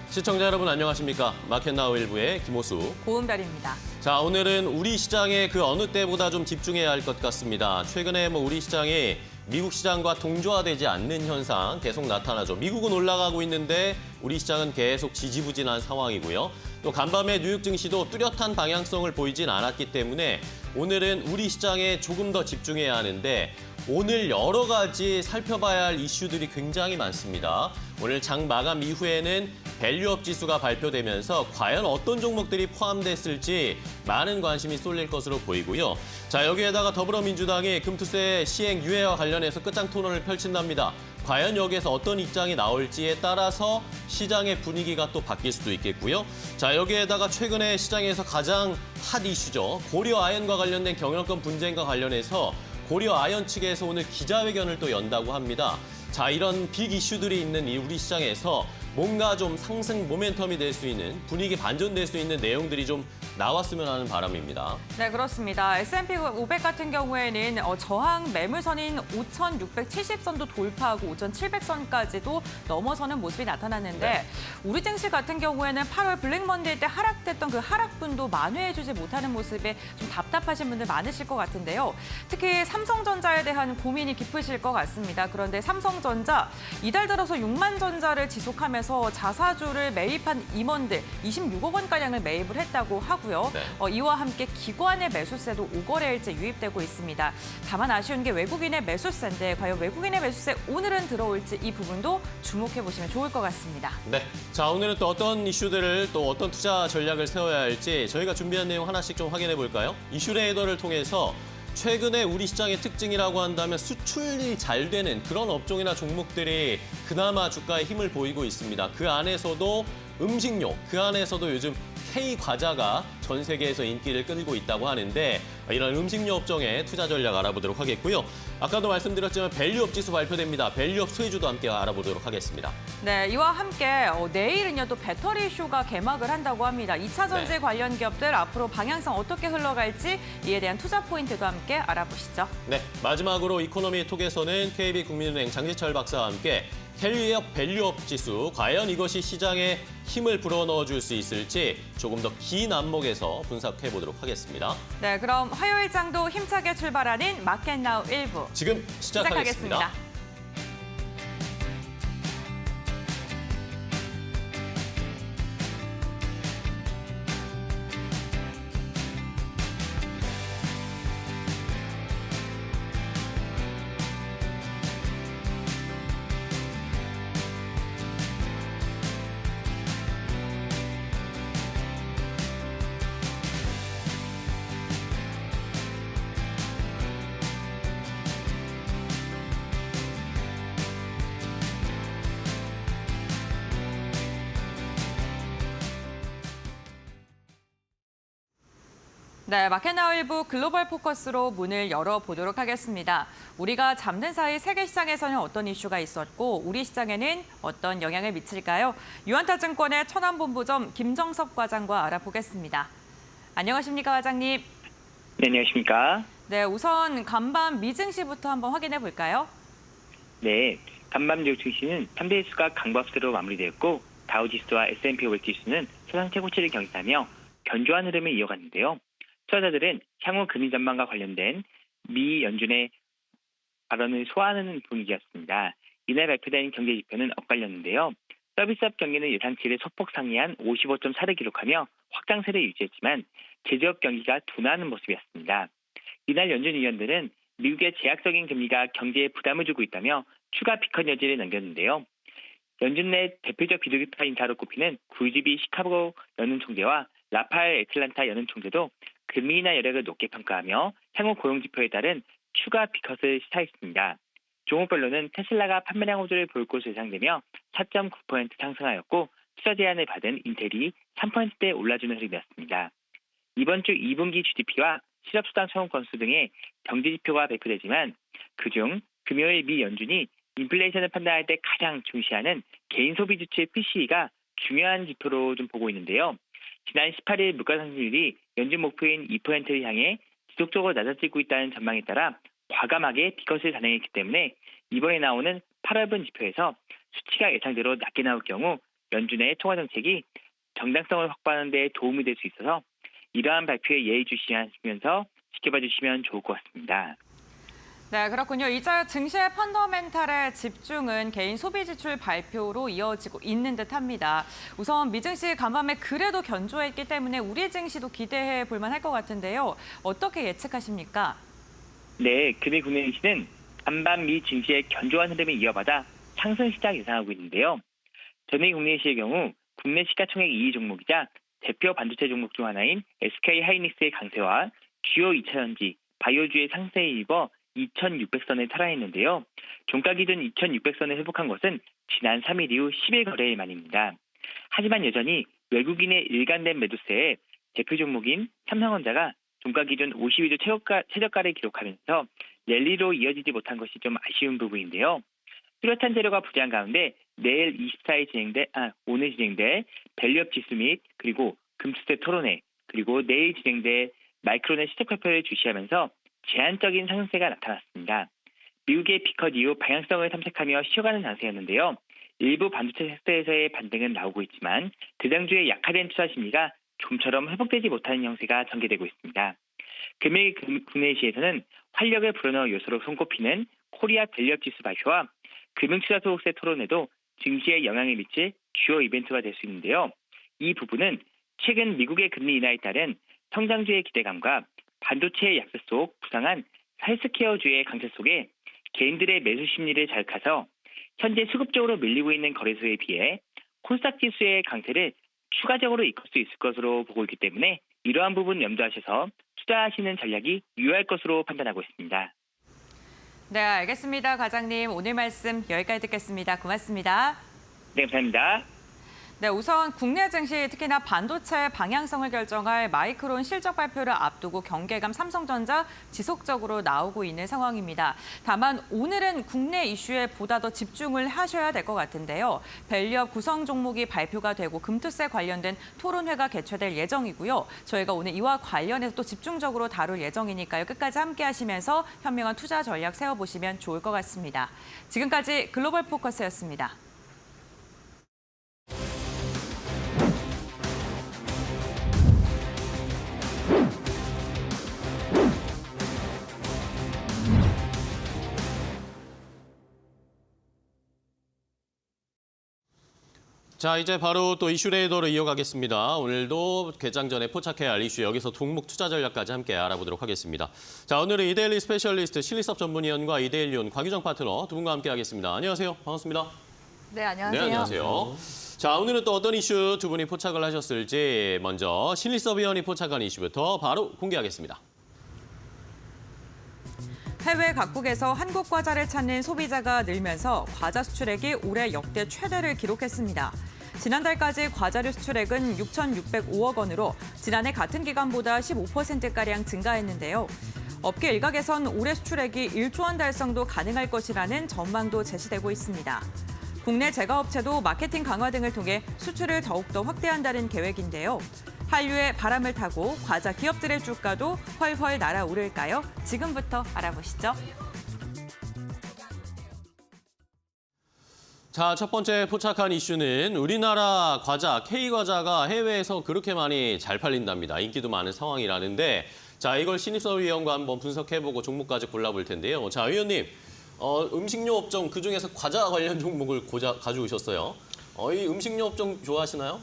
시청자 여러분 안녕하십니까? 마켓나우 일부의 김호수. 고은별입니다. 자, 오늘은 우리 시장에 그 어느 때보다 좀 집중해야 할 것 같습니다. 최근에 우리 시장이 미국 시장과 동조화되지 않는 현상 계속 나타나죠. 미국은 올라가고 있는데 우리 시장은 계속 지지부진한 상황이고요. 또 간밤에 뉴욕 증시도 뚜렷한 방향성을 보이진 않았기 때문에 오늘은 우리 시장에 조금 더 집중해야 하는데 오늘 여러 가지 살펴봐야 할 이슈들이 굉장히 많습니다. 오늘 장 마감 이후에는 밸류업 지수가 발표되면서 과연 어떤 종목들이 포함됐을지 많은 관심이 쏠릴 것으로 보이고요. 자, 여기에다가 더불어민주당이 금투세 시행 유예와 관련해서 끝장 토론을 펼친답니다. 과연 여기에서 어떤 입장이 나올지에 따라서 시장의 분위기가 또 바뀔 수도 있겠고요. 자, 여기에다가 최근에 시장에서 가장 핫 이슈죠. 고려 아연과 관련된 경영권 분쟁과 관련해서 고려 아연 측에서 오늘 기자회견을 또 연다고 합니다. 자, 이런 빅 이슈들이 있는 이 우리 시장에서 뭔가 좀 상승 모멘텀이 될 수 있는, 분위기 반전될 수 있는 내용들이 좀 나왔으면 하는 바람입니다. 네, 그렇습니다. S&P 500 같은 경우에는 저항 매물선인 5,670선도 돌파하고 5,700선까지도 넘어서는 모습이 나타났는데 네. 우리 증시 같은 경우에는 8월 블랙먼데이 때 하락됐던 그 하락분도 만회해주지 못하는 모습에 좀 답답하신 분들 많으실 것 같은데요. 특히 삼성전자에 대한 고민이 깊으실 것 같습니다. 그런데 삼성전자 이달 들어서 6만 전자를 지속하면서 자사주를 매입한 임원들 26억 원가량을 매입을 했다고 하고요. 네. 이와 함께 기관의 매수세도 5거래일째 유입되고 있습니다. 다만 아쉬운 게 외국인의 매수세인데 과연 외국인의 매수세 오늘은 들어올지 이 부분도 주목해 보시면 좋을 것 같습니다. 네. 자, 오늘은 또 어떤 이슈들을 또 어떤 투자 전략을 세워야 할지 저희가 준비한 내용 하나씩 좀 확인해 볼까요? 이슈 레이더를 통해서 최근에 우리 시장의 특징이라고 한다면 수출이 잘 되는 그런 업종이나 종목들이 그나마 주가에 힘을 보이고 있습니다. 그 안에서도 음식료, 그 안에서도 요즘 K과자가 전 세계에서 인기를 끌고 있다고 하는데 이런 음식료 업종의 투자 전략 알아보도록 하겠고요. 아까도 말씀드렸지만 밸류업 지수 발표됩니다. 밸류업 수혜주도 함께 알아보도록 하겠습니다. 네, 이와 함께 내일은요 또 배터리 쇼가 개막을 한다고 합니다. 2차 전지 네. 관련 기업들 앞으로 방향성 어떻게 흘러갈지 이에 대한 투자 포인트도 함께 알아보시죠. 네, 마지막으로 이코노미 톡에서는 KB국민은행 장지철 박사와 함께 캘리업 밸류업 지수, 과연 이것이 시장에 힘을 불어넣어 줄 수 있을지 조금 더 긴 안목에서 분석해 보도록 하겠습니다. 네, 그럼 화요일 장도 힘차게 출발하는 마켓나우 1부 지금 시작하겠습니다. 네, 마켓나우 1부 글로벌 포커스로 문을 열어보도록 하겠습니다. 우리가 잠든 사이 세계 시장에서는 어떤 이슈가 있었고 우리 시장에는 어떤 영향을 미칠까요? 유한타증권의 천안본부점 김정섭 과장과 알아보겠습니다. 안녕하십니까, 과장님. 네, 안녕하십니까. 네, 우선 간밤 미증시부터 한번 확인해 볼까요? 네, 간밤 뉴욕 증시는 3대 지수가 강보합세로 마무리되었고 다우지수와 S&P 500 지수는 사상 최고치를 경신하며 견조한 흐름을 이어갔는데요. 투자자들은 향후 금리 전망과 관련된 미 연준의 발언을 소화하는 분위기였습니다. 이날 발표된 경제 지표는 엇갈렸는데요. 서비스업 경기는 예상치를 소폭 상회한 55.4를 기록하며 확장세를 유지했지만 제조업 경기가 둔화하는 모습이었습니다. 이날 연준 위원들은 미국의 제약적인 금리가 경제에 부담을 주고 있다며 추가 비컷 여지를 남겼는데요. 연준 내 대표적 비둘기파 인사로 꼽히는 굴지비 시카고 연은 총재와 라파엘 애틀란타 연은 총재도 금리나 여력을 높게 평가하며 향후 고용 지표에 따른 추가 비컷을 시사했습니다. 종목별로는 테슬라가 판매량 호조를 보일 것으로 예상되며 4.9% 상승하였고 투자 제한을 받은 인텔이 3%대 올라주는 흐름이었습니다. 이번 주 2분기 GDP와 실업수당 채용 건수 등의 경제 지표가 발표되지만 그중 금요일 미 연준이 인플레이션을 판단할 때 가장 중시하는 개인 소비 지출 PCE가 중요한 지표로 좀 보고 있는데요. 지난 18일 물가 상승률이 연준 목표인 2%를 향해 지속적으로 낮아지고 있다는 전망에 따라 과감하게 비컷을 단행했기 때문에 이번에 나오는 8월분 지표에서 수치가 예상대로 낮게 나올 경우 연준의 통화 정책이 정당성을 확보하는 데 도움이 될 수 있어서 이러한 발표에 예의주시하시면서 지켜봐 주시면 좋을 것 같습니다. 네, 그렇군요. 이자 증시의 펀더멘탈의 집중은 개인 소비 지출 발표로 이어지고 있는 듯합니다. 우선 미증시 간밤에 그래도 견조했기 때문에 우리 증시도 기대해 볼 만할 것 같은데요. 어떻게 예측하십니까? 네, 금일 국내 증시는 간밤 미 증시의 견조한 흐름을 이어받아 상승 시작 예상하고 있는데요. 전일 국내 증시의 경우 국내 시가총액 2위 종목이자 대표 반도체 종목 중 하나인 SK 하이닉스의 강세와 주요 2차 전지, 바이오주의 상승에 입어 2,600선을 탈환했는데요. 종가 기준 2,600선을 회복한 것은 지난 3일 이후 10일 거래일 만입니다. 하지만 여전히 외국인의 일관된 매도세에 대표 종목인 삼성전자가 종가 기준 52주 최저가를 기록하면서 랠리로 이어지지 못한 것이 좀 아쉬운 부분인데요. 뚜렷한 재료가 부재한 가운데 내일 24일 오늘 진행될 밸류업 지수 및 그리고 금수대 토론회 그리고 내일 진행될 마이크론의 실적 발표를 주시하면서 제한적인 상승세가 나타났습니다. 미국의 비컷 이후 방향성을 탐색하며 쉬어가는 장세였는데요. 일부 반도체 섹터에서의 반등은 나오고 있지만 대장주의 약화된 투자 심리가 좀처럼 회복되지 못하는 형세가 전개되고 있습니다. 금일 국내시에서는 활력을 불어넣을 요소로 손꼽히는 코리아 밸류업 지수 발표와 금융투자 소득세 토론회도 증시에 영향을 미칠 주요 이벤트가 될 수 있는데요. 이 부분은 최근 미국의 금리 인하에 따른 성장주의 기대감과 반도체의 약세 속 부상한 헬스케어주의 강세 속에 개인들의 매수 심리를 자극해서 현재 수급적으로 밀리고 있는 거래소에 비해 코스닥 지수의 강세를 추가적으로 이끌 수 있을 것으로 보고 있기 때문에 이러한 부분 염두하셔서 투자하시는 전략이 유효할 것으로 판단하고 있습니다. 네, 알겠습니다. 과장님, 오늘 말씀 여기까지 듣겠습니다. 고맙습니다. 네, 감사합니다. 네, 우선 국내 증시 특히나 반도체 방향성을 결정할 마이크론 실적 발표를 앞두고 경계감 삼성전자 지속적으로 나오고 있는 상황입니다. 다만 오늘은 국내 이슈에 보다 더 집중을 하셔야 될 것 같은데요. 밸류업 구성 종목이 발표가 되고 금투세 관련된 토론회가 개최될 예정이고요. 저희가 오늘 이와 관련해서 또 집중적으로 다룰 예정이니까요. 끝까지 함께 하시면서 현명한 투자 전략 세워보시면 좋을 것 같습니다. 지금까지 글로벌 포커스였습니다. 자, 이제 바로 또 이슈 레이더로 이어가겠습니다. 오늘도 개장 전에 포착해야 할 이슈, 여기서 종목 투자 전략까지 함께 알아보도록 하겠습니다. 자, 오늘은 이데일리 스페셜리스트 실리섭 전문위원과 이데일리온 곽유정 파트너 두 분과 함께 하겠습니다. 안녕하세요. 반갑습니다. 네, 안녕하세요. 네, 안녕하세요. 자, 오늘은 또 어떤 이슈 두 분이 포착을 하셨을지 먼저 실리섭 위원이 포착한 이슈부터 바로 공개하겠습니다. 해외 각국에서 한국 과자를 찾는 소비자가 늘면서 과자 수출액이 올해 역대 최대를 기록했습니다. 지난달까지 과자류 수출액은 6,605억 원으로 지난해 같은 기간보다 15%가량 증가했는데요. 업계 일각에선 올해 수출액이 1조 원 달성도 가능할 것이라는 전망도 제시되고 있습니다. 국내 제과업체도 마케팅 강화 등을 통해 수출을 더욱더 확대한다는 계획인데요. 한류의 바람을 타고 과자 기업들의 주가도 훨훨 날아오를까요? 지금부터 알아보시죠. 자, 첫 번째 포착한 이슈는 우리나라 과자, K과자가 해외에서 그렇게 많이 잘 팔린답니다. 인기도 많은 상황이라는데, 자, 이걸 신입섭 위원과 한번 분석해보고 종목까지 골라볼 텐데요. 자, 위원님, 음식료 업종 그중에서 과자 관련 종목을 가져오셨어요. 이 음식료 업종 좋아하시나요?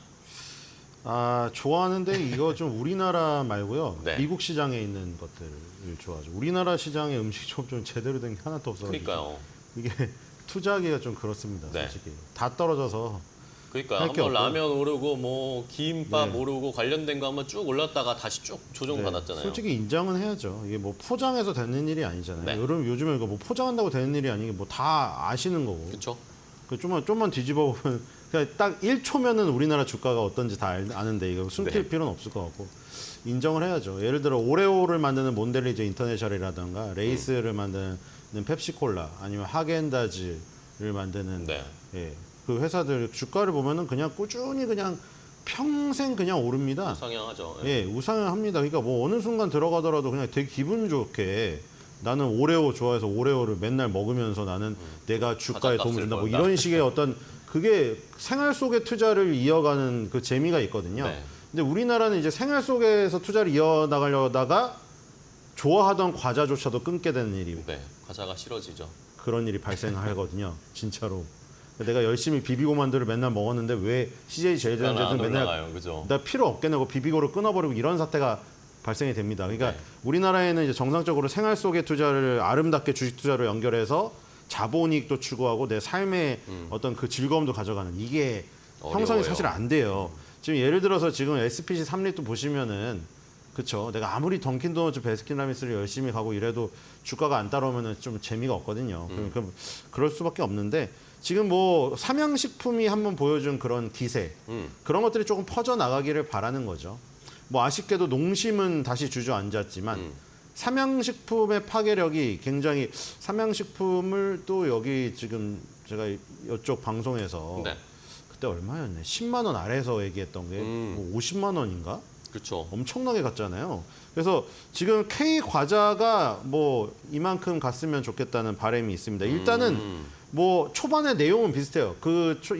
좋아하는데 이거 좀 우리나라 말고요. 네. 미국 시장에 있는 것들을 좋아하죠. 우리나라 시장에 음식료 업종 제대로 된 게 하나도 없어가지고. 그러니까요. 이게 투자하기가 좀 그렇습니다. 네. 솔직히. 다 떨어져서. 그러니까 할게 한번 없고. 라면 오르고 뭐 김밥 네. 오르고 관련된 거 한번 쭉 올랐다가 다시 쭉 조정받았잖아요. 솔직히 인정은 해야죠. 이게 뭐 포장해서 되는 일이 아니잖아요. 네. 요즘에 이거 뭐 포장한다고 되는 일이 아니고 뭐 다 아시는 거고. 그렇죠. 좀만 뒤집어 보면 그냥 딱 1초면은 우리나라 주가가 어떤지 다 아는데 이거 숨길 네. 필요는 없을 것 같고 인정을 해야죠. 예를 들어 오레오를 만드는 몬델리제 인터내셔널이라든가 레이스를 만드는 펩시콜라 아니면 하겐다즈를 만드는 네. 그 회사들 주가를 보면은 그냥 꾸준히 그냥 평생 그냥 오릅니다. 상향하죠. 우상향합니다. 그러니까 뭐 어느 순간 들어가더라도 그냥 되게 기분 좋게 나는 오레오 좋아해서 오레오를 맨날 먹으면서 나는 내가 주가에 과자값을 도움을 준다. 뭐 벌다. 이런 식의 어떤 그게 생활 속의 투자를 이어가는 그 재미가 있거든요. 네. 근데 우리나라는 이제 생활 속에서 투자를 이어나가려다가 좋아하던 과자조차도 끊게 되는 일이 네, 과자가 싫어지죠. 그런 일이 발생하거든요. 진짜로. 내가 열심히 비비고만두를 맨날 먹었는데 왜 CJ 제일전자는 안 맨날 올라가요, 그죠? 나 필요 없겠냐고 비비고를 끊어버리고 이런 사태가 발생이 됩니다. 그러니까 네. 우리나라에는 이제 정상적으로 생활 속의 투자를 아름답게 주식 투자로 연결해서 자본이익도 추구하고 내 삶의 어떤 그 즐거움도 가져가는 이게 형성이 어려워요. 사실 안 돼요. 지금 예를 들어서 지금 SPC 3립도 보시면은 그렇죠. 내가 아무리 던킨도너츠 베스킨라빈스를 열심히 가고 이래도 주가가 안 따라오면은 좀 재미가 없거든요. 그러니까 그럴 수밖에 없는데 지금 뭐 삼양식품이 한번 보여준 그런 기세 그런 것들이 조금 퍼져 나가기를 바라는 거죠. 뭐 아쉽게도 농심은 다시 주저앉았지만 삼양식품의 파괴력이 굉장히 삼양식품을 또 여기 지금 제가 이쪽 방송에서 네, 그때 얼마였네? 10만 원 아래에서 얘기했던 게 뭐 50만 원인가? 그렇죠. 엄청나게 갔잖아요. 그래서 지금 K 과자가 뭐 이만큼 갔으면 좋겠다는 바람이 있습니다. 일단은 뭐 초반에 내용은 비슷해요.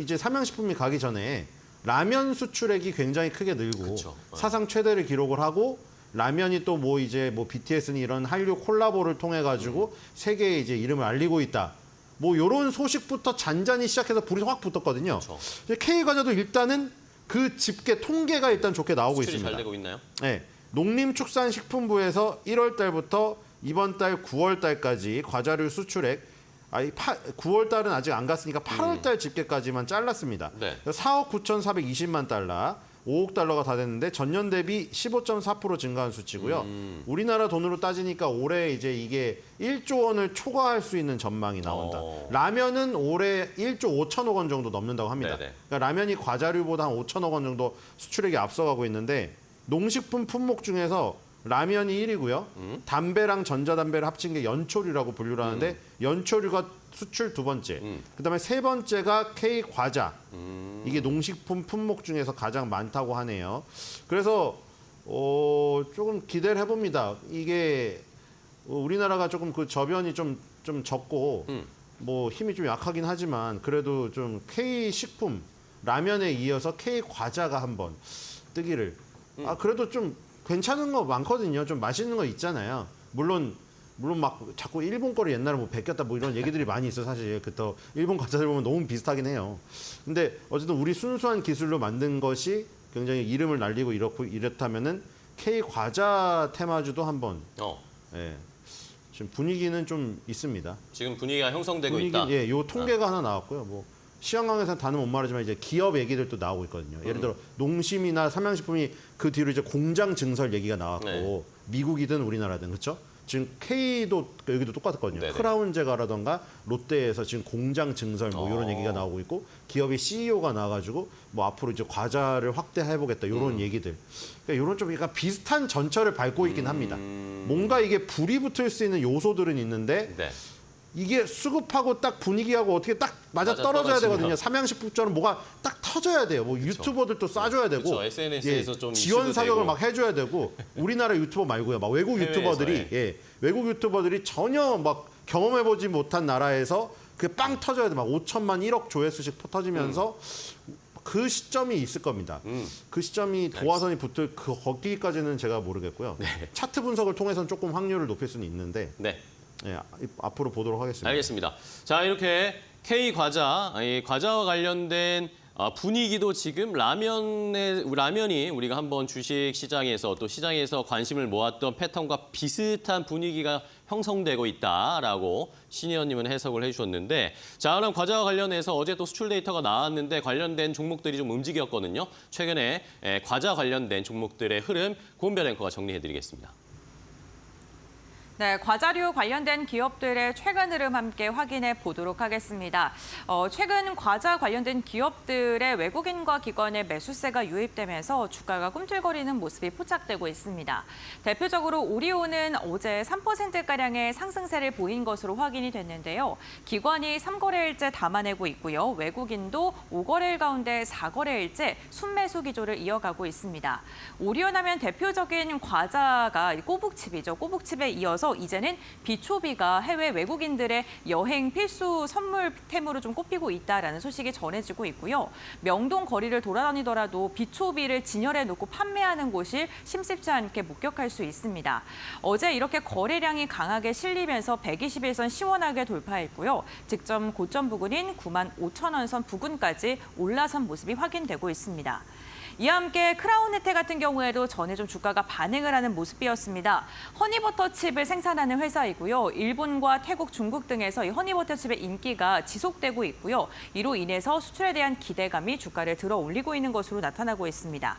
이제 삼양식품이 가기 전에 라면 수출액이 굉장히 크게 늘고 그쵸. 사상 최대를 기록을 하고 라면이 또 뭐 이제 뭐 BTS는 이런 한류 콜라보를 통해 가지고 세계에 이제 이름을 알리고 있다. 뭐 요런 소식부터 잔잔히 시작해서 불이 확 붙었거든요. 그쵸. 이제 K 과자도 일단은 그 집계 통계가 일단 좋게 나오고 수출이 있습니다. 잘 되고 있나요? 네. 농림축산식품부에서 1월 달부터 이번 달 9월 달까지 과자류 수출액 9월 달은 아직 안 갔으니까 8월 달 집계까지만 잘랐습니다. 네. 4억 9,420만 달러, 5억 달러가 다 됐는데 전년 대비 15.4% 증가한 수치고요. 우리나라 돈으로 따지니까 올해 이제 이게 1조 원을 초과할 수 있는 전망이 나온다. 라면은 올해 1조 5천억 원 정도 넘는다고 합니다. 네네. 그러니까 라면이 과자류보다 한 5천억 원 정도 수출액이 앞서가고 있는데 농식품 품목 중에서 라면이 1위고요. 담배랑 전자담배를 합친 게 연초류라고 분류를 하는데 연초류가 수출 2번째. 그다음에 3번째가 K 과자. 이게 농식품 품목 중에서 가장 많다고 하네요. 그래서 조금 기대를 해봅니다. 이게 우리나라가 조금 그 저변이 좀 적고 뭐 힘이 좀 약하긴 하지만 그래도 좀 K 식품 라면에 이어서 K 과자가 한번 뜨기를. 그래도 좀 괜찮은 거 많거든요. 좀 맛있는 거 있잖아요. 물론 막 자꾸 일본 거를 옛날에 뭐 베꼈다 뭐 이런 얘기들이 많이 있어 사실. 그또 일본 과자들 보면 너무 비슷하긴 해요. 근데 어쨌든 우리 순수한 기술로 만든 것이 굉장히 이름을 날리고 이렇다면은 K 과자 테마주도 한번 예. 지금 분위기는 좀 있습니다. 지금 분위기가 형성되고 있다. 예, 요 통계가 하나 나왔고요. 뭐 시황강에서는 다는 못 말하지만 이제 기업 얘기들도 나오고 있거든요. 예를 들어 농심이나 삼양식품이 그 뒤로 이제 공장 증설 얘기가 나왔고 네. 미국이든 우리나라든 그렇죠. 지금 K도 여기도 똑같았거든요. 네네. 크라운 제과라던가 롯데에서 지금 공장 증설 뭐 이런 얘기가 나오고 있고 기업의 CEO가 나와가지고 뭐 앞으로 이제 과자를 확대해보겠다 이런 얘기들. 그러니까 이런 좀 약간 비슷한 전철을 밟고 있긴 합니다. 뭔가 이게 불이 붙을 수 있는 요소들은 있는데. 네. 이게 수급하고 딱 분위기하고 어떻게 딱 맞아 떨어져야 떨어지면. 되거든요. 삼양식품처럼 뭐가 딱 터져야 돼요. 뭐 유튜버들도 쏴줘야 되고 그쵸. SNS에서 좀 지원 이슈도 사격을 되고. 막 해줘야 되고 우리나라 유튜버 말고요. 막 외국 해외에서, 유튜버들이 외국 유튜버들이 전혀 막 경험해보지 못한 나라에서 그 빵 터져야 돼. 막 5천만 1억 조회수씩 터지면서 그 시점이 있을 겁니다. 그 시점이 도화선이 붙을 거기까지는 제가 모르겠고요. 차트 분석을 통해서는 조금 확률을 높일 수는 있는데. 네. 예, 앞으로 보도록 하겠습니다. 알겠습니다. 자, 이렇게 K 과자, 이 과자와 관련된 분위기도 지금 라면이 우리가 한번 주식 시장에서 또 시장에서 관심을 모았던 패턴과 비슷한 분위기가 형성되고 있다라고 신의원님은 해석을 해주셨는데, 자, 그럼 과자와 관련해서 어제 또 수출 데이터가 나왔는데 관련된 종목들이 좀 움직였거든요. 최근에 과자 관련된 종목들의 흐름 고은별 앵커가 정리해드리겠습니다. 네, 과자류 관련된 기업들의 최근 흐름 함께 확인해 보도록 하겠습니다. 최근 과자 관련된 기업들의 외국인과 기관의 매수세가 유입되면서 주가가 꿈틀거리는 모습이 포착되고 있습니다. 대표적으로 오리온은 어제 3%가량의 상승세를 보인 것으로 확인이 됐는데요. 기관이 3거래일째 담아내고 있고요. 외국인도 5거래일 가운데 4거래일째 순매수 기조를 이어가고 있습니다. 오리온 하면 대표적인 과자가 꼬북칩이죠. 꼬북칩에 이어서 이어서 이제는 비초비가 해외 외국인들의 여행 필수 선물템으로 좀 꼽히고 있다라는 소식이 전해지고 있고요. 명동 거리를 돌아다니더라도 비초비를 진열해 놓고 판매하는 곳이 심심치 않게 목격할 수 있습니다. 어제 이렇게 거래량이 강하게 실리면서 121선 시원하게 돌파했고요. 직전 고점 부근인 95,000원 선 부근까지 올라선 모습이 확인되고 있습니다. 이와 함께 크라운 혜태 같은 경우에도 전에 좀 주가가 반응을 하는 모습이었습니다. 허니버터 칩을 생산하는 회사이고요. 일본과 태국, 중국 등에서 이 허니버터 칩의 인기가 지속되고 있고요. 이로 인해서 수출에 대한 기대감이 주가를 들어 올리고 있는 것으로 나타나고 있습니다.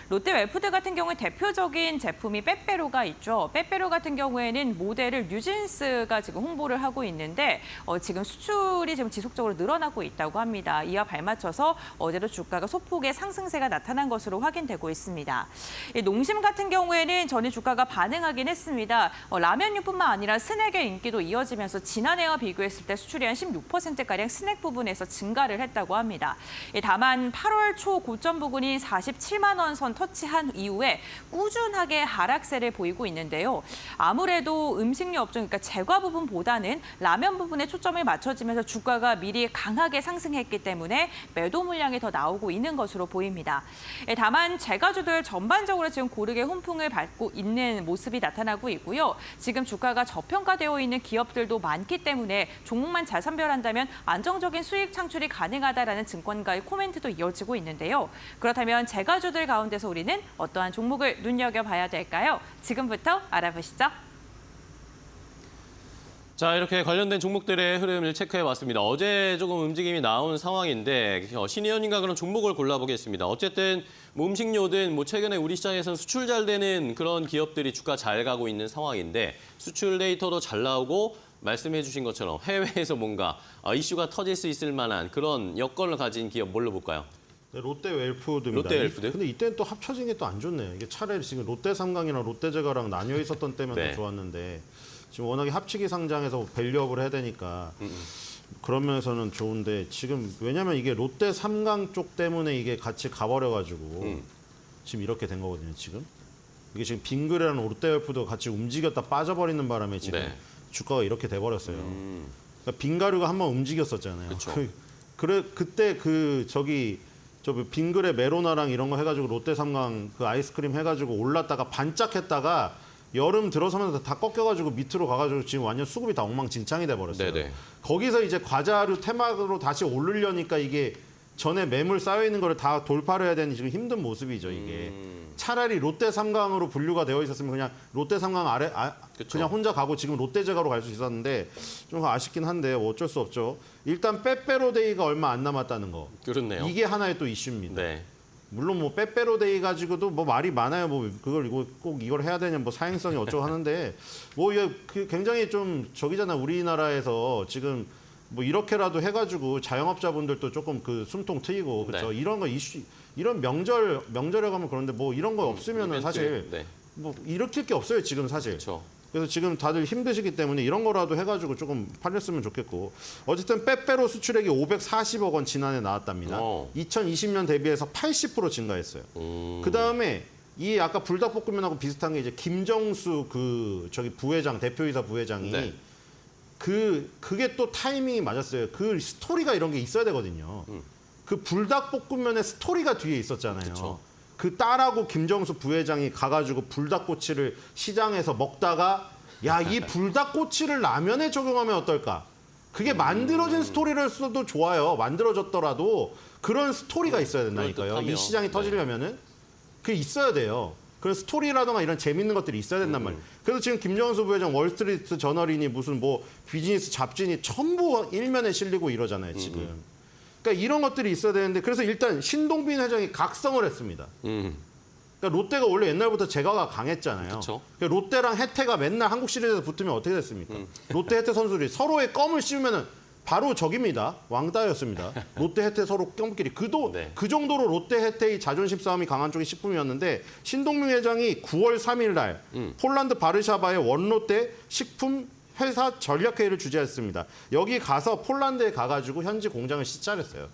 롯데 웰푸드 같은 경우에 대표적인 제품이 빼빼로가 있죠. 빼빼로 같은 경우에는 모델을 뉴진스가 지금 홍보를 하고 있는데 지금 수출이 지금 지속적으로 늘어나고 있다고 합니다. 이와 발맞춰서 어제도 주가가 소폭의 상승세가 나타난 것으로 확인되고 있습니다. 농심 같은 경우에는 전일 주가가 반응하긴 했습니다. 라면류뿐만 아니라 스낵의 인기도 이어지면서 지난해와 비교했을 때 수출이 한 16%가량 스낵 부분에서 증가를 했다고 합니다. 다만 8월 초 고점 부근인 47만 원 선 터치한 이후에 꾸준하게 하락세를 보이고 있는데요. 아무래도 음식료 업종, 그러니까 제과 부분보다는 라면 부분에 초점을 맞춰지면서 주가가 미리 강하게 상승했기 때문에 매도 물량이 더 나오고 있는 것으로 보입니다. 다만 제과주들 전반적으로 지금 고르게 훈풍을 받고 있는 모습이 나타나고 있고요. 지금 주가가 저평가되어 있는 기업들도 많기 때문에 종목만 잘 선별한다면 안정적인 수익 창출이 가능하다라는 증권가의 코멘트도 이어지고 있는데요. 그렇다면 제과주들 가운데서 우리는 어떠한 종목을 눈여겨봐야 될까요? 지금부터 알아보시죠. 자, 이렇게 관련된 종목들의 흐름을 체크해봤습니다. 어제 조금 움직임이 나온 상황인데 신의원님과 그런 종목을 골라보겠습니다. 어쨌든 뭐 음식료든 뭐 최근에 우리 시장에서는 수출 잘 되는 그런 기업들이 주가 잘 가고 있는 상황인데 수출 데이터도 잘 나오고 말씀해 주신 것처럼 해외에서 뭔가 이슈가 터질 수 있을 만한 그런 여건을 가진 기업 뭘로 볼까요? 네, 롯데 웰푸드입니다. 롯데 웰푸드? 근데 이때는 또 합쳐진 게 또 안 좋네요. 이게 차라리 지금 롯데 삼강이랑 롯데 제과랑 나뉘어 있었던 때면 네. 더 좋았는데 지금 워낙에 합치기 상장해서 밸류업을 해야 되니까 그런 면에서는 좋은데 지금 왜냐면 이게 롯데 삼강 쪽 때문에 이게 같이 가버려가지고 지금 이렇게 된 거거든요. 지금 이게 지금 빙그레랑 롯데 웰푸드가 같이 움직였다 빠져버리는 바람에 지금 네. 주가가 이렇게 돼버렸어요. 그러니까 빙가류가 한번 움직였었잖아요. 그쵸. 그때 저 빙그레 메로나랑 이런 거 해가지고 롯데 삼강 그 아이스크림 해가지고 올랐다가 반짝했다가 여름 들어서면서 다 꺾여가지고 밑으로 가가지고 지금 완전 수급이 다 엉망진창이 돼버렸어요. 네네. 거기서 이제 과자류 테마로 다시 오르려니까 이게 전에 매물 쌓여 있는 거를 다 돌파를 해야 되는 지금 힘든 모습이죠 이게. 차라리 롯데 삼강으로 분류가 되어 있었으면 그냥 롯데 삼강 아래 그쵸. 그냥 혼자 가고 지금 롯데 제과로 갈 수 있었는데 좀 아쉽긴 한데 어쩔 수 없죠. 일단 빼빼로데이가 얼마 안 남았다는 거. 그렇네요. 이게 하나의 또 이슈입니다. 네. 물론 뭐 빼빼로데이 가지고도 뭐 말이 많아요. 뭐 그걸 꼭 이걸 해야 되냐 뭐 사행성이 어쩌고 하는데 뭐 이게 굉장히 좀 저기잖아. 우리나라에서 지금 뭐 이렇게라도 해가지고 자영업자분들도 조금 그 숨통 트이고 그렇죠. 네. 이런 거 이슈 이런 명절에 가면 그런데 뭐 이런 거 없으면은 이벤트. 사실 네. 뭐 일으킬 게 없어요 지금 사실. 그렇죠. 그래서 지금 다들 힘드시기 때문에 이런 거라도 해가지고 조금 팔렸으면 좋겠고 어쨌든 빼빼로 수출액이 540억 원 지난해 나왔답니다. 2020년 대비해서 80% 증가했어요. 그 다음에 이 아까 불닭볶음면하고 비슷한 게 이제 김정수 그 저기 부회장 대표이사 부회장이 네. 그게 또 타이밍이 맞았어요. 그 스토리가 이런 게 있어야 되거든요. 그 불닭볶음면의 스토리가 뒤에 있었잖아요. 그쵸. 그 딸하고 김정수 부회장이 가가지고 불닭꼬치를 시장에서 먹다가 야, 이 불닭꼬치를 라면에 적용하면 어떨까? 그게 만들어진 스토리로서도 좋아요. 만들어졌더라도 그런 스토리가 있어야 된다니까요. 그럴듯하며. 이 시장이 터지려면은 그게 있어야 돼요. 그런 스토리라던가 이런 재밌는 것들이 있어야 된단 말이에요. 그래서 지금 김정수 부회장 월스트리트 저널이니 무슨 뭐 비즈니스 잡지니 전부 일면에 실리고 이러잖아요, 지금. 그러니까 이런 것들이 있어야 되는데 그래서 일단 신동빈 회장이 각성을 했습니다. 그러니까 롯데가 원래 옛날부터 제과가 강했잖아요. 그쵸. 그러니까 롯데랑 혜태가 맨날 한국 시리즈에서 붙으면 어떻게 됐습니까? 롯데 혜태 선수들이 서로의 껌을 씹으면은 바로 적입니다. 왕따였습니다. 롯데 혜태 서로 껌끼리. 네. 그 정도로 롯데 혜태의 자존심 싸움이 강한 쪽이 식품이었는데 신동민 회장이 9월 3일 날 폴란드 바르샤바의 원롯데 식품 회사 전략회의를 주재했습니다. 여기 가서 폴란드에 가가지고 현지 공장을 시찰했어요.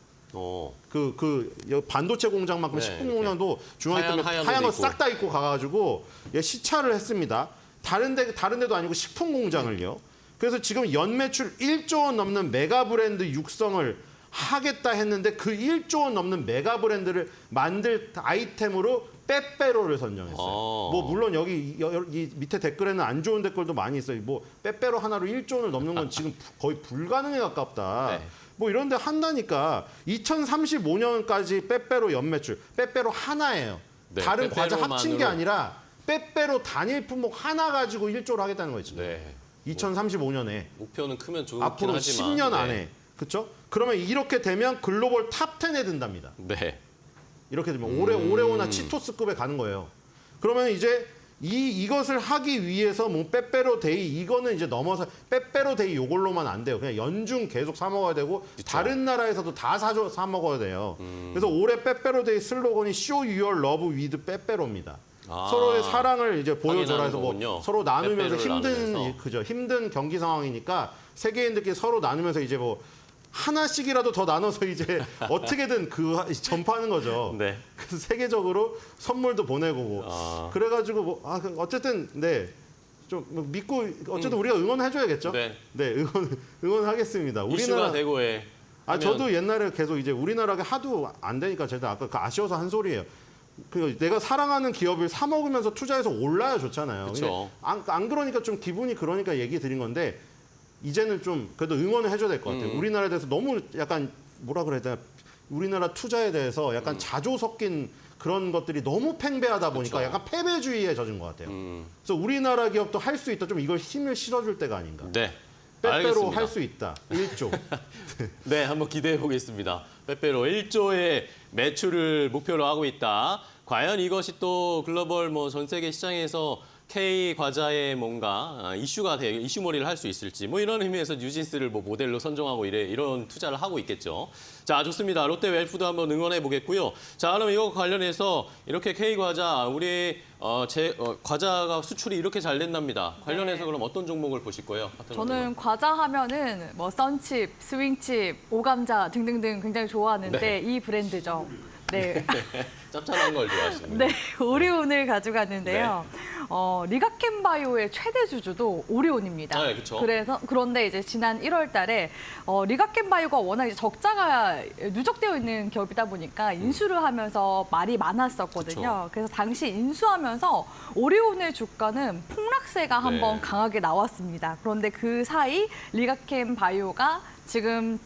반도체 공장만큼 네, 식품 이렇게. 공장도 중앙에 하얀 하얀 옷 거 입고. 싹 다 입고 가가지고 시찰을 했습니다. 다른 데도 아니고 식품 공장을요. 그래서 지금 연매출 1조 원 넘는 메가 브랜드 육성을 하겠다 했는데 그 1조 원 넘는 메가 브랜드를 만들 아이템으로 빼빼로를 선정했어요. 뭐 물론 여기 이 밑에 댓글에는 안 좋은 댓글도 많이 있어요. 뭐 빼빼로 하나로 1조 원을 넘는 건 지금 거의 불가능에 가깝다. 네. 뭐 이런데 한다니까 2035년까지 빼빼로 연매출 빼빼로 하나예요. 네, 다른 과자 합친 게 빼빼로만으로. 아니라 빼빼로 단일 품목 하나 가지고 1조를 하겠다는 거죠. 네. 2035년에 목표는 크면 좋긴 앞으로 하지만 10년 네. 안에 그렇죠? 그러면 이렇게 되면 글로벌 탑 10에 든답니다. 네. 이렇게 되면 오레오나 치토스급에 가는 거예요. 그러면 이제 이것을 하기 위해서 뭐 빼빼로 데이 이거는 이제 넘어서 빼빼로 데이 요걸로만 안 돼요. 그냥 연중 계속 사 먹어야 되고 그쵸. 다른 나라에서도 다 사 먹어야 돼요. 그래서 올해 빼빼로 데이 슬로건이 Show Your Love with 빼빼로입니다. 아, 서로의 사랑을 이제 보여줘라 해서 뭐 거군요. 서로 나누면서 빼빼로를 힘든 경기 상황이니까 세계인들끼리 서로 나누면서 이제 뭐 하나씩이라도 더 나눠서 이제 어떻게든 전파하는 거죠. 네. 그래서 세계적으로 선물도 보내고 뭐. 그래가지고 뭐 어쨌든 네. 좀 믿고 어쨌든 우리가 응원해줘야겠죠. 네. 네, 응원하겠습니다. 이슈가 되고에 저도 옛날에 계속 이제 우리나라가 하도 안 되니까 제가 아까 아쉬워서 한 소리예요. 내가 사랑하는 기업을 사 먹으면서 투자해서 올라야 좋잖아요. 그쵸. 안 그러니까 좀 기분이 그러니까 얘기 드린 건데 이제는 좀 그래도 응원을 해줘야 될 것 같아요. 우리나라에 대해서 너무 약간 뭐라 그래야 되나 우리나라 투자에 대해서 약간 자조 섞인 그런 것들이 너무 팽배하다 보니까 그쵸. 약간 패배주의에 젖은 것 같아요. 그래서 우리나라 기업도 할 수 있다. 좀 이걸 힘을 실어줄 때가 아닌가. 네. 빼빼로 알겠습니다. 할 수 있다. 1조. 네, 한번 기대해 보겠습니다. 빼빼로 1조의 매출을 목표로 하고 있다. 과연 이것이 또 글로벌 뭐 전 세계 시장에서 K 과자의 뭔가 이슈몰이를 할 수 있을지 뭐 이런 의미에서 뉴진스를 뭐 모델로 선정하고 이런 투자를 하고 있겠죠. 자, 좋습니다. 롯데 웰푸드 한번 응원해 보겠고요. 자, 그럼 이거 관련해서 이렇게 K 과자 우리 과자가 수출이 이렇게 잘 된답니다. 관련해서 그럼 어떤 종목을 보실 거예요? 저는 과자 하면은 뭐 썬칩, 스윙칩, 오감자 등등등 굉장히 좋아하는데 네. 이 브랜드죠. 네. 짭짤한 걸 좋아하시는. 네, 오리온을 가져갔는데요. 리가켄바이오의 최대 주주도 오리온입니다. 네, 그쵸. 그런데 이제 지난 1월 달에 리가켄바이오가 워낙 이제 적자가 누적되어 있는 기업이다 보니까 인수를 하면서 말이 많았었거든요. 그쵸. 그래서 당시 인수하면서 오리온의 주가는 폭락세가 한번 네. 강하게 나왔습니다. 그런데 그 사이 리가켄바이오가 지금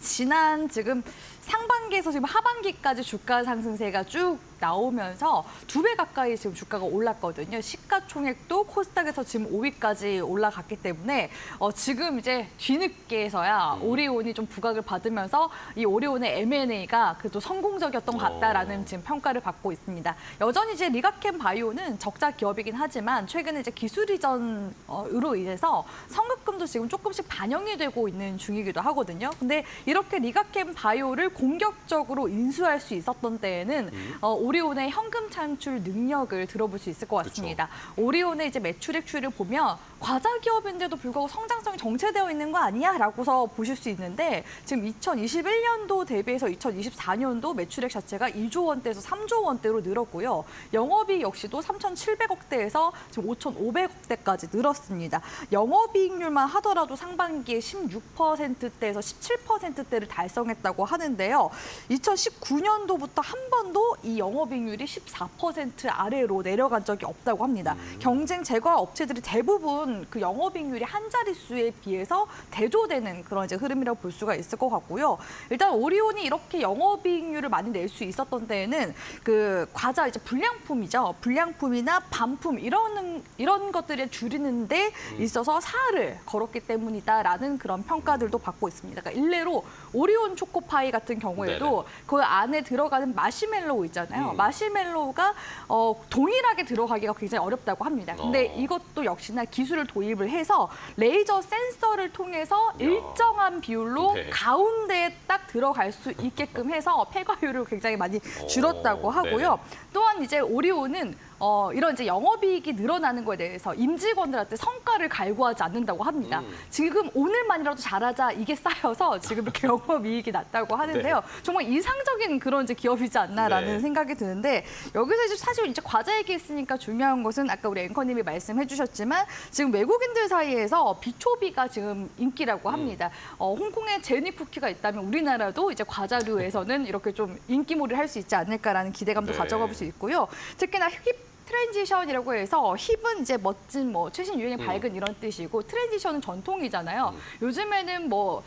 상반기에서 지금 하반기까지 주가 상승세가 쭉 나오면서 2배 가까이 지금 주가가 올랐거든요. 시가총액도 코스닥에서 지금 5위까지 올라갔기 때문에 지금 이제 뒤늦게서야 오리온이 좀 부각을 받으면서 이 오리온의 M&A가 그래도 성공적이었던 것 같다라는 지금 평가를 받고 있습니다. 여전히 이제 리가켄 바이오는 적자 기업이긴 하지만 최근에 이제 기술 이전으로 인해서 성급금도 지금 조금씩 반영이 되고 있는 중이기도 하거든요. 근데 이렇게 리가켄 바이오를 공격적으로 인수할 수 있었던 때에는 오리온의 현금 창출 능력을 들어볼 수 있을 것 같습니다. 그쵸. 오리온의 이제 매출액 추이를 보면 과자 기업인데도 불구하고 성장성이 정체되어 있는 거 아니야?라고서 보실 수 있는데 지금 2021년도 대비해서 2024년도 매출액 자체가 2조 원대에서 3조 원대로 늘었고요. 영업이익 역시도 3,700억대에서 지금 5,500억대까지 늘었습니다. 영업이익률만 하더라도 상반기에 16%대에서 17%대를 달성했다고 하는데요. 2019년도부터 한 번도 이 영업이익률이 14% 아래로 내려간 적이 없다고 합니다. 경쟁 제과 업체들이 대부분 그 영업이익률이 한 자릿수에 비해서 대조되는 그런 이제 흐름이라고 볼 수가 있을 것 같고요. 일단 오리온이 이렇게 영업이익률을 많이 낼 수 있었던 때에는 그 과자 이제 불량품이죠. 불량품이나 반품 이런 것들을 줄이는 데 있어서 사활을 걸었기 때문이다라는 그런 평가들도 받고 있습니다. 그러니까 일례로 오리온 초코파이 같은 경우에도 네네. 그 안에 들어가는 마시멜로우 있잖아요. 마시멜로우가 동일하게 들어가기가 굉장히 어렵다고 합니다. 근데 이것도 역시나 기술을 도입을 해서 레이저 센서를 통해서 일정한 비율로 네. 가운데에 딱 들어갈 수 있게끔 해서 폐과율을 굉장히 많이 줄였다고 하고요. 네네. 또한 이제 오리온은 이런 이제 영업이익이 늘어나는 거에 대해서 임직원들한테 성과를 갈구하지 않는다고 합니다. 지금 오늘만이라도 잘하자 이게 쌓여서 지금 이렇게 영업이익이 났다고 하는데요. 정말 이상적인 그런 이제 기업이지 않나라는 네. 생각이 드는데 여기서 이제 사실 이제 과자 얘기했으니까 중요한 것은 아까 우리 앵커님이 말씀해주셨지만 지금 외국인들 사이에서 비초비가 지금 인기라고 합니다. 홍콩에 제니 쿠키가 있다면 우리나라도 이제 과자류에서는 이렇게 좀 인기몰이를 할 수 있지 않을까라는 기대감도 네. 가져가 볼 수 있고요. 특히나 힙 트랜지션이라고 해서 힙은 이제 멋진 뭐 최신 유행의 밝은 이런 뜻이고 트랜지션은 전통이잖아요. 요즘에는 뭐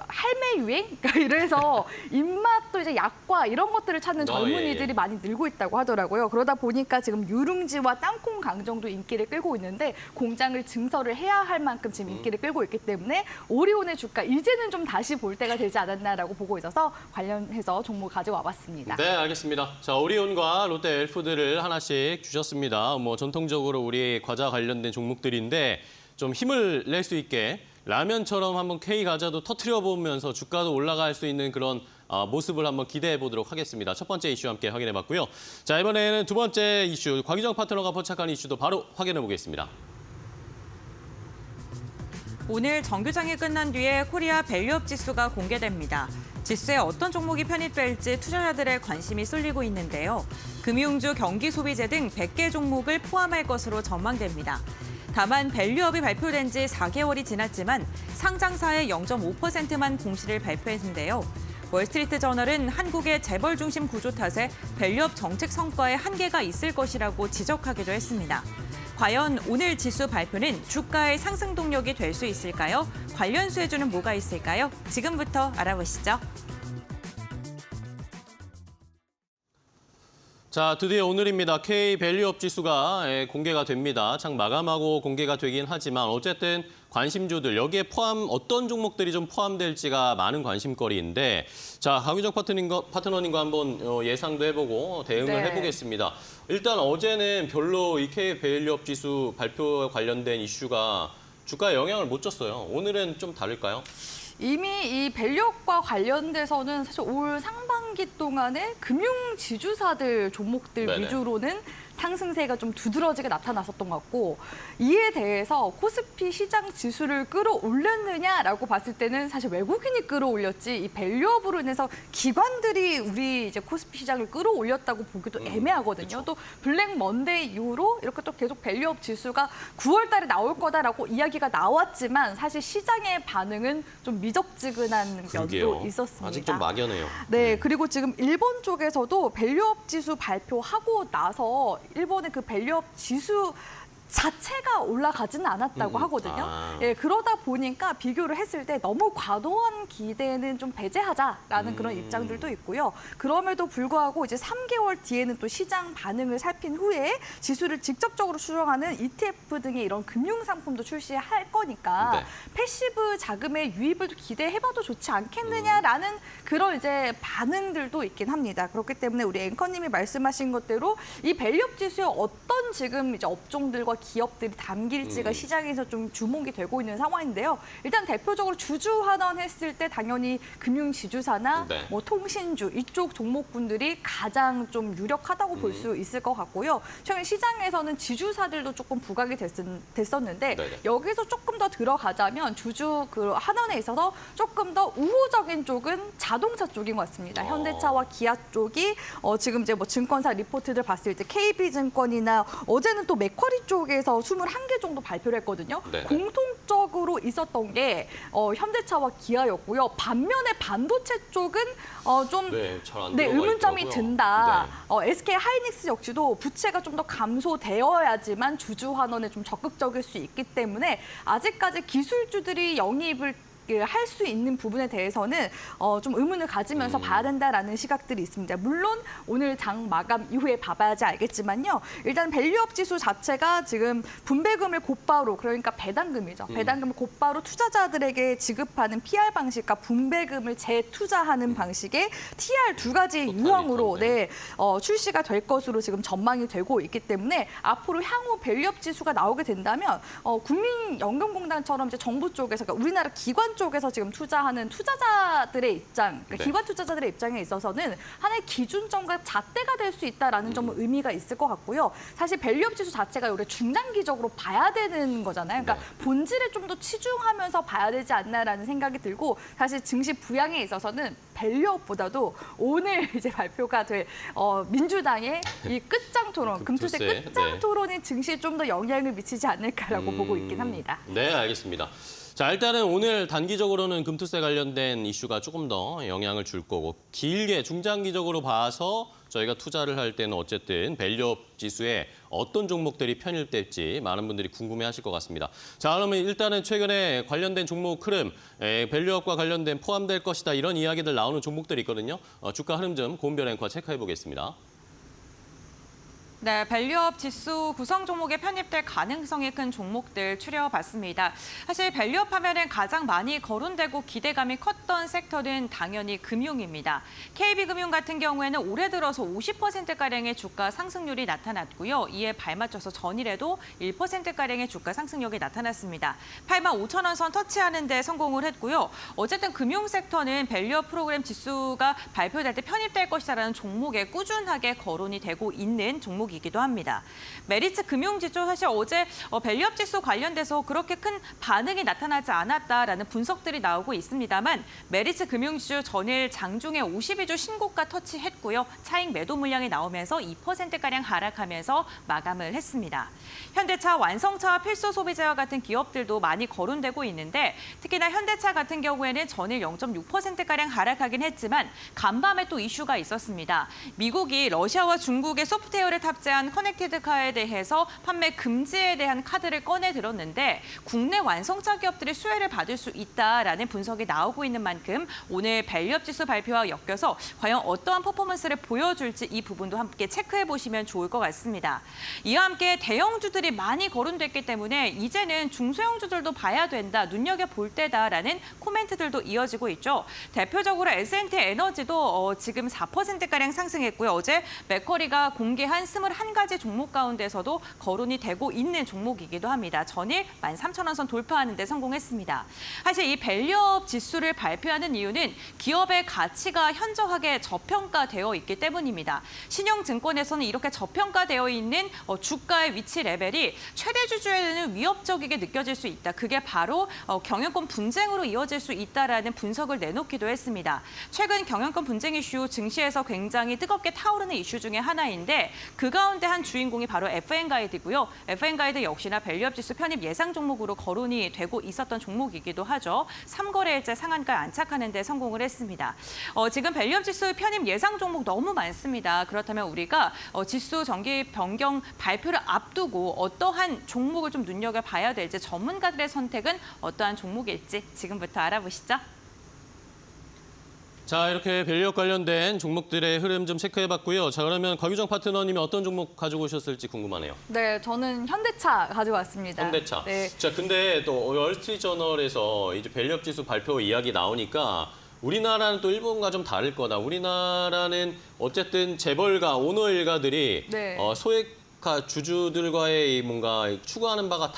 할매 유행 그러니까 이래서 입맛도 이제 약과 이런 것들을 찾는 젊은이들이 많이 늘고 있다고 하더라고요. 그러다 보니까 지금 유룽지와 땅콩 강정도 인기를 끌고 있는데 공장을 증설을 해야 할 만큼 지금 인기를 끌고 있기 때문에 오리온의 주가 이제는 좀 다시 볼 때가 되지 않았나라고 보고 있어서 관련해서 종목 가지고 와봤습니다. 네, 알겠습니다. 자, 오리온과 롯데 엘푸드를 하나씩 주셨습니다. 뭐 전통적으로 우리 과자 관련된 종목들인데 좀 힘을 낼 수 있게 라면처럼 한번 K 과자도 터트려 보면서 주가도 올라갈 수 있는 그런 모습을 한번 기대해 보도록 하겠습니다. 첫 번째 이슈 함께 확인해 봤고요. 자, 이번에는 두 번째 이슈, 곽유정 파트너가 포착한 이슈도 바로 확인해 보겠습니다. 오늘 정규장이 끝난 뒤에 코리아 밸류업 지수가 공개됩니다. 지수에 어떤 종목이 편입될지 투자자들의 관심이 쏠리고 있는데요. 금융주, 경기소비재 등 100개 종목을 포함할 것으로 전망됩니다. 다만 밸류업이 발표된 지 4개월이 지났지만 상장사의 0.5%만 공시를 발표했는데요. 월스트리트 저널은 한국의 재벌 중심 구조 탓에 밸류업 정책 성과에 한계가 있을 것이라고 지적하기도 했습니다. 과연 오늘 지수 발표는 주가의 상승 동력이 될 수 있을까요? 관련 수혜주는 뭐가 있을까요? 지금부터 알아보시죠. 자, 드디어 오늘입니다. K 밸류업 지수가 공개가 됩니다. 장 마감하고 공개가 되긴 하지만 어쨌든 관심주들 여기에 어떤 종목들이 좀 포함될지가 많은 관심거리인데 자, 곽유정 파트너님과 한번 예상도 해보고 대응을 네. 해보겠습니다. 일단 어제는 별로 이 K 밸류업 지수 발표 관련된 이슈가 주가에 영향을 못 줬어요. 오늘은 좀 다를까요? 이미 이 밸류업과 관련돼서는 사실 올 상반기 동안에 금융 지주사들 종목들 네네. 위주로는 상승세가 좀 두드러지게 나타났었던 것 같고 이에 대해서 코스피 시장 지수를 끌어올렸느냐라고 봤을 때는 사실 외국인이 끌어올렸지 이 밸류업으로 인해서 기관들이 우리 이제 코스피 시장을 끌어올렸다고 보기도 애매하거든요. 그쵸. 또 블랙 먼데이 이후로 이렇게 또 계속 밸류업 지수가 9월 달에 나올 거다라고 이야기가 나왔지만 사실 시장의 반응은 좀 미적지근한 그러게요. 면도 있었습니다. 아직 좀 막연해요. 네, 그리고 지금 일본 쪽에서도 밸류업 지수 발표하고 나서 일본의 그 밸류업 지수 자체가 올라가지는 않았다고 하거든요. 예, 그러다 보니까 비교를 했을 때 너무 과도한 기대는 좀 배제하자라는 그런 입장들도 있고요. 그럼에도 불구하고 이제 3개월 뒤에는 또 시장 반응을 살핀 후에 지수를 직접적으로 수정하는 ETF 등의 이런 금융 상품도 출시할 거니까 네. 패시브 자금의 유입을 기대해봐도 좋지 않겠느냐라는 그런 이제 반응들도 있긴 합니다. 그렇기 때문에 우리 앵커님이 말씀하신 것대로 이 밸류업 지수에 어떤 지금 이제 업종들과 기업들이 담길지가 시장에서 좀 주목이 되고 있는 상황인데요. 일단 대표적으로 주주 환원했을 때 당연히 금융 지주사나 네. 뭐 통신주 이쪽 종목군들이 가장 좀 유력하다고 볼 수 있을 것 같고요. 최근 시장에서는 지주사들도 조금 부각이 됐었는데 네네. 여기서 조금 더 들어가자면 주주 그 환원에 있어서 조금 더 우호적인 쪽은 자동차 쪽인 것 같습니다. 현대차와 기아 쪽이 지금 이제 뭐 증권사 리포트들 봤을 때 KB증권이나 어제는 또 맥쿼리 쪽에서 21개 정도 발표를 했거든요. 네네. 공통적으로 있었던 게 현대차와 기아였고요. 반면에 반도체 쪽은 좀 네, 잘 안 네, 들어가 의문점이 있더라고요. 든다. 네. SK 하이닉스 역시도 부채가 좀 더 감소되어야지만 주주 환원에 좀 적극적일 수 있기 때문에 아직까지 기술주들이 영입을 할 수 있는 부분에 대해서는 좀 의문을 가지면서 봐야 된다라는 시각들이 있습니다. 물론 오늘 장 마감 이후에 봐봐야지 알겠지만요. 일단 밸류업 지수 자체가 지금 분배금을 곧바로 그러니까 배당금이죠. 배당금을 곧바로 투자자들에게 지급하는 PR 방식과 분배금을 재투자하는 방식의 TR 두 가지 유형으로 출시가 될 것으로 지금 전망이 되고 있기 때문에 앞으로 향후 밸류업 지수가 나오게 된다면 국민연금공단처럼 이제 정부 쪽에서 그러니까 우리나라 기관 쪽에서 지금 투자하는 투자자들의 입장, 그러니까 네. 기관 투자자들의 입장에 있어서는 하나의 기준점과 잣대가 될 수 있다라는 점은 의미가 있을 것 같고요. 사실 밸류업 지수 자체가 우리 중장기적으로 봐야 되는 거잖아요. 그러니까 본질에 좀 더 치중하면서 봐야 되지 않나라는 생각이 들고 사실 증시 부양에 있어서는 밸류업보다도 오늘 이제 발표가 될 민주당의 이 끝장 토론, 금투세 금투세, 끝장 네. 토론이 증시에 좀 더 영향을 미치지 않을까라고 보고 있긴 합니다. 네, 알겠습니다. 자, 일단은 오늘 단기적으로는 금투세 관련된 이슈가 조금 더 영향을 줄 거고 길게 중장기적으로 봐서 저희가 투자를 할 때는 어쨌든 밸류업 지수에 어떤 종목들이 편입될지 많은 분들이 궁금해하실 것 같습니다. 자, 그러면 일단은 최근에 관련된 종목 흐름, 밸류업과 관련된 포함될 것이다 이런 이야기들 나오는 종목들이 있거든요. 주가 흐름 좀 고은별 앵커 체크해 보겠습니다. 네, 밸류업 지수 구성 종목에 편입될 가능성이 큰 종목들 추려봤습니다. 사실 밸류업 하면은 가장 많이 거론되고 기대감이 컸던 섹터는 당연히 금융입니다. KB금융 같은 경우에는 올해 들어서 50%가량의 주가 상승률이 나타났고요. 이에 발맞춰서 전일에도 1%가량의 주가 상승력이 나타났습니다. 85,000원 선 터치하는 데 성공을 했고요. 어쨌든 금융 섹터는 밸류업 프로그램 지수가 발표될 때 편입될 것이라는 종목에 꾸준하게 거론이 되고 있는 종목이기도 합니다. 메리츠 금융지수 사실 어제 밸류업 지수 관련돼서 그렇게 큰 반응이 나타나지 않았다라는 분석들이 나오고 있습니다만 메리츠 금융지수 전일 장중에 52주 신고가 터치했고요. 차익 매도 물량이 나오면서 2%가량 하락하면서 마감을 했습니다. 현대차, 완성차와 필수 소비재와 같은 기업들도 많이 거론되고 있는데 특히나 현대차 같은 경우에는 전일 0.6%가량 하락하긴 했지만 간밤에 또 이슈가 있었습니다. 미국이 러시아와 중국의 소프트웨어를 탑재한 커넥티드카에 대해서 판매 금지에 대한 카드를 꺼내 들었는데 국내 완성차 기업들이 수혜를 받을 수 있다라는 분석이 나오고 있는 만큼 오늘 밸류업 지수 발표와 엮여서 과연 어떠한 퍼포먼스를 보여줄지 이 부분도 함께 체크해 보시면 좋을 것 같습니다. 이와 함께 대형주들이 많이 거론됐기 때문에 이제는 중소형주들도 봐야 된다, 눈여겨볼 때다라는 코멘트들도 이어지고 있죠. 대표적으로 S&T 에너지도 지금 4%가량 상승했고요. 어제 맥쿼리가 공개한 21가지 종목 가운데서도 거론이 되고 있는 종목이기도 합니다. 전일 13,000원 선 돌파하는 데 성공했습니다. 사실 이 밸류업 지수를 발표하는 이유는 기업의 가치가 현저하게 저평가되어 있기 때문입니다. 신영증권에서는 이렇게 저평가되어 있는 주가의 위치 레벨이 최대 주주에는 위협적이게 느껴질 수 있다. 그게 바로 경영권 분쟁으로 이어질 수 있다라는 분석을 내놓기도 했습니다. 최근 경영권 분쟁 이슈 증시에서 굉장히 뜨겁게 타오르는 이슈 중에 하나인데 그 가운데 한 주인공이 바로 FN가이드고요. FN가이드 역시나 밸류업 지수 편입 예상 종목으로 거론이 되고 있었던 종목이기도 하죠. 3거래일째 상한가에 안착하는 데 성공을 했습니다. 지금 밸류업 지수 편입 예상 종목 너무 많습니다. 그렇다면 우리가 지수 정기 변경 발표를 앞두고 어떠한 종목을 좀 눈여겨봐야 될지 전문가들의 선택은 어떠한 종목일지 지금부터 알아보시죠. 자, 이렇게 밸류업 관련된 종목들의 흐름 좀 체크해봤고요. 자, 그러면 곽유정 파트너님이 어떤 종목 가지고 오셨을지 궁금하네요. 네, 저는 현대차 가져왔습니다. 현대차. 네. 자, 근데 또 월스트리트저널에서 이제 밸류업 지수 발표 이야기 나오니까 우리나라는 또 일본과 좀 다를 거다. 우리나라는 어쨌든 재벌가, 오너 일가들이 네. 소액 주주들과의 뭔가 추구하는 바가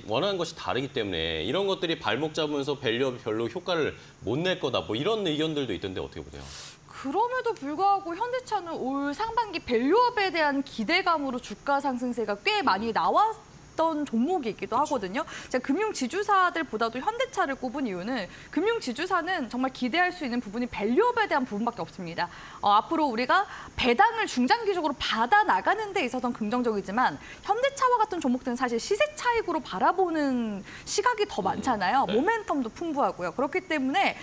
원하는 것이 다르기 때문에 이런 것들이 발목 잡으면서 밸류업이 별로 효과를 못 낼 거다. 뭐 이런 의견들도 있던데 어떻게 보세요? 그럼에도 불구하고 현대차는 올 상반기 밸류업에 대한 기대감으로 주가 상승세가 꽤 많이 나왔던 종목이기도 하거든요. 제가 금융지주사들보다도 현대차를 꼽은 이유는 금융지주사는 정말 기대할 수 있는 부분이 밸류업에 대한 부분밖에 없습니다. 앞으로 우리가 배당을 중장기적으로 받아 나가는 데 있어서는 긍정적이지만 현대차와 같은 종목들은 사실 시세 차익으로 바라보는 시각이 더 많잖아요. 네. 모멘텀도 풍부하고요. 그렇기 때문에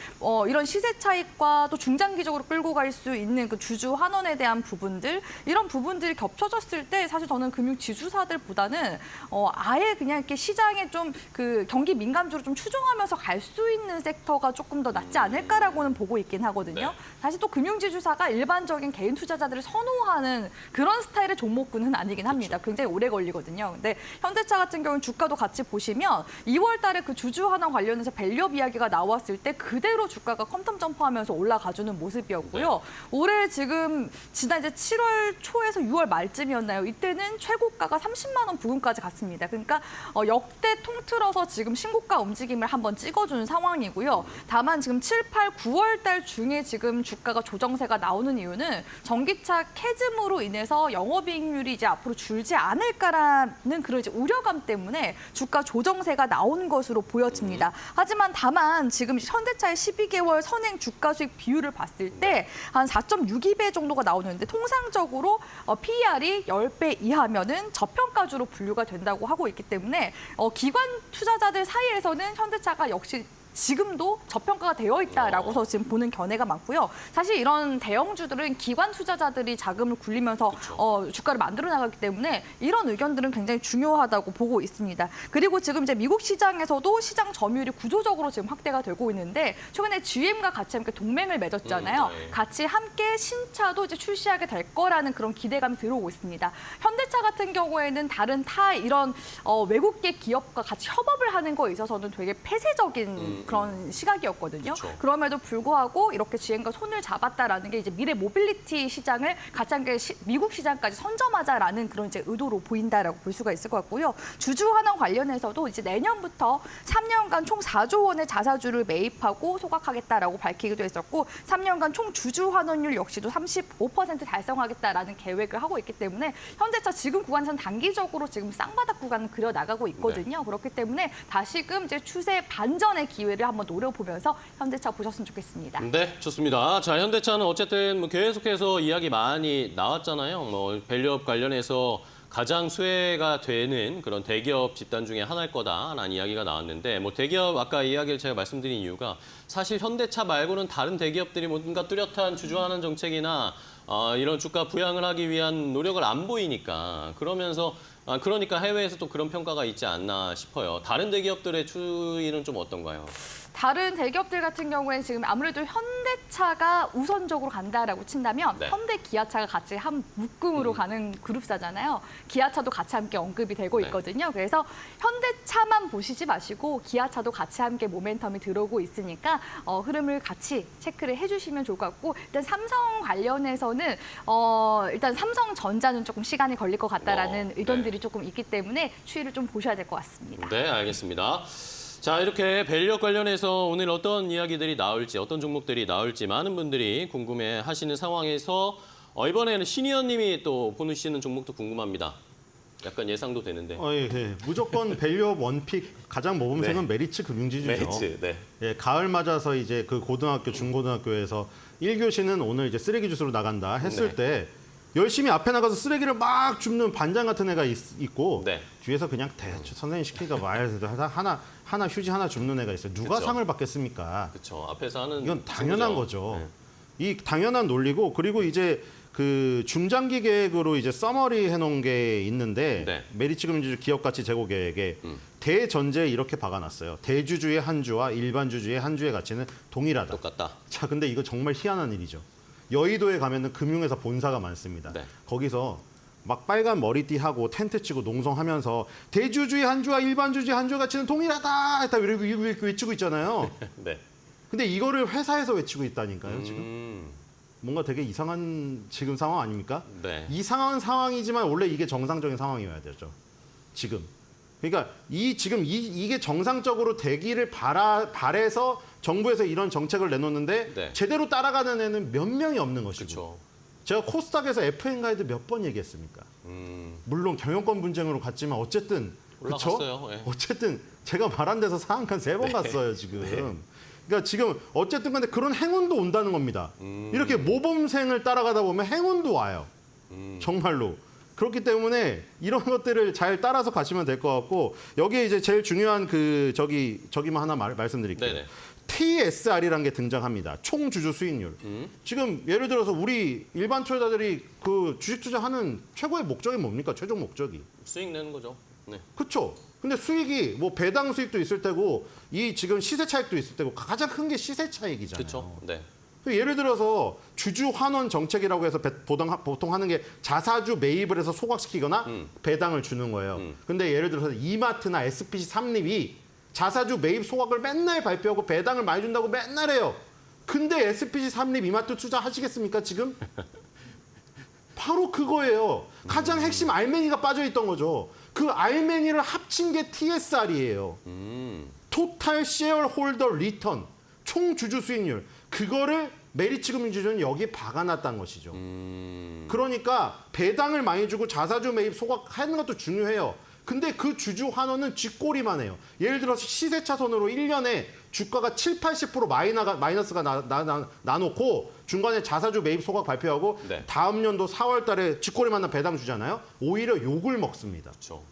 이런 시세 차익과 또 중장기적으로 끌고 갈 수 있는 그 주주 환원에 대한 부분들, 이런 부분들이 겹쳐졌을 때 사실 저는 금융지주사들보다는 아예 그냥 이렇게 시장에 좀 그 경기 민감주로 좀 추종하면서 갈 수 있는 섹터가 조금 더 낫지 않을까라고는 보고 있긴 하거든요. 네. 사실 또 금융지주사가 일반적인 개인 투자자들을 선호하는 그런 스타일의 종목군은 아니긴 합니다. 굉장히 오래 걸리거든요. 근데 현대차 같은 경우는 주가도 같이 보시면 2월 달에 그 주주 환원 관련해서 밸류업 이야기가 나왔을 때 그대로 주가가 컴텀 점프하면서 올라가주는 모습이었고요. 올해 지난 이제 7월 초에서 6월 말쯤이었나요? 이때는 최고가가 30만 원 부근까지 갔습니다. 있습니다. 그러니까 역대 통틀어서 지금 신고가 움직임을 한번 찍어준 상황이고요. 다만 지금 7, 8, 9월 달 중에 지금 주가가 조정세가 나오는 이유는 전기차 캐즘으로 인해서 영업이익률이 이제 앞으로 줄지 않을까라는 그런 이제 우려감 때문에 주가 조정세가 나온 것으로 보여집니다. 하지만 다만 지금 현대차의 12개월 선행 주가 수익 비율을 봤을 때 한 4.62배 정도가 나오는데 통상적으로 PER이 10배 이하면은 저평가주로 분류가 된다고 하고 있기 때문에 기관 투자자들 사이에서는 현대차가 역시 지금도 저평가가 되어 있다라고서 지금 보는 견해가 많고요. 사실 이런 대형주들은 기관 투자자들이 자금을 굴리면서 주가를 만들어 나가기 때문에 이런 의견들은 굉장히 중요하다고 보고 있습니다. 그리고 지금 이제 미국 시장에서도 시장 점유율이 구조적으로 지금 확대가 되고 있는데 최근에 GM과 같이 함께 동맹을 맺었잖아요. 네. 같이 함께 신차도 이제 출시하게 될 거라는 그런 기대감이 들어오고 있습니다. 현대차 같은 경우에는 다른 이런 외국계 기업과 같이 협업을 하는 거에 있어서는 되게 폐쇄적인 그런 시각이었거든요. 그쵸. 그럼에도 불구하고 이렇게 GM과 손을 잡았다라는 게 이제 미래 모빌리티 시장을 같이 함께 미국 시장까지 선점하자라는 그런 이제 의도로 보인다라고 볼 수가 있을 것 같고요. 주주 환원 관련해서도 이제 내년부터 3년간 총 4조 원의 자사주를 매입하고 소각하겠다라고 밝히기도 했었고 3년간 총 주주 환원율 역시도 35% 달성하겠다라는 계획을 하고 있기 때문에 현대차 지금 구간에서는 단기적으로 지금 쌍바닥 구간을 그려 나가고 있거든요. 그렇기 때문에 다시금 이제 추세 반전의 기회를 한번 노려보면서 현대차 보셨으면 좋겠습니다. 네, 좋습니다. 자, 현대차는 어쨌든 뭐 계속해서 이야기 많이 나왔잖아요. 뭐 밸류업 관련해서 가장 수혜가 되는 그런 대기업 집단 중에 하나일 거다라는 이야기가 나왔는데 뭐 대기업 아까 이야기를 제가 말씀드린 이유가 사실 현대차 말고는 다른 대기업들이 뭔가 뚜렷한 주주환원 정책이나 이런 주가 부양을 하기 위한 노력을 안 보이니까 그러니까 해외에서 또 그런 평가가 있지 않나 싶어요. 다른 대기업들의 추이는 좀 어떤가요? 다른 대기업들 같은 경우에는 지금 아무래도 현대차가 우선적으로 간다라고 친다면 네. 현대 기아차가 같이 한 묶음으로 가는 그룹사잖아요. 기아차도 같이 함께 언급이 되고 네. 있거든요. 그래서 현대차만 보시지 마시고 기아차도 같이 함께 모멘텀이 들어오고 있으니까 흐름을 같이 체크를 해주시면 좋을 것 같고 일단 삼성 관련해서는 일단 삼성전자는 조금 시간이 걸릴 것 같다라는 의견들이 네. 조금 있기 때문에 추이를 좀 보셔야 될 것 같습니다. 네, 알겠습니다. 자, 이렇게 밸류업 관련해서 오늘 어떤 이야기들이 나올지, 어떤 종목들이 나올지 많은 분들이 궁금해하시는 상황에서 이번에는 신의원님이 또 보시는 종목도 궁금합니다. 약간 예상도 되는데. 예. 무조건 밸류업 원픽 가장 모범생은 네. 메리츠 금융지주죠. 메리츠, 네. 예, 가을 맞아서 이제 그 고등학교, 중고등학교에서 1교시는 오늘 이제 쓰레기 주스로 나간다 했을 네. 때 열심히 앞에 나가서 쓰레기를 막 줍는 반장 같은 애가 있고 네. 뒤에서 그냥 대충 선생님 시키니까 말해서 하나 휴지 하나 줍는 애가 있어요. 누가 그쵸. 상을 받겠습니까? 그렇죠. 앞에서 하는 이건 당연한 친구죠. 거죠. 네. 이 당연한 논리고 그리고 이제 그 중장기 계획으로 이제 서머리 해놓은 게 있는데 네. 메리츠 금융지주 기업 가치 제고 계획에 대전제에 이렇게 박아놨어요. 대주주의 한 주와 일반 주주의 한 주의 가치는 동일하다. 똑같다. 자, 근데 이거 정말 희한한 일이죠. 여의도에 가면은 금융회사 본사가 많습니다. 네. 거기서 막 빨간 머리띠 하고 텐트 치고 농성하면서 대주주의 한 주와 일반 주주의 한 주의 가치는 동일하다. 다 이렇게 외치고 있잖아요. 네. 근데 이거를 회사에서 외치고 있다니까요, 지금. 뭔가 되게 이상한 지금 상황 아닙니까? 네. 이상한 상황이지만 원래 이게 정상적인 상황이어야 되죠. 지금. 그러니까 이게 정상적으로 되기를 바래서 정부에서 이런 정책을 내놓는데 네. 제대로 따라가는 애는 몇 명이 없는 것이고. 그렇죠. 제가 코스닥에서 FN 가이드 몇 번 얘기했습니까? 물론 경영권 분쟁으로 갔지만 어쨌든 그쵸? 올라갔어요. 예. 어쨌든 제가 말한 데서 상한칸 3번 갔어요, 지금. 그러니까 지금 어쨌든 간에 그런 행운도 온다는 겁니다. 이렇게 모범생을 따라가다 보면 행운도 와요. 정말로. 그렇기 때문에 이런 것들을 잘 따라서 가시면 될 것 같고 여기에 이제 제일 중요한 저기만 하나 말씀드릴게요. 네네. TSR이라는 게 등장합니다. 총 주주 수익률. 지금 예를 들어서 우리 일반 투자자들이 그 주식 투자하는 최고의 목적이 뭡니까? 최종 목적이. 수익 내는 거죠. 네. 그렇죠. 근데 수익이 뭐 배당 수익도 있을 테고 이 지금 시세 차익도 있을 테고 가장 큰 게 시세 차익이잖아요. 그렇죠. 네. 예를 들어서 주주 환원 정책이라고 해서 보통 하는 게 자사주 매입을 해서 소각시키거나 배당을 주는 거예요. 근데 예를 들어서 이마트나 SPC 삼립이 자사주 매입 소각을 맨날 발표하고 배당을 많이 준다고 맨날 해요. 근데 SPC 삼립 이마트 투자하시겠습니까 지금? 바로 그거예요. 가장 핵심 알맹이가 빠져있던 거죠. 그 알메니를 합친 게 TSR이에요. 토탈 셰어홀더 리턴, 총 주주 수익률. 그거를 메리츠 금융지주는 여기에 박아놨다는 것이죠. 그러니까 배당을 많이 주고 자사주 매입 소각하는 것도 중요해요. 근데 그 주주 환원은 쥐꼬리만 해요. 예를 들어서 시세 차선으로 1년에 주가가 7, 80% 마이너스가 나놓고 중간에 자사주 매입 소각 발표하고 네. 다음 연도 4월 달에 쥐꼬리만 한 배당 주잖아요. 오히려 욕을 먹습니다. 그렇죠.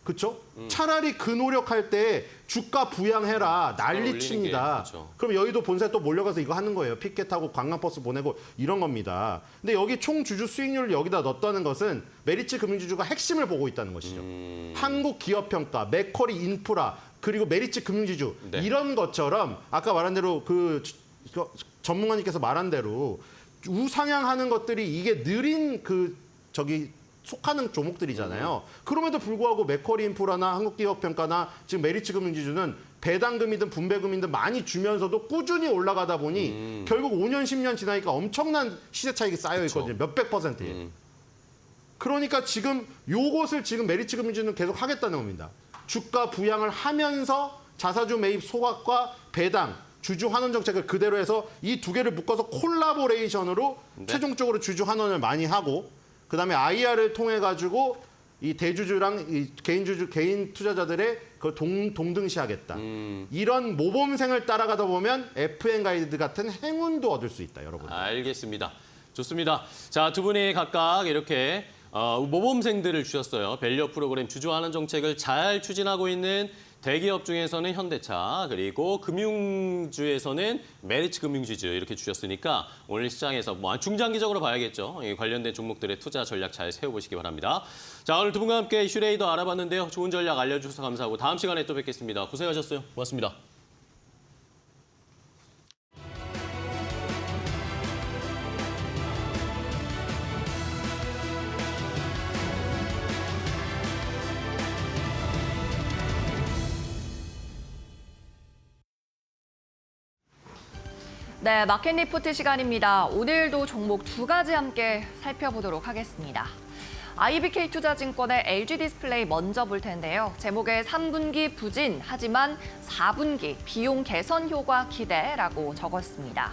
그렇죠? 차라리 그 노력할 때 주가 부양해라 난리칩니다. 그렇죠. 그럼 여의도 본사에 또 몰려가서 이거 하는 거예요. 피켓하고 관광버스 보내고 이런 겁니다. 근데 여기 총 주주 수익률을 여기다 넣었다는 것은 메리츠 금융지주가 핵심을 보고 있다는 것이죠. 한국기업평가, 맥쿼리 인프라, 그리고 메리츠 금융지주 네. 이런 것처럼 아까 말한 대로 그 전문가님께서 말한 대로 우상향하는 것들이 이게 느린 속하는 조목들이잖아요. 그럼에도 불구하고 맥쿼리 인프라나 한국기업평가나 지금 메리츠 금융지주는 배당금이든 분배금이든 많이 주면서도 꾸준히 올라가다 보니 결국 5년, 10년 지나니까 엄청난 시세 차익이 쌓여 있거든요. 몇백 %. 그러니까 지금 요것을 지금 메리츠 금융지주는 계속 하겠다는 겁니다. 주가 부양을 하면서 자사주 매입 소각과 배당, 주주 환원 정책을 그대로 해서 이 두 개를 묶어서 콜라보레이션으로 네. 최종적으로 주주 환원을 많이 하고 그다음에 IR을 통해 가지고 이 대주주랑 이 개인 투자자들의 그 동등시하겠다. 이런 모범생을 따라가다 보면 FN 가이드 같은 행운도 얻을 수 있다, 여러분. 알겠습니다. 좋습니다. 자, 두 분이 각각 이렇게 모범생들을 주셨어요. 밸류 프로그램 주주환원 정책을 잘 추진하고 있는 대기업 중에서는 현대차, 그리고 금융주에서는 메리츠 금융지주 이렇게 주셨으니까 오늘 시장에서 중장기적으로 봐야겠죠. 관련된 종목들의 투자 전략 잘 세워보시기 바랍니다. 자, 오늘 두 분과 함께 이슈레이더 알아봤는데요. 좋은 전략 알려주셔서 감사하고 다음 시간에 또 뵙겠습니다. 고생하셨어요. 고맙습니다. 네, 마켓 리포트 시간입니다. 오늘도 종목 두 가지 함께 살펴보도록 하겠습니다. IBK 투자증권의 LG 디스플레이 먼저 볼 텐데요. 제목에 3분기 부진, 하지만 4분기 비용 개선 효과 기대라고 적었습니다.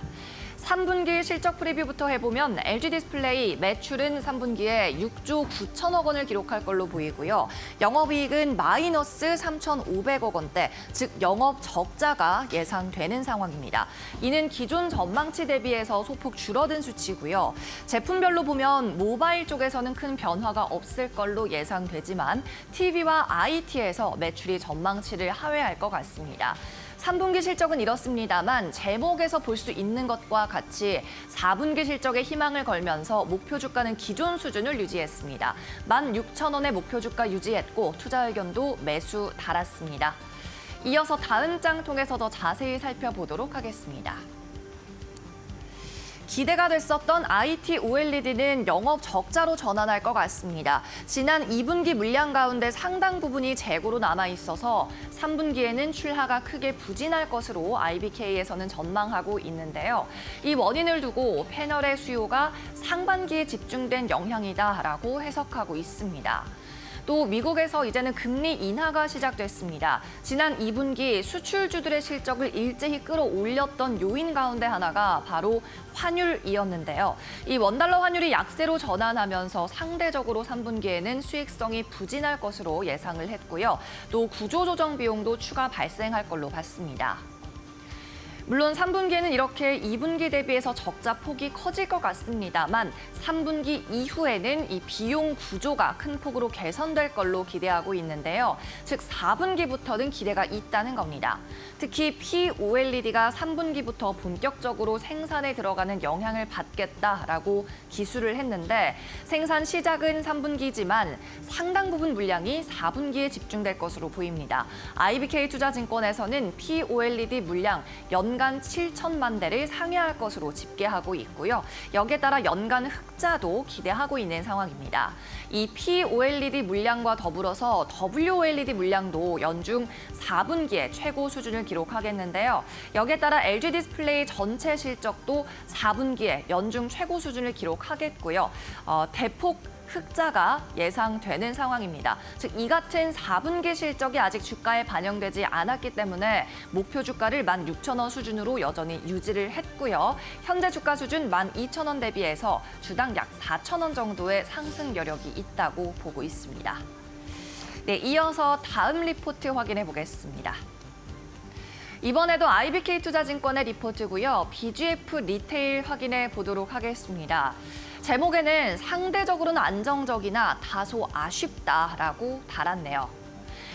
3분기 실적 프리뷰부터 해보면 LG 디스플레이 매출은 3분기에 6조 9천억 원을 기록할 걸로 보이고요. 영업이익은 마이너스 3,500억 원대, 즉 영업 적자가 예상되는 상황입니다. 이는 기존 전망치 대비해서 소폭 줄어든 수치고요. 제품별로 보면 모바일 쪽에서는 큰 변화가 없을 걸로 예상되지만 TV와 IT에서 매출이 전망치를 하회할 것 같습니다. 3분기 실적은 이렇습니다만 제목에서 볼 수 있는 것과 같이 4분기 실적에 희망을 걸면서 목표 주가는 기존 수준을 유지했습니다. 16,000원의 목표 주가 유지했고 투자 의견도 매수 달았습니다. 이어서 다음 장 통해서 더 자세히 살펴보도록 하겠습니다. 기대가 됐었던 IT OLED는 영업 적자로 전환할 것 같습니다. 지난 2분기 물량 가운데 상당 부분이 재고로 남아있어서 3분기에는 출하가 크게 부진할 것으로 IBK에서는 전망하고 있는데요. 이 원인을 두고 패널의 수요가 상반기에 집중된 영향이다라고 해석하고 있습니다. 또 미국에서 이제는 금리 인하가 시작됐습니다. 지난 2분기 수출주들의 실적을 일제히 끌어올렸던 요인 가운데 하나가 바로 환율이었는데요. 이 원달러 환율이 약세로 전환하면서 상대적으로 3분기에는 수익성이 부진할 것으로 예상을 했고요. 또 구조조정 비용도 추가 발생할 걸로 봤습니다. 물론 3분기에는 이렇게 2분기 대비해서 적자 폭이 커질 것 같습니다만 3분기 이후에는 이 비용 구조가 큰 폭으로 개선될 걸로 기대하고 있는데요. 즉 4분기부터는 기대가 있다는 겁니다. 특히 POLED가 3분기부터 본격적으로 생산에 들어가는 영향을 받겠다라고 기술을 했는데 생산 시작은 3분기지만 상당 부분 물량이 4분기에 집중될 것으로 보입니다. IBK 투자증권에서는 POLED 물량 연간 7천만 대를 상회할 것으로 집계하고 있고요. 여기에 따라 연간 흑자도 기대하고 있는 상황입니다. 이 POLED 물량과 더불어서 WOLED 물량도 연중 4분기에 최고 수준을 기록하겠는데요. 여기에 따라 LG 디스플레이 전체 실적도 4분기에 연중 최고 수준을 기록하겠고요. 대폭 흑자가 예상되는 상황입니다. 즉, 이 같은 4분기 실적이 아직 주가에 반영되지 않았기 때문에 목표 주가를 16,000원 수준으로 여전히 유지를 했고요. 현재 주가 수준 12,000원 대비해서 주당 약 4,000원 정도의 상승 여력이 있다고 보고 있습니다. 네, 이어서 다음 리포트 확인해 보겠습니다. 이번에도 IBK투자증권의 리포트고요. BGF 리테일 확인해 보도록 하겠습니다. 제목에는 상대적으로는 안정적이나 다소 아쉽다라고 달았네요.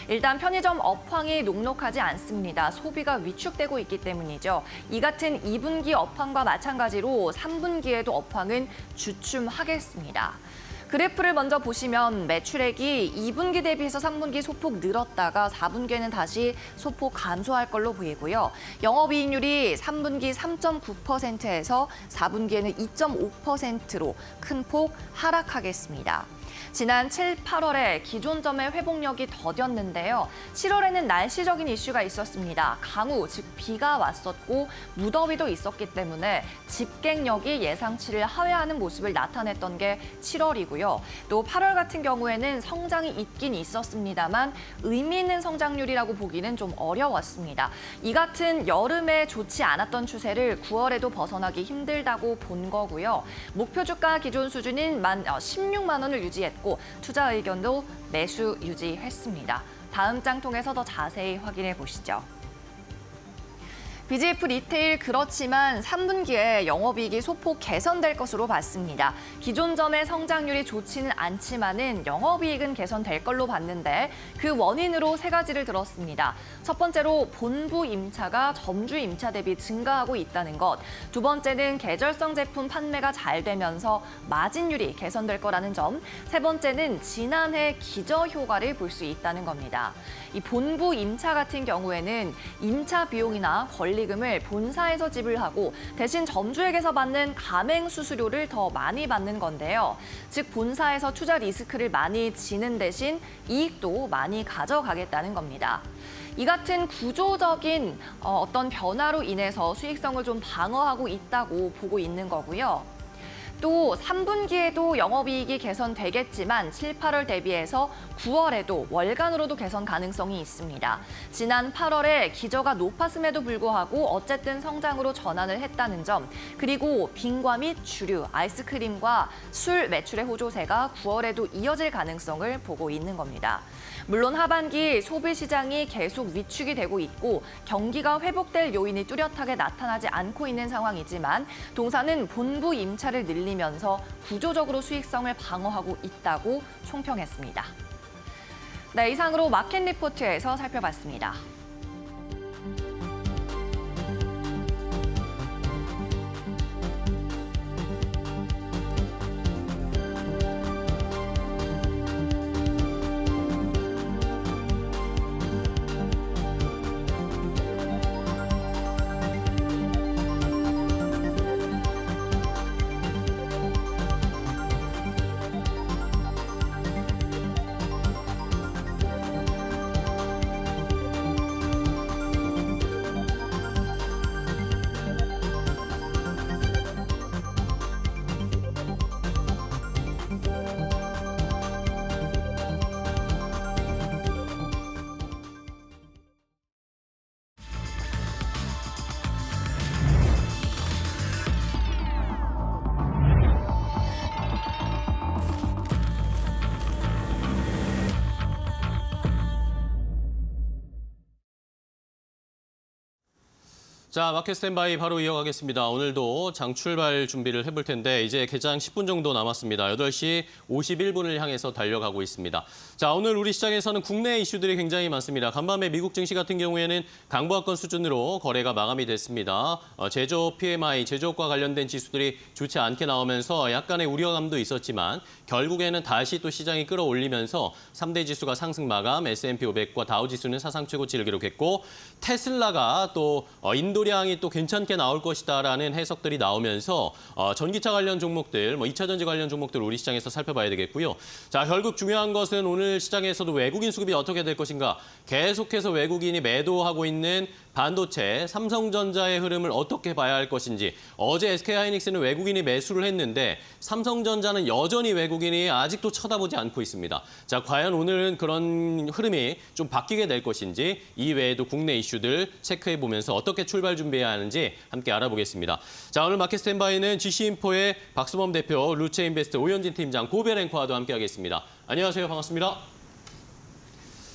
일단 편의점 업황이 녹록하지 않습니다. 소비가 위축되고 있기 때문이죠. 이 같은 2분기 업황과 마찬가지로 3분기에도 업황은 주춤하겠습니다. 그래프를 먼저 보시면 매출액이 2분기 대비해서 3분기 소폭 늘었다가 4분기에는 다시 소폭 감소할 걸로 보이고요. 영업이익률이 3분기 3.9%에서 4분기에는 2.5%로 큰 폭 하락하겠습니다. 지난 7, 8월에 기존점의 회복력이 더뎠는데요. 7월에는 날씨적인 이슈가 있었습니다. 강우, 즉 비가 왔었고 무더위도 있었기 때문에 집객력이 예상치를 하회하는 모습을 나타냈던 게 7월이고요. 또 8월 같은 경우에는 성장이 있긴 있었습니다만 의미 있는 성장률이라고 보기는 좀 어려웠습니다. 이 같은 여름에 좋지 않았던 추세를 9월에도 벗어나기 힘들다고 본 거고요. 목표 주가 기존 수준인 16만 원을 유지했고 투자 의견도 매수 유지했습니다. 다음 장 통해서 더 자세히 확인해 보시죠. BGF 리테일 그렇지만 3분기에 영업이익이 소폭 개선될 것으로 봤습니다. 기존 점의 성장률이 좋지는 않지만은 영업이익은 개선될 걸로 봤는데 그 원인으로 세 가지를 들었습니다. 첫 번째로 본부 임차가 점주 임차 대비 증가하고 있다는 것. 두 번째는 계절성 제품 판매가 잘 되면서 마진율이 개선될 거라는 점. 세 번째는 지난해 기저 효과를 볼 수 있다는 겁니다. 이 본부 임차 같은 경우에는 임차 비용이나 권리금을 본사에서 지불하고 대신 점주에게서 받는 가맹 수수료를 더 많이 받는 건데요. 즉 본사에서 투자 리스크를 많이 지는 대신 이익도 많이 가져가겠다는 겁니다. 이 같은 구조적인 어떤 변화로 인해서 수익성을 좀 방어하고 있다고 보고 있는 거고요. 또 3분기에도 영업이익이 개선되겠지만 7, 8월 대비해서 9월에도 월간으로도 개선 가능성이 있습니다. 지난 8월에 기저가 높았음에도 불구하고 어쨌든 성장으로 전환을 했다는 점, 그리고 빙과 및 주류, 아이스크림과 술 매출의 호조세가 9월에도 이어질 가능성을 보고 있는 겁니다. 물론 하반기 소비 시장이 계속 위축이 되고 있고 경기가 회복될 요인이 뚜렷하게 나타나지 않고 있는 상황이지만 동사는 본부 임차를 늘리면서 구조적으로 수익성을 방어하고 있다고 총평했습니다. 네, 이상으로 마켓 리포트에서 살펴봤습니다. 자, 마켓 스탠바이 바로 이어가겠습니다. 오늘도 장 출발 준비를 해볼 텐데 이제 개장 10분 정도 남았습니다. 8시 51분을 향해서 달려가고 있습니다. 자, 오늘 우리 시장에서는 국내 이슈들이 굉장히 많습니다. 간밤에 미국 증시 같은 경우에는 강보합권 수준으로 거래가 마감이 됐습니다. 제조업 PMI, 제조업과 관련된 지수들이 좋지 않게 나오면서 약간의 우려감도 있었지만 결국에는 다시 또 시장이 끌어올리면서 3대 지수가 상승 마감, S&P 500과 다우 지수는 사상 최고치를 기록했고 테슬라가 또 인도량이 또 괜찮게 나올 것이다라는 해석들이 나오면서 전기차 관련 종목들, 2차 전지 관련 종목들 우리 시장에서 살펴봐야 되겠고요. 자, 결국 중요한 것은 오늘 시장에서도 외국인 수급이 어떻게 될 것인가. 계속해서 외국인이 매도하고 있는 반도체, 삼성전자의 흐름을 어떻게 봐야 할 것인지 어제 SK하이닉스는 외국인이 매수를 했는데 삼성전자는 여전히 외국인이 아직도 쳐다보지 않고 있습니다. 자, 과연 오늘은 그런 흐름이 좀 바뀌게 될 것인지 이외에도 국내 이슈들 체크해보면서 어떻게 출발 준비해야 하는지 함께 알아보겠습니다. 자, 오늘 마켓 스탠바이는 GC인포의 박수범 대표, 루체인베스트 오현진 팀장, 고별 앵커와도 함께하겠습니다. 안녕하세요. 반갑습니다.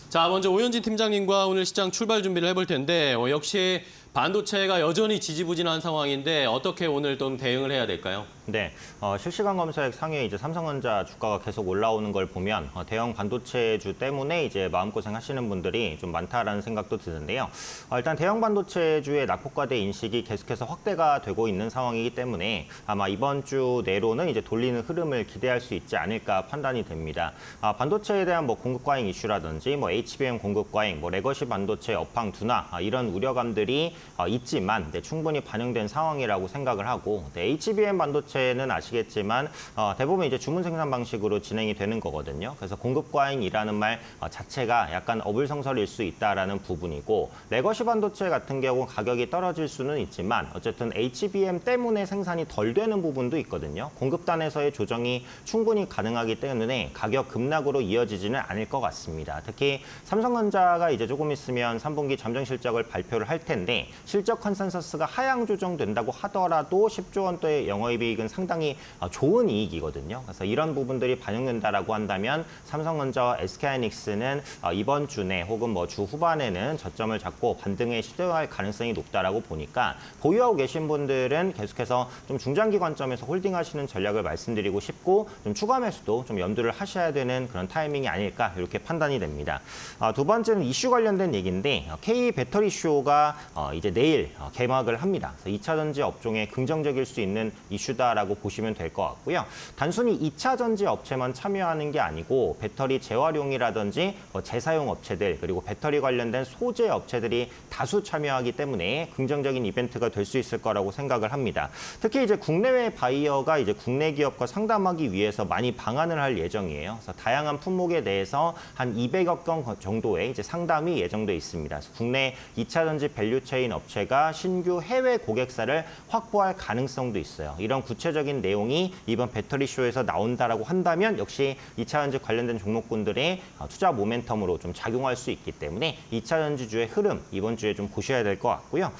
자, 먼저 오현진 팀장님과 오늘 시장 출발 준비를 해볼 텐데 역시 반도체가 여전히 지지부진한 상황인데 어떻게 오늘 좀 대응을 해야 될까요? 네, 실시간 검색 상위에 이제 삼성전자 주가가 계속 올라오는 걸 보면 대형 반도체주 때문에 이제 마음고생 하시는 분들이 좀 많다라는 생각도 드는데요. 일단 대형 반도체주의 낙폭과대 인식이 계속해서 확대가 되고 있는 상황이기 때문에 아마 이번 주 내로는 이제 돌리는 흐름을 기대할 수 있지 않을까 판단이 됩니다. 반도체에 대한 뭐 공급 과잉 이슈라든지 뭐 HBM 공급 과잉, 뭐 레거시 반도체 업황 둔화 이런 우려감들이 있지만 충분히 반영된 상황이라고 생각을 하고 HBM 반도체는 아시겠지만 대부분 이제 주문 생산 방식으로 진행이 되는 거거든요. 그래서 공급 과잉이라는 말 자체가 약간 어불성설일 수 있다라는 부분이고 레거시 반도체 같은 경우 가격이 떨어질 수는 있지만 어쨌든 HBM 때문에 생산이 덜 되는 부분도 있거든요. 공급단에서의 조정이 충분히 가능하기 때문에 가격 급락으로 이어지지는 않을 것 같습니다. 특히 삼성전자가 이제 조금 있으면 3분기 잠정 실적을 발표를 할 텐데 실적 컨센서스가 하향 조정된다고 하더라도 10조 원대의 영업이익은 상당히 좋은 이익이거든요. 그래서 이런 부분들이 반영된다라고 한다면 삼성전자와 SK하이닉스는 이번 주 내 혹은 뭐 주 후반에는 저점을 잡고 반등에 시도할 가능성이 높다라고 보니까 보유하고 계신 분들은 계속해서 좀 중장기 관점에서 홀딩하시는 전략을 말씀드리고 싶고 좀 추가 매수도 좀 염두를 하셔야 되는 그런 타이밍이 아닐까 이렇게 판단이 됩니다. 두 번째는 이슈 관련된 얘기인데 K 배터리 쇼가 이제 내일 개막을 합니다. 그래서 2차 전지 업종에 긍정적일 수 있는 이슈다라고 보시면 될 것 같고요. 단순히 2차 전지 업체만 참여하는 게 아니고 배터리 재활용이라든지 재사용 업체들 그리고 배터리 관련된 소재 업체들이 다수 참여하기 때문에 긍정적인 이벤트가 될 수 있을 거라고 생각을 합니다. 특히 이제 국내외 바이어가 이제 국내 기업과 상담하기 위해서 많이 방한을 할 예정이에요. 그래서 다양한 품목에 대해서 한 200여 건 정도의 이제 상담이 예정돼 있습니다. 그래서 국내 2차 전지 밸류체인 업체가 신규 해외 고객사를 확보할 가능성도 있어요. 이런 구체적인 내용이 이번 배터리 쇼에서 나온다라고 한다면 역시 2차 전지 관련된 종목군들의 투자 모멘텀으로 좀 작용할 수 있기 때문에 2차 전지주의 흐름 이번 주에 좀 보셔야 될 것 같고요.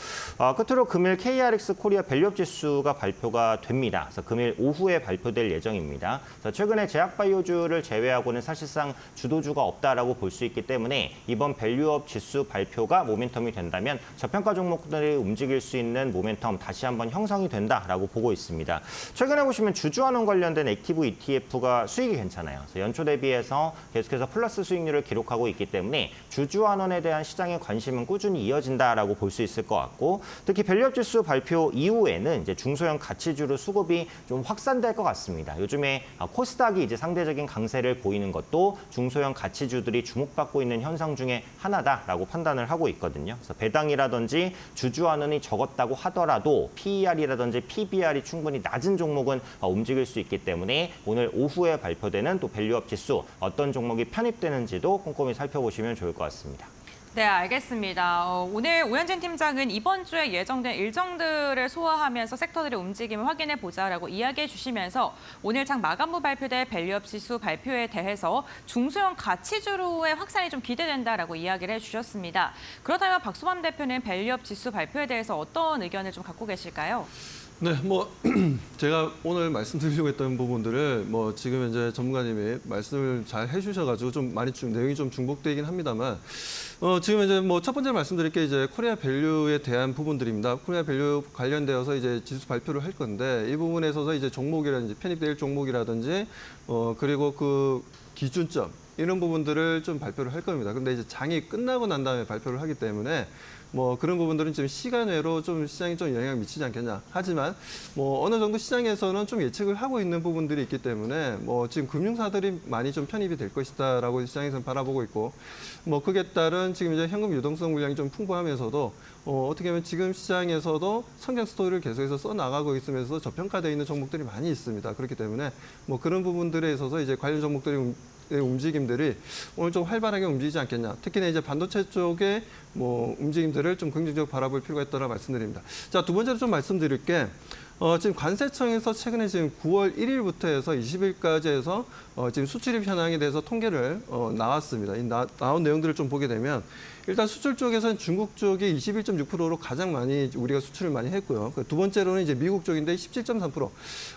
끝으로 금일 KRX 코리아 밸류업 지수가 발표가 됩니다. 그래서 금일 오후에 발표될 예정입니다. 그래서 최근에 제약바이오주를 제외하고는 사실상 주도주가 없다라고 볼 수 있기 때문에 이번 밸류업 지수 발표가 모멘텀이 된다면 저평가 종목들이 움직일 수 있는 모멘텀 다시 한번 형성이 된다라고 보고 있습니다. 최근에 보시면 주주환원 관련된 액티브 ETF가 수익이 괜찮아요. 그래서 연초 대비해서 계속해서 플러스 수익률을 기록하고 있기 때문에 주주환원에 대한 시장의 관심은 꾸준히 이어진다라고 볼 수 있을 것 같고 특히 밸류업 지수 발표 이후에는 이제 중소형 가치주로 수급이 좀 확산될 것 같습니다. 요즘에 코스닥이 이제 상대적인 강세를 보이는 것도 중소형 가치주들이 주목받고 있는 현상 중에 하나다라고 판단을 하고 있거든요. 그래서 배당이라든지 주주환원이 적었다고 하더라도 PER이라든지 PBR이 충분히 낮은 종목은 움직일 수 있기 때문에 오늘 오후에 발표되는 또 밸류업 지수 어떤 종목이 편입되는지도 꼼꼼히 살펴보시면 좋을 것 같습니다. 네, 알겠습니다. 오늘 오현진 팀장은 이번 주에 예정된 일정들을 소화하면서 섹터들의 움직임을 확인해 보자라고 이야기해 주시면서 오늘 장 마감부 발표될 밸류업 지수 발표에 대해서 중소형 가치주로의 확산이 좀 기대된다라고 이야기를 해주셨습니다. 그렇다면 박수범 대표는 밸류업 지수 발표에 대해서 어떤 의견을 좀 갖고 계실까요? 네, 제가 오늘 말씀드리려고 했던 부분들을 지금 이제 전문가님이 말씀을 잘 해주셔가지고 좀 많이 내용이 좀 중복되긴 합니다만 지금 이제 첫 번째 말씀드릴 게 이제 코리아 밸류에 대한 부분들입니다. 코리아 밸류 관련되어서 이제 지수 발표를 할 건데 이 부분에 있어서 이제 종목이라든지 편입될 종목이라든지 그리고 그 기준점 이런 부분들을 좀 발표를 할 겁니다. 근데 이제 장이 끝나고 난 다음에 발표를 하기 때문에 그런 부분들은 지금 시간 외로 좀 시장에 좀 영향을 미치지 않겠냐. 하지만 어느 정도 시장에서는 좀 예측을 하고 있는 부분들이 있기 때문에 지금 금융사들이 많이 좀 편입이 될 것이다라고 시장에서는 바라보고 있고 그에 따른 지금 이제 현금 유동성 물량이 좀 풍부하면서도 어떻게 보면 지금 시장에서도 성장 스토리를 계속해서 써나가고 있으면서 저평가되어 있는 종목들이 많이 있습니다. 그렇기 때문에 그런 부분들에 있어서 이제 관련 종목들이 움직임들이 오늘 좀 활발하게 움직이지 않겠냐. 특히나 이제 반도체 쪽의 뭐 움직임들을 좀 긍정적으로 바라볼 필요가 있다고 말씀드립니다. 자, 두 번째로 좀 말씀드릴게. 지금 관세청에서 최근에 지금 9월 1일부터 해서 20일까지 해서 지금 수출입 현황에 대해서 통계를 나왔습니다. 나온 내용들을 좀 보게 되면 일단 수출 쪽에서는 중국 쪽이 21.6%로 가장 많이 우리가 수출을 많이 했고요. 두 번째로는 이제 미국 쪽인데 17.3%.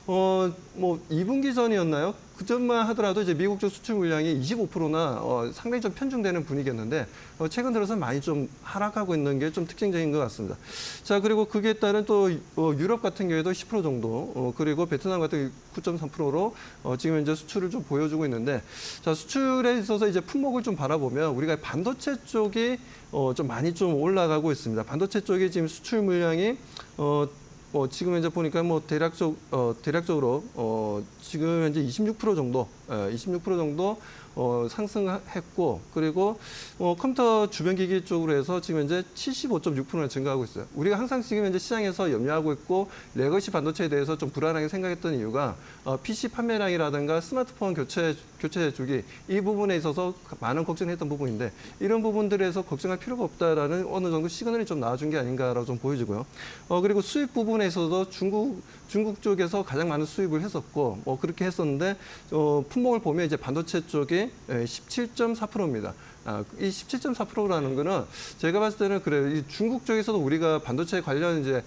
뭐 2분기 전이었나요? 그 전만 하더라도 이제 미국 쪽 수출 물량이 25%나 상당히 좀 편중되는 분위기였는데 최근 들어서 많이 좀 하락하고 있는 게 좀 특징적인 것 같습니다. 자, 그리고 그에 따른 또 유럽 같은 경우에도 10% 정도, 그리고 베트남 같은 9.3%로 지금 현재 수출을 좀 보여주고 있는데, 자, 수출에 있어서 이제 품목을 좀 바라보면 우리가 반도체 쪽이 좀 많이 좀 올라가고 있습니다. 반도체 쪽이 지금 수출 물량이 지금 현재 보니까 뭐 대략적으로 지금 현재 26% 정도, 26% 정도 상승했고, 그리고 컴퓨터 주변 기기 쪽으로 해서 지금 현재 75.6%나 증가하고 있어요. 우리가 항상 지금 현재 시장에서 염려하고 있고 레거시 반도체에 대해서 좀 불안하게 생각했던 이유가 PC 판매량이라든가 스마트폰 교체 주기 이 부분에 있어서 많은 걱정했던 부분인데, 이런 부분들에서 걱정할 필요가 없다라는 어느 정도 시그널이 좀 나와준 게 아닌가라고 좀 보여지고요. 그리고 수입 부분에 있어서도 중국 쪽에서 가장 많은 수입을 했었고, 그렇게 했었는데 품목을 보면 이제 반도체 쪽이 17.4%입니다. 이 17.4%라는 거는 제가 봤을 때는 그래요. 이 중국 쪽에서도 우리가 반도체 관련 이제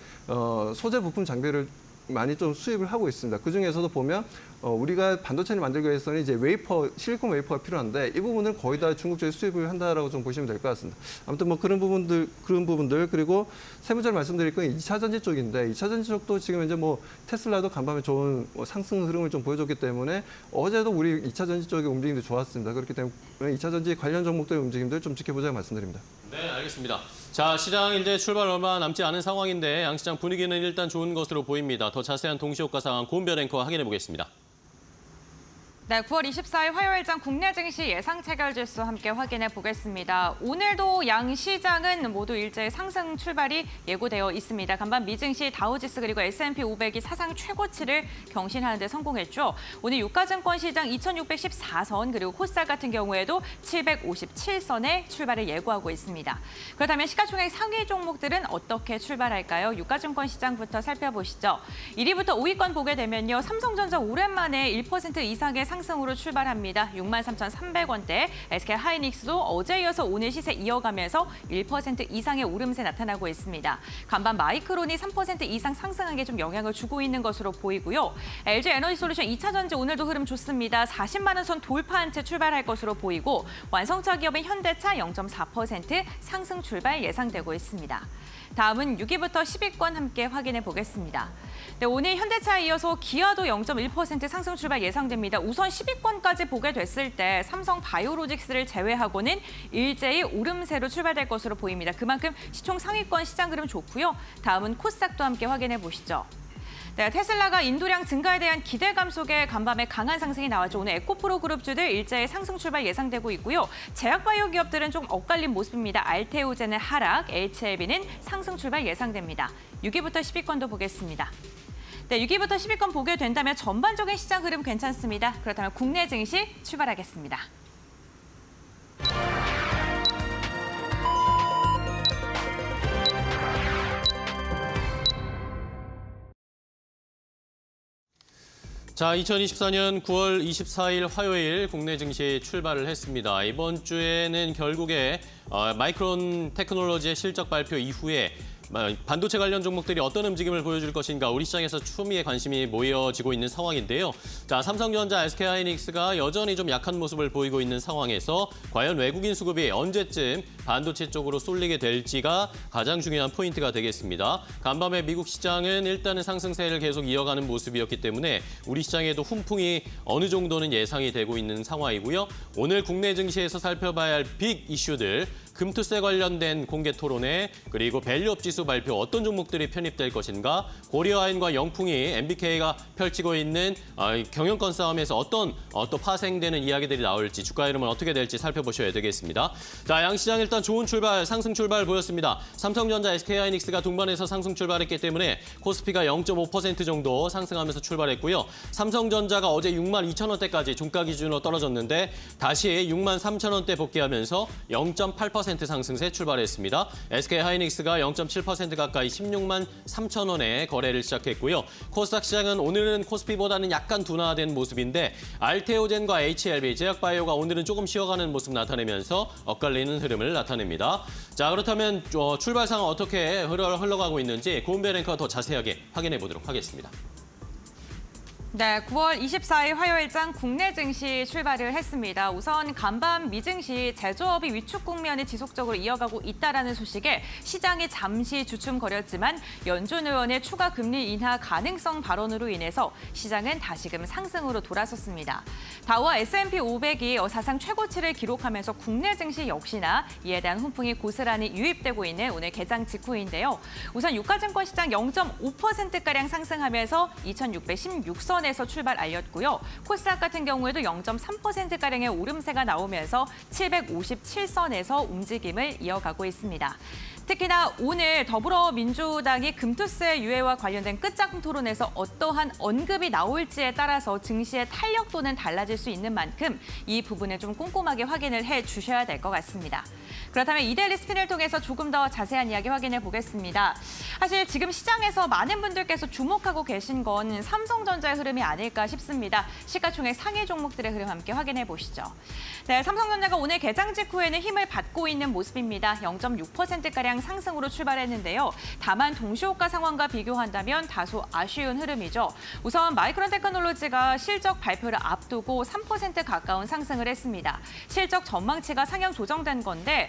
소재 부품 장비를 많이 좀 수입을 하고 있습니다. 그 중에서도 보면 우리가 반도체를 만들기 위해서는 이제 실리콘 웨이퍼가 필요한데 이 부분을 거의 다 중국 쪽에 수입을 한다라고 좀 보시면 될 것 같습니다. 아무튼 뭐 그런 부분들 그리고 세 번째로 말씀드릴 건 2차 전지 쪽인데 2차 전지 쪽도 지금 이제 뭐 테슬라도 간밤에 좋은 상승 흐름을 좀 보여줬기 때문에 어제도 우리 2차 전지 쪽의 움직임도 좋았습니다. 그렇기 때문에 2차 전지 관련 종목들의 움직임들 좀 지켜보자고 말씀드립니다. 네, 알겠습니다. 자, 시장 이제 출발 얼마 남지 않은 상황인데 양시장 분위기는 일단 좋은 것으로 보입니다. 더 자세한 동시효과 상황 고은별 앵커와 확인해 보겠습니다. 네, 9월 24일 화요일장 국내 증시 예상 체결 지수 함께 확인해 보겠습니다. 오늘도 양 시장은 모두 일제히 상승 출발이 예고되어 있습니다. 간밤 미증시 다우지수 그리고 S&P 500이 사상 최고치를 경신하는 데 성공했죠. 오늘 유가증권 시장 2614선 그리고 코스닥 같은 경우에도 757선에 출발을 예고하고 있습니다. 그렇다면 시가총액 상위 종목들은 어떻게 출발할까요? 유가증권 시장부터 살펴보시죠. 1위부터 5위권 보게 되면요. 삼성전자 오랜만에 1% 이상의 상승으로 출발합니다. 63,300원대. SK하이닉스도 어제 이어서 오늘 시세 이어가면서 1% 이상의 오름세 나타나고 있습니다. 간밤 마이크론이 3% 이상 상승한 게 좀 영향을 주고 있는 것으로 보이고요. LG에너지솔루션 2차전지 오늘도 흐름 좋습니다. 40만 원 선 돌파한 채 출발할 것으로 보이고 완성차 기업인 현대차 0.4% 상승 출발 예상되고 있습니다. 다음은 6위부터 10위권 함께 확인해 보겠습니다. 네, 오늘 현대차에 이어서 기아도 0.1% 상승 출발 예상됩니다. 우선 10위권까지 보게 됐을 때 삼성 바이오로직스를 제외하고는 일제히 오름세로 출발될 것으로 보입니다. 그만큼 시총 상위권 시장 흐름 좋고요. 다음은 코스닥도 함께 확인해 보시죠. 네, 테슬라가 인도량 증가에 대한 기대감 속에 간밤에 강한 상승이 나왔죠. 오늘 에코프로 그룹주들 일제히 상승 출발 예상되고 있고요. 제약바이오 기업들은 좀 엇갈린 모습입니다. 알테오젠은 하락, HLB는 상승 출발 예상됩니다. 6위부터 10위권도 보겠습니다. 네, 6위부터 10위권 보게 된다면 전반적인 시장 흐름 괜찮습니다. 그렇다면 국내 증시 출발하겠습니다. 자, 2024년 9월 24일 화요일 국내 증시 출발을 했습니다. 이번 주에는 결국에 마이크론 테크놀로지의 실적 발표 이후에 반도체 관련 종목들이 어떤 움직임을 보여줄 것인가 우리 시장에서 추미의 관심이 모여지고 있는 상황인데요. 자, 삼성전자, SK하이닉스가 여전히 좀 약한 모습을 보이고 있는 상황에서 과연 외국인 수급이 언제쯤 반도체 쪽으로 쏠리게 될지가 가장 중요한 포인트가 되겠습니다. 간밤에 미국 시장은 일단은 상승세를 계속 이어가는 모습이었기 때문에 우리 시장에도 훈풍이 어느 정도는 예상이 되고 있는 상황이고요. 오늘 국내 증시에서 살펴봐야 할 빅 이슈들 금투세 관련된 공개 토론회 그리고 밸류업 지수 발표 어떤 종목들이 편입될 것인가 고려아연과 영풍이 MBK가 펼치고 있는 경영권 싸움에서 어떤 또 파생되는 이야기들이 나올지 주가 흐름은 어떻게 될지 살펴보셔야 되겠습니다. 자, 양시장 일단 좋은 출발, 상승 출발 보였습니다. 삼성전자, SK하이닉스가 동반해서 상승 출발했기 때문에 코스피가 0.5% 정도 상승하면서 출발했고요. 삼성전자가 어제 62,000원대까지 종가 기준으로 떨어졌는데 다시 63,000원대 복귀하면서 0.8% 상승세 출발했습니다. SK하이닉스가 0.7% 가까이 163,000원에 거래를 시작했고요. 코스닥 시장은 오늘은 코스피보다는 약간 둔화된 모습인데 알테오젠과 HLB, 제약바이오가 오늘은 조금 쉬어가는 모습 나타내면서 엇갈리는 흐름을 나타냅니다. 자, 그렇다면 출발 상황 어떻게 흘러가고 있는지 고은배 랭커가 더 자세하게 확인해 보도록 하겠습니다. 네, 9월 24일 화요일장 국내 증시 출발을 했습니다. 우선 간밤 미증시 제조업이 위축 국면을 지속적으로 이어가고 있다라는 소식에 시장이 잠시 주춤거렸지만 연준 의원의 추가 금리 인하 가능성 발언으로 인해서 시장은 다시금 상승으로 돌아섰습니다. 다우와 S&P 500이 사상 최고치를 기록하면서 국내 증시 역시나 이에 대한 훈풍이 고스란히 유입되고 있는 오늘 개장 직후인데요. 우선 유가증권 시장 0.5%가량 상승하면서 2,616선 에서 출발 알렸고요. 코스닥 같은 경우에도 0.3%가량의 오름세가 나오면서 757선에서 움직임을 이어가고 있습니다. 특히나 오늘 더불어민주당이 금투세 유예와 관련된 끝장 토론에서 어떠한 언급이 나올지에 따라서 증시의 탄력도는 달라질 수 있는 만큼 이 부분을 좀 꼼꼼하게 확인을 해 주셔야 될 것 같습니다. 그렇다면 이데일리 스핀을 통해서 조금 더 자세한 이야기 확인해 보겠습니다. 사실 지금 시장에서 많은 분들께서 주목하고 계신 건 삼성전자의 흐름이 아닐까 싶습니다. 시가총액 상위 종목들의 흐름 함께 확인해 보시죠. 네, 삼성전자가 오늘 개장 직후에는 힘을 받고 있는 모습입니다. 0.6%가량 상승으로 출발했는데요. 다만 동시호가 상황과 비교한다면 다소 아쉬운 흐름이죠. 우선 마이크론 테크놀로지가 실적 발표를 앞두고 3% 가까운 상승을 했습니다. 실적 전망치가 상향 조정된 건데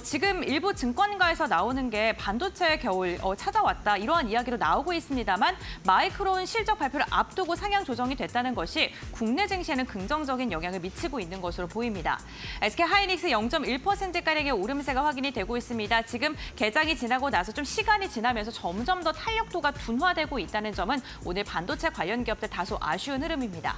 지금 일부 증권가에서 나오는 게 반도체의 겨울 찾아왔다 이러한 이야기로 나오고 있습니다만 마이크론 실적 발표를 앞두고 상향 조정이 됐다는 것이 국내 증시에는 긍정적인 영향을 미치고 있는 것으로 보입니다. SK하이닉스 0.1%가량의 오름세가 확인이 되고 있습니다. 지금 개장이 지나고 나서 좀 시간이 지나면서 점점 더 탄력도가 둔화되고 있다는 점은 오늘 반도체 관련 기업들 다소 아쉬운 흐름입니다.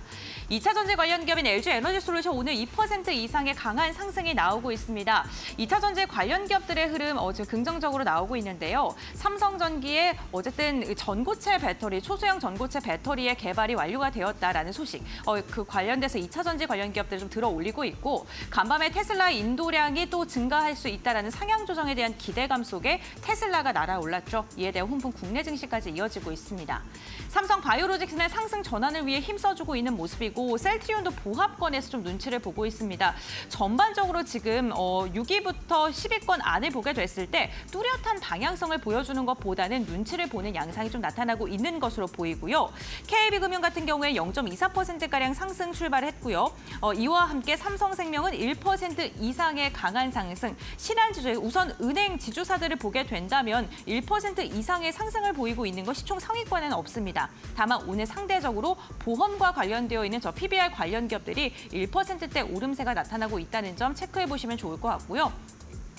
2차 전지 관련 기업인 LG에너지솔루션 오늘 2% 이상의 강한 상승이 나오고 있습니다. 2차 전지 관련 기업들의 흐름 지금 긍정적으로 나오고 있는데요. 삼성전기의 어쨌든 전고체 배터리, 초소형 전고체 배터리의 개발이 완료가 되었다라는 소식. 그 관련돼서 2차 전지 관련 기업들을 좀 들어 올리고 있고 간밤에 테슬라의 인도량이 또 증가할 수 있다라는 상향 조정에 대한 기대감 속에 테슬라가 날아올랐죠. 이에 대한 훈풍 국내 증시까지 이어지고 있습니다. 삼성 바이오로직스는 상승 전환을 위해 힘써주고 있는 모습이고 셀트리온도 보합권에서 좀 눈치를 보고 있습니다. 전반적으로 지금 6위부터 10위권 안을 보게 됐을 때 뚜렷한 방향성을 보여주는 것보다는 눈치를 보는 양상이 좀 나타나고 있는 것으로 보이고요. KB금융 같은 경우에 0.24%가량 상승 출발했고요. 이와 함께 삼성생명은 1% 이상의 강한 상승, 신한지주 우선 은행 지주사들을 보게 된다면 1% 이상의 상승을 보이고 있는 것 시총 상위권에는 없습니다. 다만 오늘 상대적으로 보험과 관련되어 있는 PBR 관련 기업들이 1%대 오름세가 나타나고 있다는 점 체크해 보시면 좋을 것 같고요.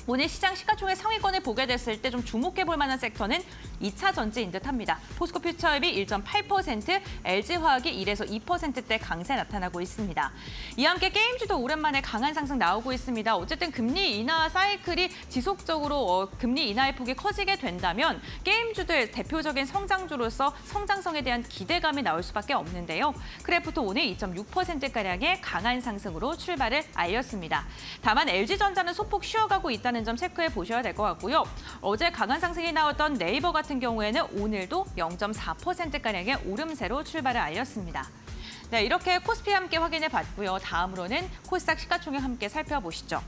오늘 시장 시가총액 상위권을 보게 됐을 때 좀 주목해 볼 만한 섹터는 2차 전지인 듯합니다. 포스코 퓨처업이 1.8%, LG화학이 1에서 2%대 강세 나타나고 있습니다. 이와 함께 게임주도 오랜만에 강한 상승 나오고 있습니다. 어쨌든 금리 인하 사이클이 지속적으로 금리 인하의 폭이 커지게 된다면 게임주들 대표적인 성장주로서 성장성에 대한 기대감이 나올 수밖에 없는데요. 크래프트 오늘 2.6%가량의 강한 상승으로 출발을 알렸습니다. 다만 LG전자는 소폭 쉬어가고 있다는 점 체크해 보셔야 될 것 같고요. 어제 강한 상승이 나왔던 네이버 같은 경우에는 오늘도 0.4%가량의 오름세로 출발을 알렸습니다. 네, 이렇게 코스피 함께 확인해 봤고요. 다음으로는 코스닥 시가총액 함께 살펴보시죠.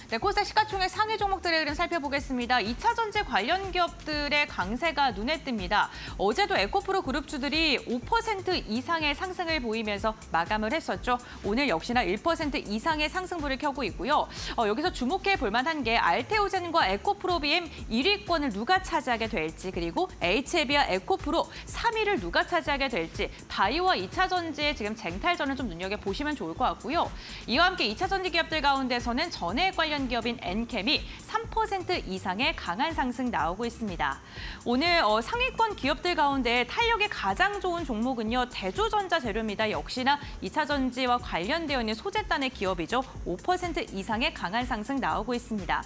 네, 코스닥 시가총액 상위 종목들의 흐름 살펴보겠습니다. 2차 전지 관련 기업들의 강세가 눈에 띕니다. 어제도 에코프로 그룹주들이 5% 이상의 상승을 보이면서 마감을 했었죠. 오늘 역시나 1% 이상의 상승부를 켜고 있고요. 여기서 주목해 볼 만한 게 알테오젠과 에코프로비엠 1위권을 누가 차지하게 될지, 그리고 HLB와 에코프로 3위를 누가 차지하게 될지, 바이오와 2차 전지의 지금 쟁탈전을 좀 눈여겨보시면 좋을 것 같고요. 이와 함께 2차 전지 기업들 가운데서는 전해액 관련 관련 기업인 엔캠이 3% 이상의 강한 상승 나오고 있습니다. 오늘 상위권 기업들 가운데 탄력이 가장 좋은 종목은요. 대조전자 재료입니다. 역시나 2차 전지와 관련되어 있는 소재단의 기업이죠. 5% 이상의 강한 상승 나오고 있습니다.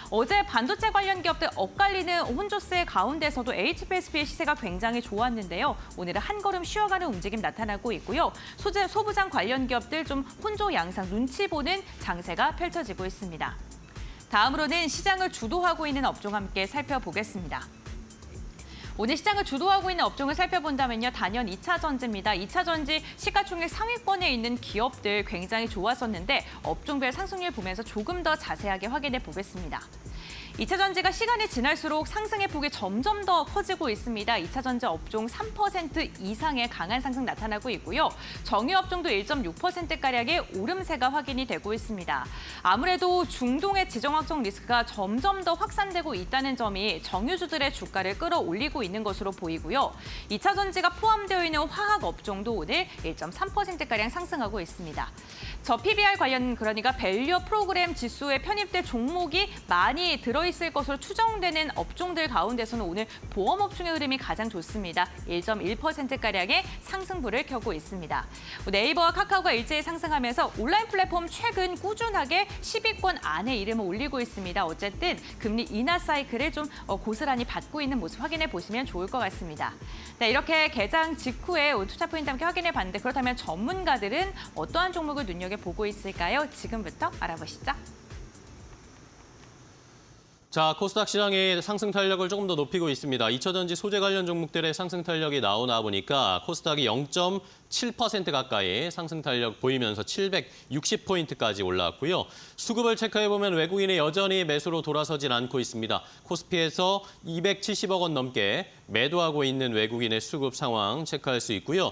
어제 반도체 관련 기업들 엇갈리는 혼조세 가운데서도 HPSP의 시세가 굉장히 좋았는데요. 오늘은 한 걸음 쉬어가는 움직임 나타나고 있고요. 소재 소부장 관련 기업들 좀 혼조 양상 눈치 보는 장세가 펼쳐지고 있습니다. 다음으로는 시장을 주도하고 있는 업종 함께 살펴보겠습니다. 오늘 시장을 주도하고 있는 업종을 살펴본다면요. 단연 2차 전지입니다. 2차 전지 시가총액 상위권에 있는 기업들 굉장히 좋았었는데 업종별 상승률 보면서 조금 더 자세하게 확인해 보겠습니다. 2차 전지가 시간이 지날수록 상승의 폭이 점점 더 커지고 있습니다. 2차 전지 업종 3% 이상의 강한 상승 나타나고 있고요. 정유 업종도 1.6%가량의 오름세가 확인이 되고 있습니다. 아무래도 중동의 지정 확정 리스크가 점점 더 확산되고 있다는 점이 정유주들의 주가를 끌어올리고 있는 것으로 보이고요. 2차 전지가 포함되어 있는 화학 업종도 오늘 1.3%가량 상승하고 있습니다. 저 PBR 관련 그러니까 밸류 프로그램 지수에 편입될 종목이 많이 들어있을 것으로 추정되는 업종들 가운데서는 오늘 보험 업종의 흐름이 가장 좋습니다. 1.1%가량의 상승불을 켜고 있습니다. 네이버와 카카오가 일제히 상승하면서 온라인 플랫폼 최근 꾸준하게 10위권 안에 이름을 올리고 있습니다. 어쨌든 금리 인하 사이클을 좀 고스란히 받고 있는 모습 확인해 보시면 좋을 것 같습니다. 네, 이렇게 개장 직후에 투자 포인트 함께 확인해 봤는데 그렇다면 전문가들은 어떠한 종목을 눈여겨보고 있을까요? 지금부터 알아보시죠. 자, 코스닥 시장의 상승 탄력을 조금 더 높이고 있습니다. 2차 전지 소재 관련 종목들의 상승 탄력이 나오나 보니까 코스닥이 0.7% 가까이 상승 탄력 보이면서 760포인트까지 올라왔고요. 수급을 체크해보면 외국인이 여전히 매수로 돌아서진 않고 있습니다. 코스피에서 270억 원 넘게 매도하고 있는 외국인의 수급 상황 체크할 수 있고요.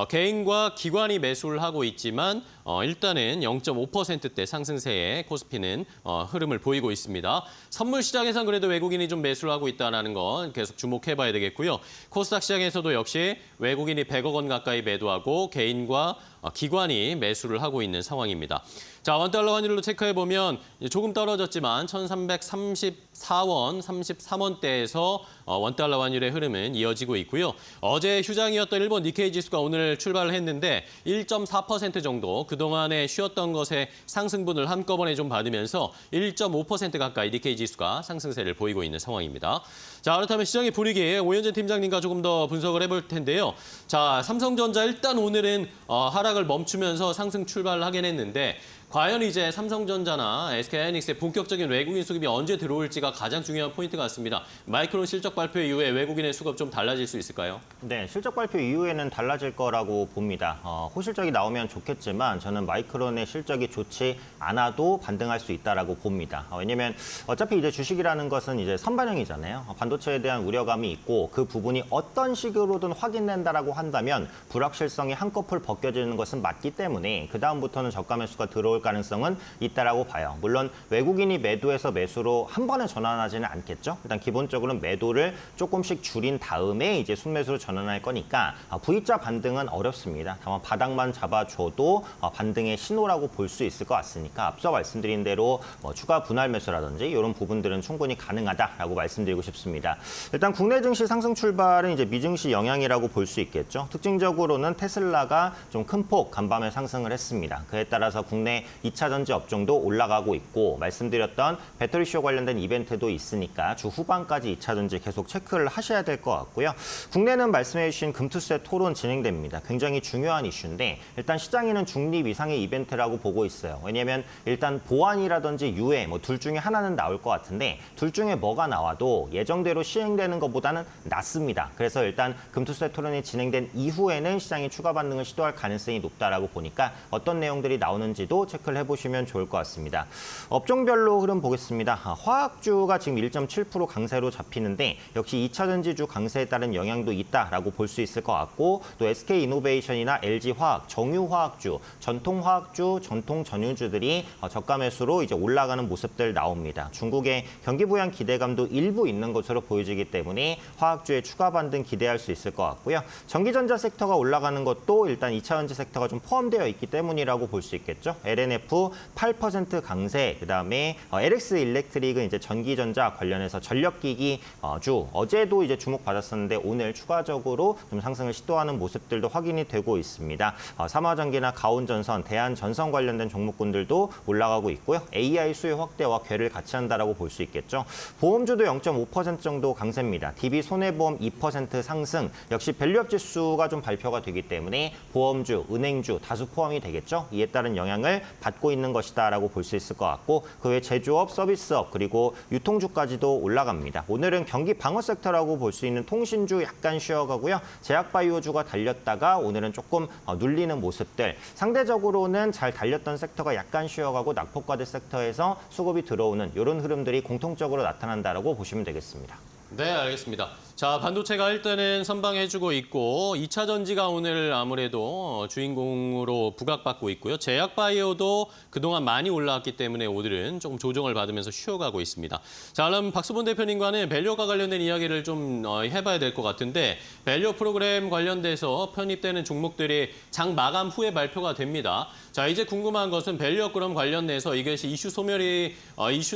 개인과 기관이 매수를 하고 있지만 일단은 0.5%대 상승세에 코스피는 흐름을 보이고 있습니다. 선물 시장에선 그래도 외국인이 좀 매수를 하고 있다는 건 계속 주목해봐야 되겠고요. 코스닥 시장에서도 역시 외국인이 100억 원 가까이 매도하고 개인과 기관이 매수를 하고 있는 상황입니다. 자, 원달러 환율로 체크해보면 조금 떨어졌지만 1,334원, 33원대에서 원달러 환율의 흐름은 이어지고 있고요. 어제 휴장이었던 일본 니케이 지수가 오늘 출발을 했는데 1.4% 정도 그동안에 쉬었던 것에 상승분을 한꺼번에 좀 받으면서 1.5% 가까이 니케이 지수가 상승세를 보이고 있는 상황입니다. 자, 그렇다면 시장의 분위기 오현진 팀장님과 조금 더 분석을 해볼 텐데요. 자, 삼성전자 일단 오늘은 하락을 멈추면서 상승 출발을 하긴 했는데 과연 이제 삼성전자나 SK하이닉스의 본격적인 외국인 수급이 언제 들어올지가 가장 중요한 포인트 같습니다. 마이크론 실적 발표 이후에 외국인의 수급 좀 달라질 수 있을까요? 네, 실적 발표 이후에는 달라질 거라고 봅니다. 호실적이 나오면 좋겠지만 저는 마이크론의 실적이 좋지 않아도 반등할 수 있다라고 봅니다. 왜냐면 어차피 이제 주식이라는 것은 이제 선반영이잖아요. 반도체에 대한 우려감이 있고 그 부분이 어떤 식으로든 확인된다라고 한다면 불확실성이 한꺼풀 벗겨지는 것은 맞기 때문에 그 다음부터는 저가 매수가 들어올 가능성은 있다라고 봐요. 물론 외국인이 매도해서 매수로 한 번에 전환하지는 않겠죠. 일단 기본적으로는 매도를 조금씩 줄인 다음에 이제 순매수로 전환할 거니까 V자 반등은 어렵습니다. 다만 바닥만 잡아줘도 반등의 신호라고 볼 수 있을 것 같으니까 앞서 말씀드린 대로 추가 분할 매수라든지 이런 부분들은 충분히 가능하다라고 말씀드리고 싶습니다. 일단 국내 증시 상승 출발은 이제 미증시 영향이라고 볼 수 있겠죠. 특징적으로는 테슬라가 좀 큰 폭 간밤에 상승을 했습니다. 그에 따라서 국내 2차 전지 업종도 올라가고 있고 말씀드렸던 배터리쇼 관련된 이벤트도 있으니까 주 후반까지 2차 전지 계속 체크를 하셔야 될 것 같고요. 국내는 말씀해 주신 금투세 토론 진행됩니다. 굉장히 중요한 이슈인데 일단 시장에는 중립 이상의 이벤트라고 보고 있어요. 왜냐하면 일단 보안이라든지 유해 둘 중에 하나는 나올 것 같은데 둘 중에 뭐가 나와도 예정대로 시행되는 것보다는 낫습니다. 그래서 일단 금투세 토론이 진행된 이후에는 시장이 추가 반등을 시도할 가능성이 높다라고 보니까 어떤 내용들이 나오는지도 체크를 해보시면 좋을 것 같습니다. 업종별로 흐름 보겠습니다. 화학주가 지금 1.7% 강세로 잡히는데 역시 2차 전지주 강세에 따른 영향도 있다라고 볼 수 있을 것 같고 또 SK이노베이션이나 LG화학, 정유화학주, 전통화학주, 전통 전유주들이 저가 매수로 이제 올라가는 모습들 나옵니다. 중국의 경기 부양 기대감도 일부 있는 것으로 보여지기 때문에 화학주의 추가 반등 기대할 수 있을 것 같고요. 전기전자 섹터가 올라가는 것도 일단 2차 전지 섹터가 좀 포함되어 있기 때문이라고 볼 수 있겠죠. LNF 8% 강세, 그다음에 LX 일렉트릭은 이제 전기전자 관련해서 전력기기 주 어제도 이제 주목받았었는데 오늘 추가적으로 좀 상승을 시도하는 모습들도 확인이 되고 있습니다. 삼화전기나 가온전선, 대한전선 관련된 종목군들도 올라가고 있고요. AI 수요 확대와 궤를 같이 한다라고 볼 수 있겠죠. 보험주도 0.5% 정도 강세입니다. DB 손해보험 2% 상승. 역시 밸류업 지수가 좀 발표가 되기 때문에 보험주, 은행주 다수 포함이 되겠죠. 이에 따른 영향을 받고 있는 것이다라고 볼 수 있을 것 같고 그 외 제조업, 서비스업 그리고 유통주까지도 올라갑니다. 오늘은 경기 방어 섹터라고 볼 수 있는 통신주 약간 쉬어가고요. 제약바이오주가 달렸다가 오늘은 조금 눌리는 모습들. 상대적으로는 잘 달렸던 섹터가 약간 쉬어가고 낙폭과대 섹터에서 수급이 들어오는 이런 흐름들이 공통적으로 나타난다라고 보시면 되겠습니다. 네, 알겠습니다. 자, 반도체가 일단은 선방해주고 있고 2차 전지가 오늘 아무래도 주인공으로 부각받고 있고요. 제약바이오도 그동안 많이 올라왔기 때문에 오늘은 조금 조정을 받으면서 쉬어가고 있습니다. 자, 그럼 박수본 대표님과는 밸류업과 관련된 이야기를 좀 해봐야 될 것 같은데 밸류업 프로그램 관련돼서 편입되는 종목들이 장 마감 후에 발표가 됩니다. 자, 이제 궁금한 것은 밸류업 그럼 관련돼서 이것이 이슈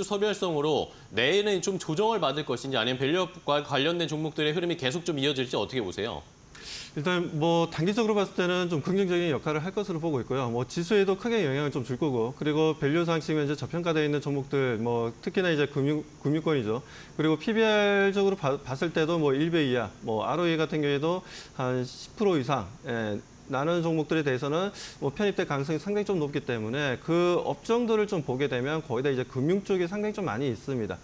소멸성으로 내일은 좀 조정을 받을 것인지 아니면 밸류업과 관련된 종목들의 흐름이 계속 좀 이어질지 어떻게 보세요? 일단 뭐 단기적으로 봤을 때는 좀 긍정적인 역할을 할 것으로 보고 있고요. 뭐 지수에도 크게 영향을 좀 줄 거고, 그리고 밸류상 지금 현재 저평가되어 있는 종목들, 뭐 특히나 이제 금융권이죠. 그리고 PBR적으로 봤을 때도 뭐 1배 이하, 뭐 ROE 같은 경우에도 한 10% 이상. 나는 종목들에 대해서는 뭐 편입될 가능성이 상당히 좀 높기 때문에 그 업종들을 좀 보게 되면 거의 다 이제 금융 쪽이 상당히 좀 많이 있습니다.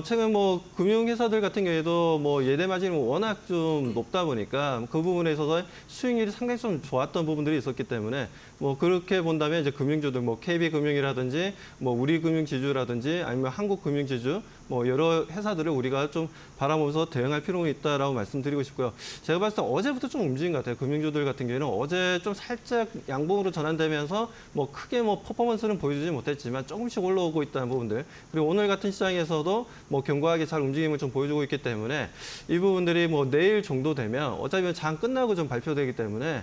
최근 뭐 금융회사들 같은 경우에도 뭐 예대 마진이 워낙 좀 높다 보니까 그 부분에 있어서 수익률이 상당히 좀 좋았던 부분들이 있었기 때문에 뭐 그렇게 본다면 이제 금융주들 뭐 KB금융이라든지 뭐 우리금융지주라든지 아니면 한국금융지주 뭐 여러 회사들을 우리가 좀 바라보면서 대응할 필요가 있다라고 말씀드리고 싶고요. 제가 봤을 때 어제부터 좀 움직인 것 같아요. 금융주들 같은 경우에는 어제 좀 살짝 양봉으로 전환되면서 뭐 크게 뭐 퍼포먼스는 보여주지 못했지만 조금씩 올라오고 있다는 부분들, 그리고 오늘 같은 시장에서도 뭐 견고하게 잘 움직임을 좀 보여주고 있기 때문에 이 부분들이 뭐 내일 정도 되면 어차피 장 끝나고 좀 발표되기 때문에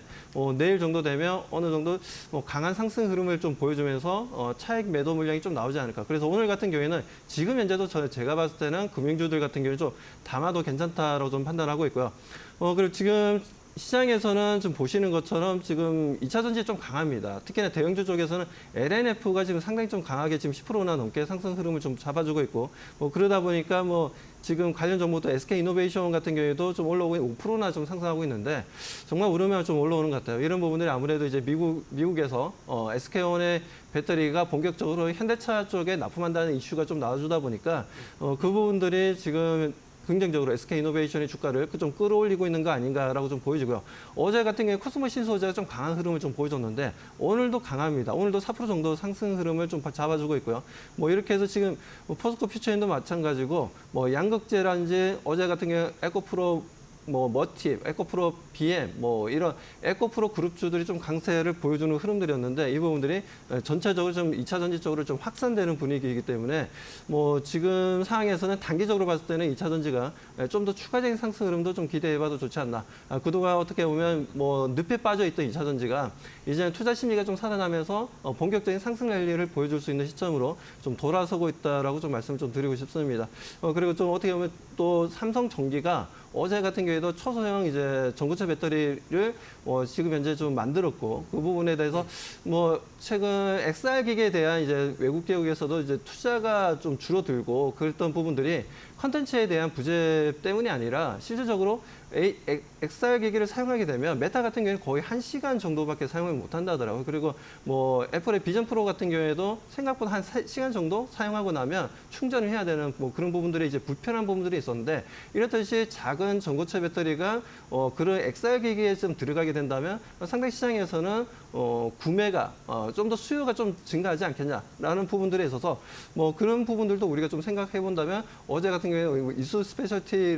내일 정도 되면 어느 정도 뭐 강한 상승 흐름을 좀 보여주면서 차익 매도 물량이 좀 나오지 않을까. 그래서 오늘 같은 경우에는 지금 현재도 제가 봤을 때는 금융주들 같은 경우는 좀 담아도 괜찮다라고 좀 판단하고 있고요. 그리고 지금 시장에서는 좀 보시는 것처럼 지금 2차 전지 좀 강합니다. 특히나 대형주 쪽에서는 LNF가 지금 상당히 좀 강하게 지금 10%나 넘게 상승 흐름을 좀 잡아주고 있고, 뭐 그러다 보니까 뭐 지금 관련 정보도 SK이노베이션 같은 경우에도 좀 올라오고 5%나 좀 상승하고 있는데 정말 오르면 좀 올라오는 것 같아요. 이런 부분들이 아무래도 이제 미국에서 SK온의 배터리가 본격적으로 현대차 쪽에 납품한다는 이슈가 좀 나와주다 보니까 그 부분들이 지금 긍정적으로 SK이노베이션의 주가를 좀 끌어올리고 있는 거 아닌가라고 좀 보여지고요. 어제 같은 경우에 코스모 신소재가 좀 강한 흐름을 좀 보여줬는데 오늘도 강합니다. 오늘도 4% 정도 상승 흐름을 좀 잡아주고 있고요. 뭐 이렇게 해서 지금 포스코 퓨처엔도 마찬가지고 뭐 양극재라든지 어제 같은 경우에 에코프로 뭐 머팁, 에코프로 BM, 뭐 이런 에코프로 그룹주들이 좀 강세를 보여주는 흐름들이었는데 이 부분들이 전체적으로 좀 2차 전지 쪽으로 좀 확산되는 분위기이기 때문에 뭐 지금 상황에서는 단기적으로 봤을 때는 2차 전지가 좀 더 추가적인 상승 흐름도 좀 기대해봐도 좋지 않나. 그동안 어떻게 보면 뭐 늪에 빠져있던 2차 전지가 이제 투자 심리가 좀 살아나면서 본격적인 상승 랠리를 보여줄 수 있는 시점으로 좀 돌아서고 있다라고 좀 말씀을 좀 드리고 싶습니다. 그리고 좀 어떻게 보면 또 삼성전기가 어제 같은 경우에도 초소형 이제 전고체 배터리를 지금 현재 좀 만들었고 그 부분에 대해서 뭐 최근 XR 기기에 대한 이제 외국 기업에서도 이제 투자가 좀 줄어들고 그랬던 부분들이 컨텐츠에 대한 부재 때문이 아니라 실질적으로 XR 기기를 사용하게 되면 메타 같은 경우는 거의 1시간 정도밖에 사용을 못 한다더라고요. 그리고 뭐 애플의 비전 프로 같은 경우에도 생각보다 한 3시간 정도 사용하고 나면 충전을 해야 되는 뭐 그런 부분들이 이제 불편한 부분들이 있었는데 이렇듯이 작은 전고체 배터리가 그런 XR 기기에 좀 들어가게 된다면 상당히 시장에서는 구매가 좀 더 수요가 좀 증가하지 않겠냐라는 부분들에 있어서 뭐 그런 부분들도 우리가 좀 생각해 본다면 어제 같은 경우에 이수 스페셜티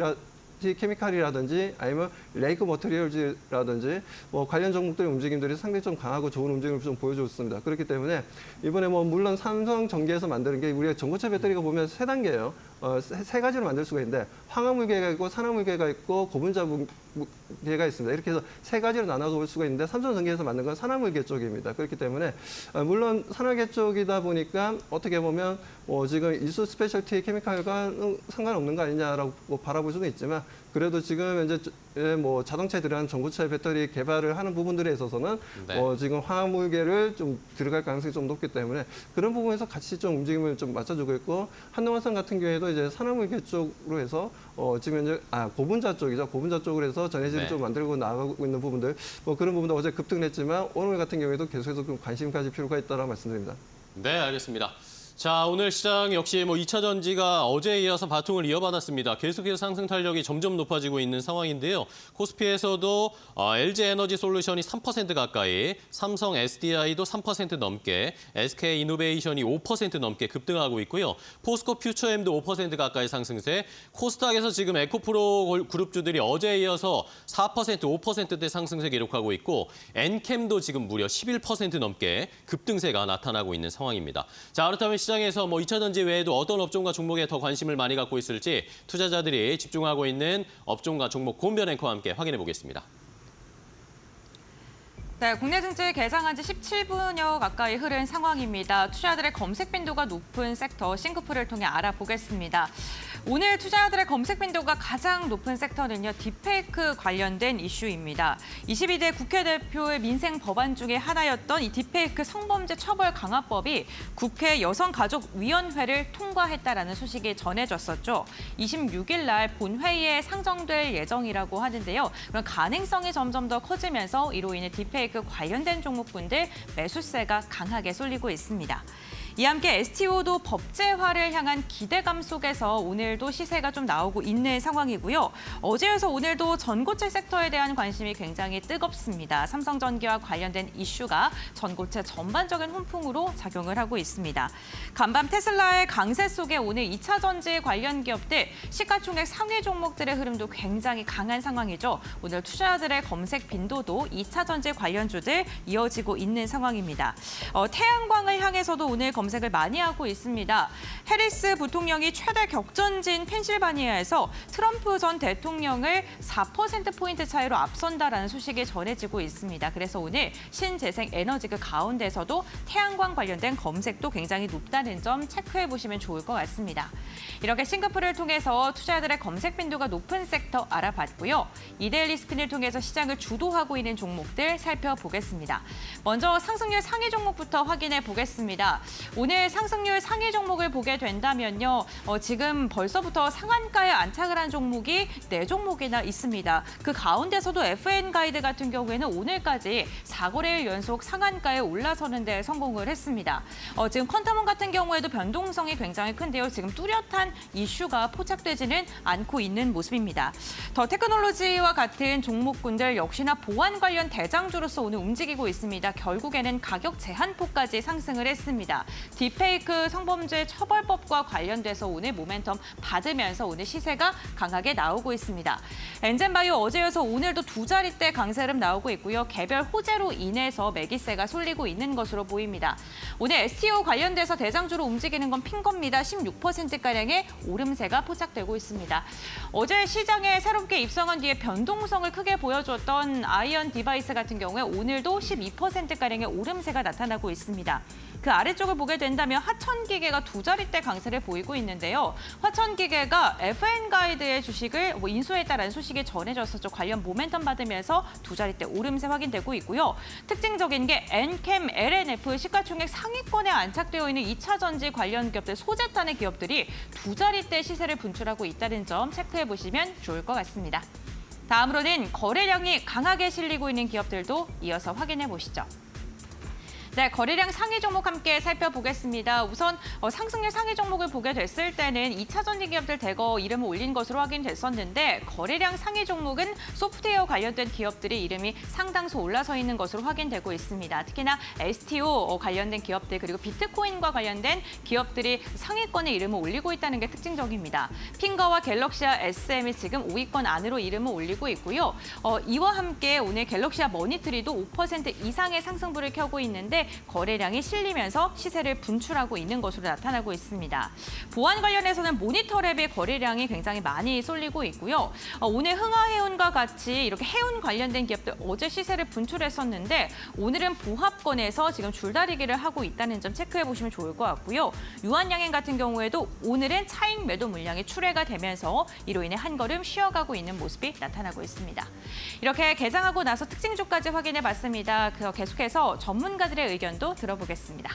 스페셜티 케미칼이라든지 아니면 레이크 머테리얼즈라든지 뭐 관련 종목들의 움직임들이 상당히 좀 강하고 좋은 움직임을 좀 보여줬습니다. 그렇기 때문에 이번에 뭐 물론 삼성전기에서 만드는 게 우리가 전고체 배터리가 보면 세 단계예요. 세 가지로 만들 수가 있는데 황화물계가 있고 산화물계가 있고 고분자 계가 있습니다. 이렇게 해서 세 가지로 나눠서 볼 수가 있는데 삼성전기에서 만든 건 산화물계 쪽입니다. 그렇기 때문에 물론 산화계 쪽이다 보니까 어떻게 보면 지금 일수 스페셜티 케미칼과 상관없는 거 아니냐라고 바라볼 수도 있지만 그래도 지금 이제 뭐 자동차에 들어간 전고체 배터리 개발을 하는 부분들에 있어서는 네. 지금 화학물계를 좀 들어갈 가능성이 좀 높기 때문에 그런 부분에서 같이 좀 움직임을 좀 맞춰주고 있고 한동안선 같은 경우에도 이제 산화물계 쪽으로 해서 지금 이제 고분자 쪽이죠. 고분자 쪽으로 해서 전해질을 네. 좀 만들고 나가고 있는 부분들 뭐 그런 부분도 어제 급등을 했지만 오늘 같은 경우에도 계속해서 좀 관심 가질 필요가 있다라고 말씀드립니다. 네, 알겠습니다. 자, 오늘 시장 역시 뭐 2차 전지가 어제에 이어서 바통을 이어받았습니다. 계속해서 상승 탄력이 점점 높아지고 있는 상황인데요. 코스피에서도 LG 에너지 솔루션이 3% 가까이, 삼성 SDI도 3% 넘게, SK 이노베이션이 5% 넘게 급등하고 있고요. 포스코 퓨처엠도 5% 가까이 상승세, 코스닥에서 지금 에코프로 그룹주들이 어제에 이어서 4%, 5%대 상승세 기록하고 있고, 엔캠도 지금 무려 11% 넘게 급등세가 나타나고 있는 상황입니다. 자, 그렇다면 시장에서 뭐 2차 전지 외에도 어떤 업종과 종목에 더 관심을 많이 갖고 있을지 투자자들이 집중하고 있는 업종과 종목 고은별 앵커와 함께 확인해 보겠습니다. 네, 국내 증시 개장한 지 17분여 가까이 흐른 상황입니다. 투자자들의 검색 빈도가 높은 섹터 싱크풀을 통해 알아보겠습니다. 오늘 투자자들의 검색 빈도가 가장 높은 섹터는요, 딥페이크 관련된 이슈입니다. 22대 국회 대표의 민생 법안 중에 하나였던 이 딥페이크 성범죄 처벌 강화법이 국회 여성가족위원회를 통과했다라는 소식이 전해졌었죠. 26일 날 본회의에 상정될 예정이라고 하는데요. 그런 가능성이 점점 더 커지면서 이로 인해 딥페이크 관련된 종목군들 매수세가 강하게 쏠리고 있습니다. 이와 함께 STO도 법제화를 향한 기대감 속에서 오늘도 시세가 좀 나오고 있는 상황이고요. 어제에서 오늘도 전고체 섹터에 대한 관심이 굉장히 뜨겁습니다. 삼성전기와 관련된 이슈가 전고체 전반적인 훈풍으로 작용을 하고 있습니다. 간밤 테슬라의 강세 속에 오늘 2차 전지 관련 기업들 시가총액 상위 종목들의 흐름도 굉장히 강한 상황이죠. 오늘 투자자들의 검색 빈도도 2차 전지 관련주들 이어지고 있는 상황입니다. 태양광을 향해서도 오늘 검색을 많이 하고 있습니다. 해리스 부통령이 최대 격전지인 펜실바니아에서 트럼프 전 대통령을 4%포인트 차이로 앞선다라는 소식이 전해지고 있습니다. 그래서 오늘 신재생 에너지 그 가운데서도 태양광 관련된 검색도 굉장히 높다는 점 체크해 보시면 좋을 것 같습니다. 이렇게 싱크풀을 통해서 투자자들의 검색 빈도가 높은 섹터 알아봤고요. 이데일리 스크린을 통해서 시장을 주도하고 있는 종목들 살펴보겠습니다. 먼저 상승률 상위 종목부터 확인해 보겠습니다. 오늘 상승률 상위 종목을 보게 된다면요. 지금 벌써부터 상한가에 안착을 한 종목이 4종목이나 있습니다. 그 가운데서도 FN가이드 같은 경우에는 오늘까지 4거래일 연속 상한가에 올라서는 데 성공을 했습니다. 지금 퀀텀원 같은 경우에도 변동성이 굉장히 큰데요. 지금 뚜렷한 이슈가 포착되지는 않고 있는 모습입니다. 더 테크놀로지와 같은 종목군들 역시나 보안 관련 대장주로서 오늘 움직이고 있습니다. 결국에는 가격 제한폭까지 상승을 했습니다. 딥페이크 성범죄 처벌법과 관련돼서 오늘 모멘텀 받으면서 오늘 시세가 강하게 나오고 있습니다. 엔젠바이오 어제여서 오늘도 두 자릿대 강세름 나오고 있고요. 개별 호재로 인해서 매기세가 쏠리고 있는 것으로 보입니다. 오늘 STO 관련돼서 대장주로 움직이는 건 핀겁니다. 16%가량의 오름세가 포착되고 있습니다. 어제 시장에 새롭게 입성한 뒤에 변동성을 크게 보여줬던 아이언 디바이스 같은 경우에 오늘도 12%가량의 오름세가 나타나고 있습니다. 그 아래쪽을 보게 된다면 화천기계가 두 자릿대 강세를 보이고 있는데요. 화천기계가 FN가이드의 주식을 인수했다라는 소식이 전해졌었죠. 관련 모멘텀 받으면서 두 자릿대 오름세 확인되고 있고요. 특징적인 게 엔캠, LNF 시가총액 상위권에 안착되어 있는 2차 전지 관련 기업들, 소재탄의 기업들이 두 자릿대 시세를 분출하고 있다는 점 체크해 보시면 좋을 것 같습니다. 다음으로는 거래량이 강하게 실리고 있는 기업들도 이어서 확인해 보시죠. 네, 거래량 상위 종목 함께 살펴보겠습니다. 우선 상승률 상위 종목을 보게 됐을 때는 2차 전지 기업들 대거 이름을 올린 것으로 확인됐었는데 거래량 상위 종목은 소프트웨어 관련된 기업들이 이름이 상당수 올라서 있는 것으로 확인되고 있습니다. 특히나 STO 관련된 기업들 그리고 비트코인과 관련된 기업들이 상위권에 이름을 올리고 있다는 게 특징적입니다. 핑거와 갤럭시와 SM이 지금 5위권 안으로 이름을 올리고 있고요. 이와 함께 오늘 갤럭시와 머니트리도 5% 이상의 상승부를 켜고 있는데 거래량이 실리면서 시세를 분출하고 있는 것으로 나타나고 있습니다. 보안 관련해서는 모니터랩의 거래량이 굉장히 많이 쏠리고 있고요. 오늘 흥하해운과 같이 이렇게 해운 관련된 기업들 어제 시세를 분출했었는데 오늘은 보합권에서 지금 줄다리기를 하고 있다는 점 체크해 보시면 좋을 것 같고요. 유한양행 같은 경우에도 오늘은 차익 매도 물량이 출회가 되면서 이로 인해 한 걸음 쉬어가고 있는 모습이 나타나고 있습니다. 이렇게 개장하고 나서 특징주까지 확인해 봤습니다. 계속해서 전문가들의 의견도 들어보겠습니다.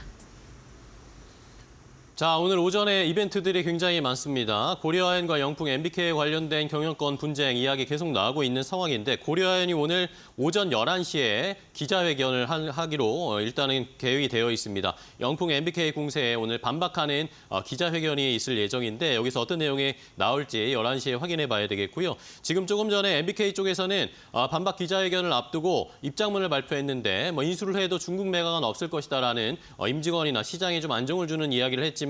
자, 오늘 오전에 이벤트들이 굉장히 많습니다. 고려아연과 영풍, MBK 관련된 경영권 분쟁 이야기 계속 나오고 있는 상황인데 고려아연이 오늘 오전 11시에 기자회견을 하기로 일단은 계획이 되어 있습니다. 영풍, MBK 공세에 오늘 반박하는 기자회견이 있을 예정인데 여기서 어떤 내용이 나올지 11시에 확인해 봐야 되겠고요. 지금 조금 전에 MBK 쪽에서는 반박 기자회견을 앞두고 입장문을 발표했는데 인수를 해도 중국 매각은 없을 것이다라는 임직원이나 시장에 좀 안정을 주는 이야기를 했지만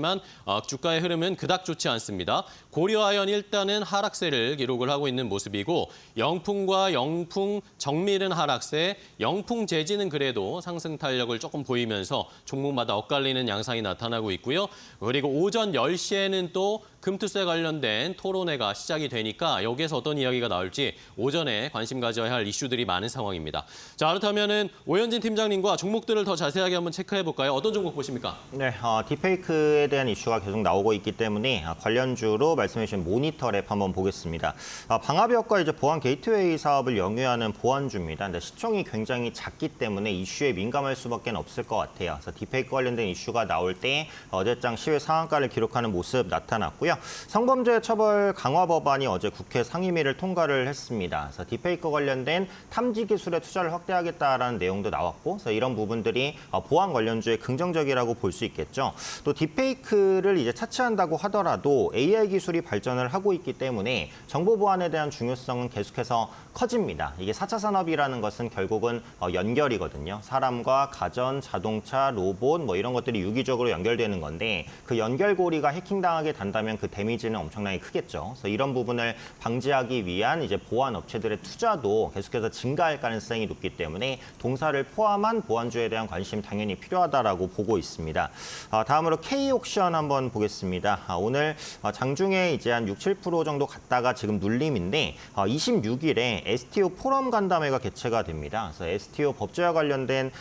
주가의 흐름은 그닥 좋지 않습니다. 고려아연 일단은 하락세를 기록을 하고 있는 모습이고 영풍과 영풍 정밀은 하락세, 영풍 재지는 그래도 상승 탄력을 조금 보이면서 종목마다 엇갈리는 양상이 나타나고 있고요. 그리고 오전 10시에는 또 금투세 관련된 토론회가 시작이 되니까 여기에서 어떤 이야기가 나올지 오전에 관심 가져야 할 이슈들이 많은 상황입니다. 자, 그렇다면은 오현진 팀장님과 종목들을 더 자세하게 한번 체크해 볼까요? 어떤 종목 보십니까? 네, 딥페이크에 대한 이슈가 계속 나오고 있기 때문에 관련주로 말씀해 주신 모니터랩 한번 보겠습니다. 방화벽과 이제 보안 게이트웨이 사업을 영위하는 보안주입니다. 근데 시총이 굉장히 작기 때문에 이슈에 민감할 수밖에 없을 것 같아요. 그래서 딥페이크 관련된 이슈가 나올 때 어제장 시외 상한가를 기록하는 모습 나타났고요. 성범죄 처벌 강화 법안이 어제 국회 상임위를 통과를 했습니다. 그래서 딥페이크 관련된 탐지 기술에 투자를 확대하겠다라는 내용도 나왔고, 그래서 이런 부분들이 보안 관련주에 긍정적이라고 볼 수 있겠죠. 또 딥페이크를 이제 차치한다고 하더라도 AI 기술이 발전을 하고 있기 때문에 정보 보안에 대한 중요성은 계속해서 커집니다. 이게 4차 산업이라는 것은 결국은 연결이거든요. 사람과 가전, 자동차, 로봇 뭐 이런 것들이 유기적으로 연결되는 건데 그 연결고리가 해킹당하게 된다면 그 데미지는 엄청나게 크겠죠. 그래서 이런 부분을 방지하기 위한 이제 보안 업체들의 투자도 계속해서 증가할 가능성이 높기 때문에 동사를 포함한 보안주에 대한 관심 당연히 필요하다라고 보고 있습니다. 다음으로 K옥션 한번 보겠습니다. 오늘 장중에 이제 한 6-7% 정도 갔다가 지금 눌림인데 26일에 STO 포럼 간담회가 개최가 됩니다. 그래서 STO 법제화 관련된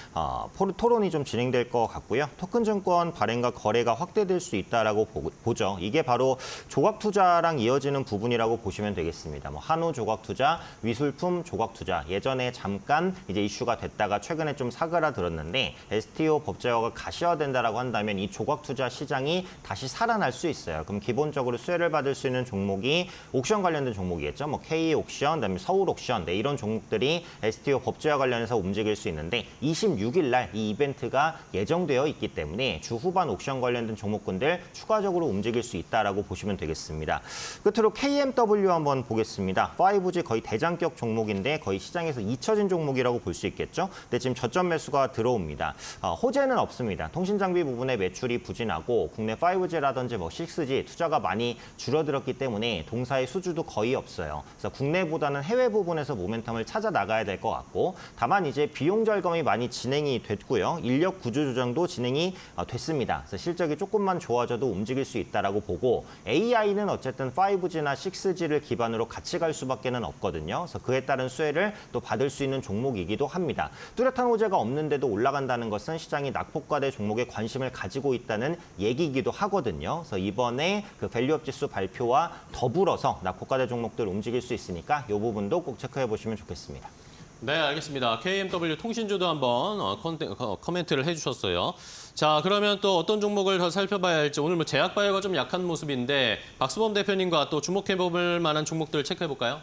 토론이 좀 진행될 것 같고요. 토큰증권 발행과 거래가 확대될 수 있다라고 보죠. 이게 바로 조각투자랑 이어지는 부분이라고 보시면 되겠습니다. 뭐 한우 조각투자, 위술품 조각투자 예전에 잠깐 이제 이슈가 됐다가 최근에 좀 사그라들었는데 STO 법제화가 가시화된다라고 한다면 이 조각투자 시장이 다시 살아날 수 있어요. 그럼 기본적으로 수혜를 받을 수 있는 종목이 옥션 관련된 종목이겠죠. 뭐 K옥션, 그다음에 서울옥션, 네, 이런 종목들이 STO 법제화 관련해서 움직일 수 있는데 26일 날 이 이벤트가 예정되어 있기 때문에 주 후반 옥션 관련된 종목군들 추가적으로 움직일 수 있다라고 보시면 되겠습니다. 끝으로 KMW 한번 보겠습니다. 5G 거의 대장격 종목인데 거의 시장에서 잊혀진 종목이라고 볼 수 있겠죠. 근데 지금 저점 매수가 들어옵니다. 호재는 없습니다. 통신장비 부분에 매출이 부진하고 국내 5G라든지 뭐 6G 투자가 많이 줄어들었기 때문에 동사의 수주도 거의 없어요. 그래서 국내보다는 해외 부분에서 모멘텀을 찾아 나가야 될 것 같고 다만 이제 비용 절감이 많이 진행이 됐고요. 인력 구조 조정도 진행이 됐습니다. 그래서 실적이 조금만 좋아져도 움직일 수 있다라고 보고 AI는 어쨌든 5G나 6G를 기반으로 같이 갈 수밖에는 없거든요. 그래서 그에 따른 수혜를 또 받을 수 있는 종목이기도 합니다. 뚜렷한 호재가 없는데도 올라간다는 것은 시장이 낙폭과대 종목에 관심을 가지고 있다는 얘기이기도 하거든요. 그래서 이번에 그 밸류업 지수 발표와 더불어서 낙폭과대 종목들 움직일 수 있으니까 이 부분도 꼭 체크해 보시면 좋겠습니다. 네, 알겠습니다. KMW 통신주도 한번 코멘트를 해주셨어요. 자, 그러면 또 어떤 종목을 더 살펴봐야 할지 오늘 뭐 제약바이오가 좀 약한 모습인데 박수범 대표님과 또 주목해볼 만한 종목들 체크해볼까요?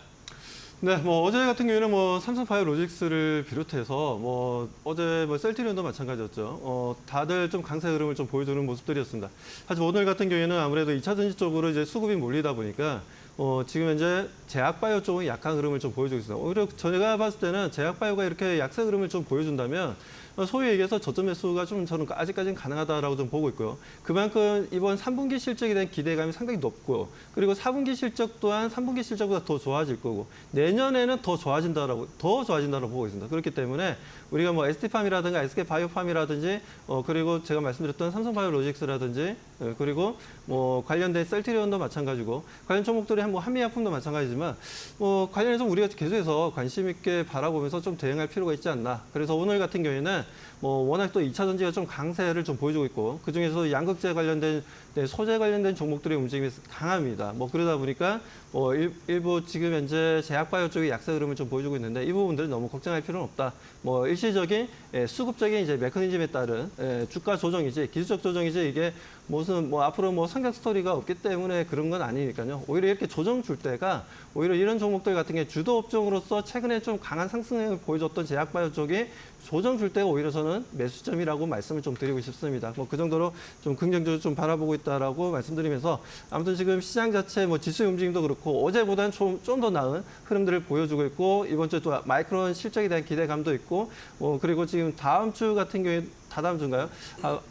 네, 뭐 어제 같은 경우에는 뭐 삼성바이오로직스를 비롯해서 뭐 어제 뭐 셀트리온도 마찬가지였죠. 다들 좀 강세 흐름을 좀 보여주는 모습들이었습니다. 하지만 오늘 같은 경우에는 아무래도 2차 전지 쪽으로 이제 수급이 몰리다 보니까 지금 현재 제약바이오 쪽은 약한 흐름을 좀 보여주고 있습니다. 오히려 제가 봤을 때는 제약바이오가 이렇게 약세 흐름을 좀 보여준다면 소위 얘기해서 저점 매수가 좀 저는 아직까지는 가능하다라고 좀 보고 있고요. 그만큼 이번 3분기 실적에 대한 기대감이 상당히 높고 그리고 4분기 실적 또한 3분기 실적보다 더 좋아질 거고 내년에는 더 좋아진다라고 보고 있습니다. 그렇기 때문에 우리가 뭐 ST팜이라든가 SK바이오팜이라든지 그리고 제가 말씀드렸던 삼성바이오로직스라든지 그리고 뭐 관련된 셀트리온도 마찬가지고 관련 종목들이 뭐 한미약품도 마찬가지지만 관련해서 우리가 계속해서 관심 있게 바라보면서 좀 대응할 필요가 있지 않나. 그래서 오늘 같은 경우에는 워낙 또 2차 전지가 좀 강세를 좀 보여주고 있고 그중에서 양극재 관련된 소재 관련된 종목들의 움직임이 강합니다. 그러다 보니까 일부 지금 현재 제약바이오 쪽의 약세 흐름을 좀 보여주고 있는데 이 부분들은 너무 걱정할 필요는 없다. 일시적인 수급적인 이제 메커니즘에 따른 주가 조정이지 기술적 조정이지 이게 무슨 앞으로 성장 스토리가 없기 때문에 그런 건 아니니까요. 오히려 이렇게 조정 줄 때가 오히려 이런 종목들 같은 게 주도 업종으로서 최근에 좀 강한 상승을 보여줬던 제약바이오 쪽이 조정 줄 때가 오히려 저는 매수점이라고 말씀을 좀 드리고 싶습니다. 그 정도로 좀 긍정적으로 좀 바라보고 있다라고 말씀드리면서 아무튼 지금 시장 자체 지수의 움직임도 그렇고 어제보다는 좀 더 나은 흐름들을 보여주고 있고 이번 주에 또 마이크론 실적에 대한 기대감도 있고 그리고 지금 다음 주 같은 경우에 다다음 주인가요?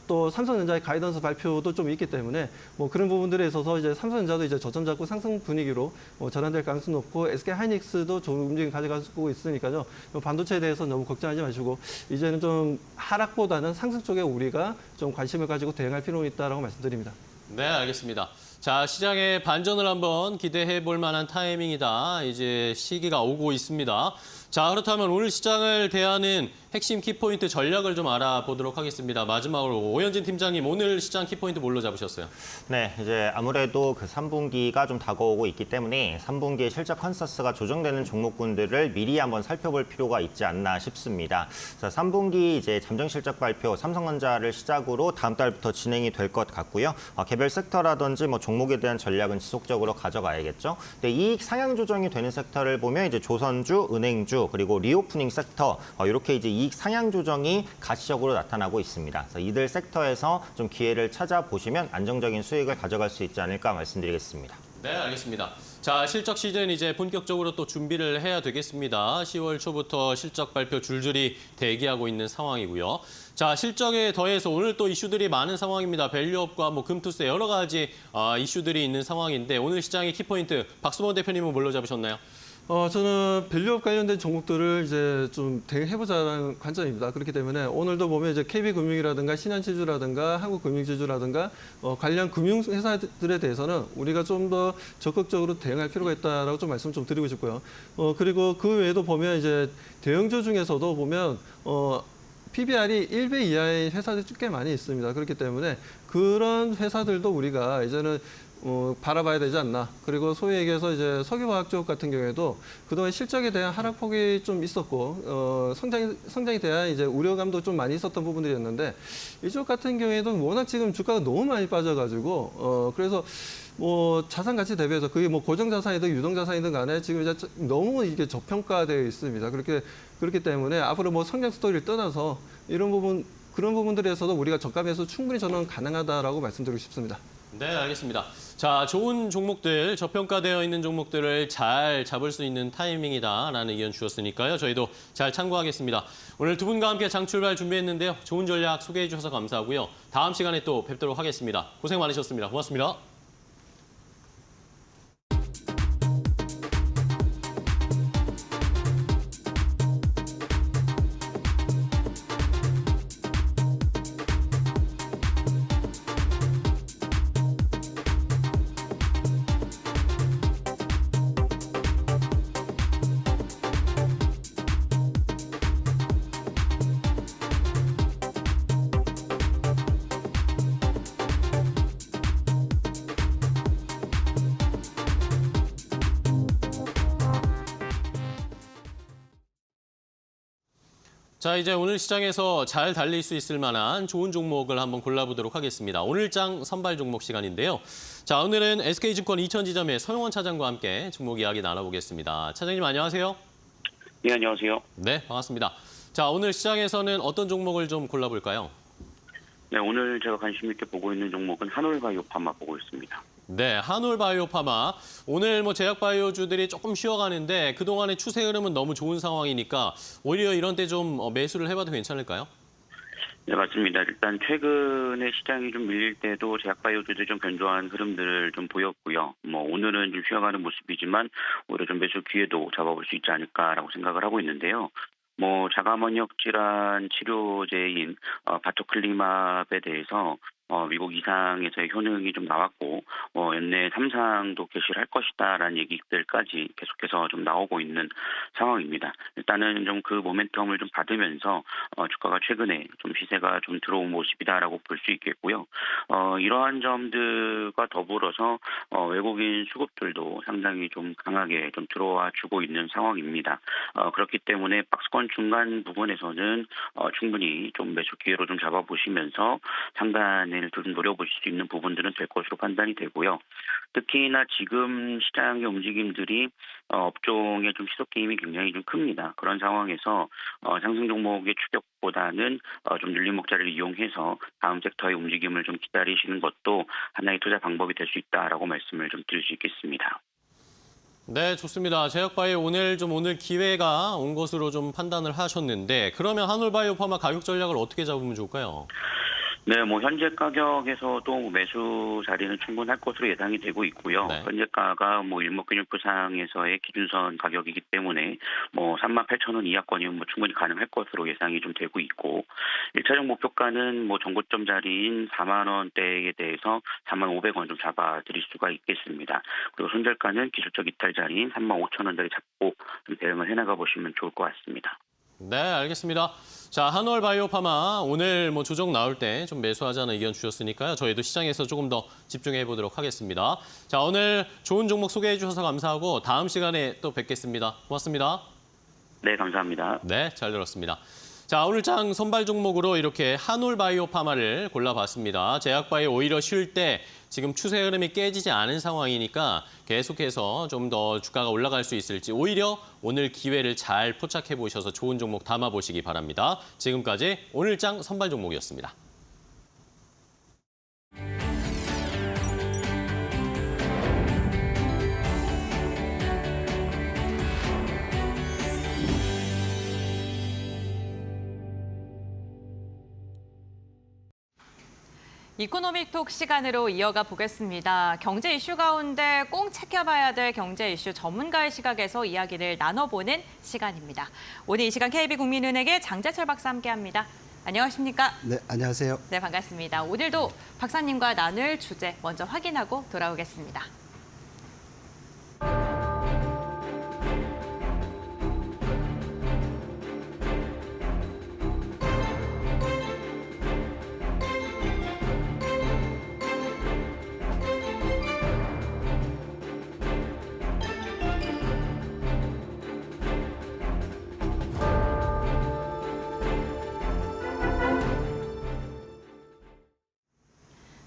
또 삼성전자의 가이던스 발표도 좀 있기 때문에 그런 부분들에 있어서 이제 삼성전자도 이제 저점 잡고 상승 분위기로 전환될 가능성이 높고 SK 하이닉스도 좋은 움직임 가져가고 있으니까요. 반도체에 대해서 너무 걱정하지 마시고 이제는 좀 하락보다는 상승 쪽에 우리가 좀 관심을 가지고 대응할 필요는 있다라고 말씀드립니다. 네, 알겠습니다. 자, 시장의 반전을 한번 기대해 볼 만한 타이밍이다. 이제 시기가 오고 있습니다. 자, 그렇다면 오늘 시장을 대하는 핵심 키포인트 전략을 좀 알아보도록 하겠습니다. 마지막으로 오현진 팀장님, 오늘 시장 키포인트 뭘로 잡으셨어요? 네, 이제 아무래도 그 3분기가 좀 다가오고 있기 때문에 3분기 실적 컨센서스가 조정되는 종목군들을 미리 한번 살펴볼 필요가 있지 않나 싶습니다. 그래서 3분기 이제 잠정 실적 발표 삼성전자를 시작으로 다음 달부터 진행이 될 것 같고요. 개별 섹터라든지 종목에 대한 전략은 지속적으로 가져가야겠죠. 근데 이익 상향 조정이 되는 섹터를 보면 이제 조선주, 은행주 그리고 리오프닝 섹터 이렇게 이제 이익 상향 조정이 가시적으로 나타나고 있습니다. 그래서 이들 섹터에서 좀 기회를 찾아보시면 안정적인 수익을 가져갈 수 있지 않을까 말씀드리겠습니다. 네, 알겠습니다. 자, 실적 시즌 이제 본격적으로 또 준비를 해야 되겠습니다. 10월 초부터 실적 발표 줄줄이 대기하고 있는 상황이고요. 자, 실적에 더해서 오늘 또 이슈들이 많은 상황입니다. 밸류업과 금투세 여러 가지 이슈들이 있는 상황인데 오늘 시장의 키포인트 박수범 대표님은 뭘로 잡으셨나요? 저는 밸류업 관련된 종목들을 이제 좀 대응해보자는 관점입니다. 그렇기 때문에 오늘도 보면 이제 KB금융이라든가 신한지주라든가 한국금융지주라든가 관련 금융회사들에 대해서는 우리가 좀 더 적극적으로 대응할 필요가 있다라고 좀 말씀 좀 드리고 싶고요. 그리고 그 외에도 보면 이제 대형주 중에서도 보면 PBR이 1배 이하의 회사들이 꽤 많이 있습니다. 그렇기 때문에 그런 회사들도 우리가 이제는 바라봐야 되지 않나. 그리고 소위 얘기해서 이제 석유화학 쪽 같은 경우에도 그동안 실적에 대한 하락폭이 좀 있었고 성장에 대한 이제 우려감도 좀 많이 있었던 부분들이었는데 이쪽 같은 경우에도 워낙 지금 주가가 너무 많이 빠져가지고 그래서 자산 가치 대비해서 그게 고정 자산이든 유동 자산이든 간에 지금 이제 너무 이게 저평가되어 있습니다. 그렇기 때문에 앞으로 성장 스토리를 떠나서 그런 부분들에서도 우리가 저가 매수 충분히 저는 가능하다라고 말씀드리고 싶습니다. 네, 알겠습니다. 자, 좋은 종목들, 저평가되어 있는 종목들을 잘 잡을 수 있는 타이밍이다라는 의견 주셨으니까요. 저희도 잘 참고하겠습니다. 오늘 두 분과 함께 장출발 준비했는데요. 좋은 전략 소개해 주셔서 감사하고요. 다음 시간에 또 뵙도록 하겠습니다. 고생 많으셨습니다. 고맙습니다. 자, 이제 오늘 시장에서 잘 달릴 수 있을 만한 좋은 종목을 한번 골라보도록 하겠습니다. 오늘장 선발 종목 시간인데요. 자, 오늘은 SK증권 이천지점의 서용원 차장과 함께 종목 이야기 나눠보겠습니다. 차장님 안녕하세요. 네, 안녕하세요. 네, 반갑습니다. 자, 오늘 시장에서는 어떤 종목을 좀 골라볼까요? 네, 오늘 제가 관심 있게 보고 있는 종목은 한올바이오파마 보고 있습니다. 네, 한올바이오파마. 오늘 뭐 제약바이오주들이 조금 쉬어가는데 그동안의 추세 흐름은 너무 좋은 상황이니까 오히려 이런 때 좀 매수를 해봐도 괜찮을까요? 네, 맞습니다. 일단 최근에 시장이 좀 밀릴 때도 제약바이오주들이 좀 견조한 흐름들을 좀 보였고요. 뭐 오늘은 좀 쉬어가는 모습이지만 오히려 좀 매수 기회도 잡아볼 수 있지 않을까라고 생각을 하고 있는데요. 뭐 자가면역 질환 치료제인 바토클리맙에 대해서 미국 이상에서의 효능이 좀 나왔고 연내 3상도 개시를 할 것이다라는 얘기들까지 계속해서 좀 나오고 있는 상황입니다. 일단은 좀 그 모멘텀을 좀 받으면서 주가가 최근에 좀 시세가 좀 들어온 모습이다라고 볼 수 있겠고요. 이러한 점들과 더불어서 외국인 수급들도 상당히 좀 강하게 좀 들어와 주고 있는 상황입니다. 그렇기 때문에 박스권 중간 부분에서는 충분히 좀 매수 기회로 좀 잡아보시면서 상단을 좀 노려보실 수 있는 부분들은 될 것으로 판단이 되고요. 특히나 지금 시장의 움직임들이 업종의 좀 시속 게임이 굉장히 좀 큽니다. 그런 상황에서 상승 종목의 추격보다는 좀 눌림 목자를 이용해서 다음 섹터의 움직임을 좀 기다리시는 것도 하나의 투자 방법이 될 수 있다라고 말씀을 좀 드릴 수 있겠습니다. 네, 좋습니다. 제약바이오 오늘 기회가 온 것으로 좀 판단을 하셨는데 그러면 한올바이오파마 가격 전략을 어떻게 잡으면 좋을까요? 네, 뭐 현재 가격에서도 매수 자리는 충분할 것으로 예상이 되고 있고요. 네. 현재가가 뭐 일목균형부상에서의 기준선 가격이기 때문에 뭐 38,000원 이하권이면 뭐 충분히 가능할 것으로 예상이 좀 되고 있고 1차적 목표가는 뭐 전고점 자리인 4만 원대에 대해서 4만 500원 좀 잡아드릴 수가 있겠습니다. 그리고 손절가는 기술적 이탈 자리인 3만 5천 원짜리 잡고 좀 대응을 해나가 보시면 좋을 것 같습니다. 네, 알겠습니다. 자, 한올바이오파마 오늘 뭐 조정 나올 때 좀 매수하자는 의견 주셨으니까요. 저희도 시장에서 조금 더 집중해 보도록 하겠습니다. 자, 오늘 좋은 종목 소개해 주셔서 감사하고 다음 시간에 또 뵙겠습니다. 고맙습니다. 네, 감사합니다. 네, 잘 들었습니다. 자, 오늘장 선발 종목으로 이렇게 한올바이오파마를 골라봤습니다. 제약바이오 오히려 쉴 때 지금 추세 흐름이 깨지지 않은 상황이니까 계속해서 좀 더 주가가 올라갈 수 있을지 오히려 오늘 기회를 잘 포착해 보셔서 좋은 종목 담아보시기 바랍니다. 지금까지 오늘장 선발 종목이었습니다. 이코노믹톡 시간으로 이어가 보겠습니다. 경제 이슈 가운데 꼭 챙겨봐야 될 경제 이슈 전문가의 시각에서 이야기를 나눠보는 시간입니다. 오늘 이 시간 KB국민은행의 장재철 박사 함께합니다. 안녕하십니까? 네, 안녕하세요. 네, 반갑습니다. 오늘도 박사님과 나눌 주제 먼저 확인하고 돌아오겠습니다.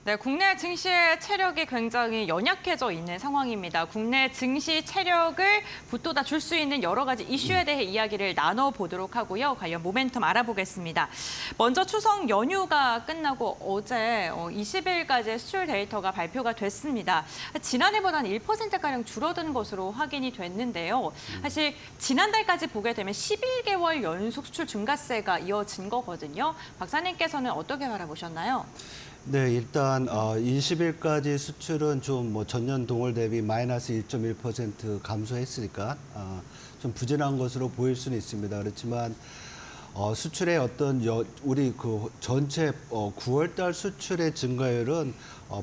네, 국내 증시의 체력이 굉장히 연약해져 있는 상황입니다. 국내 증시 체력을 붙돋아 줄 수 있는 여러 가지 이슈에 대해 이야기를 나눠보도록 하고요. 관련 모멘텀 알아보겠습니다. 먼저 추석 연휴가 끝나고 어제 20일까지의 수출 데이터가 발표가 됐습니다. 지난해보다는 1%가량 줄어든 것으로 확인이 됐는데요. 사실 지난달까지 보게 되면 11개월 연속 수출 증가세가 이어진 거거든요. 박사님께서는 어떻게 바라보셨나요? 네, 일단 20일까지 수출은 좀 뭐 전년 동월 대비 마이너스 1.1% 감소했으니까 좀 부진한 것으로 보일 수는 있습니다. 그렇지만 수출의 어떤 우리 그 전체 9월달 수출의 증가율은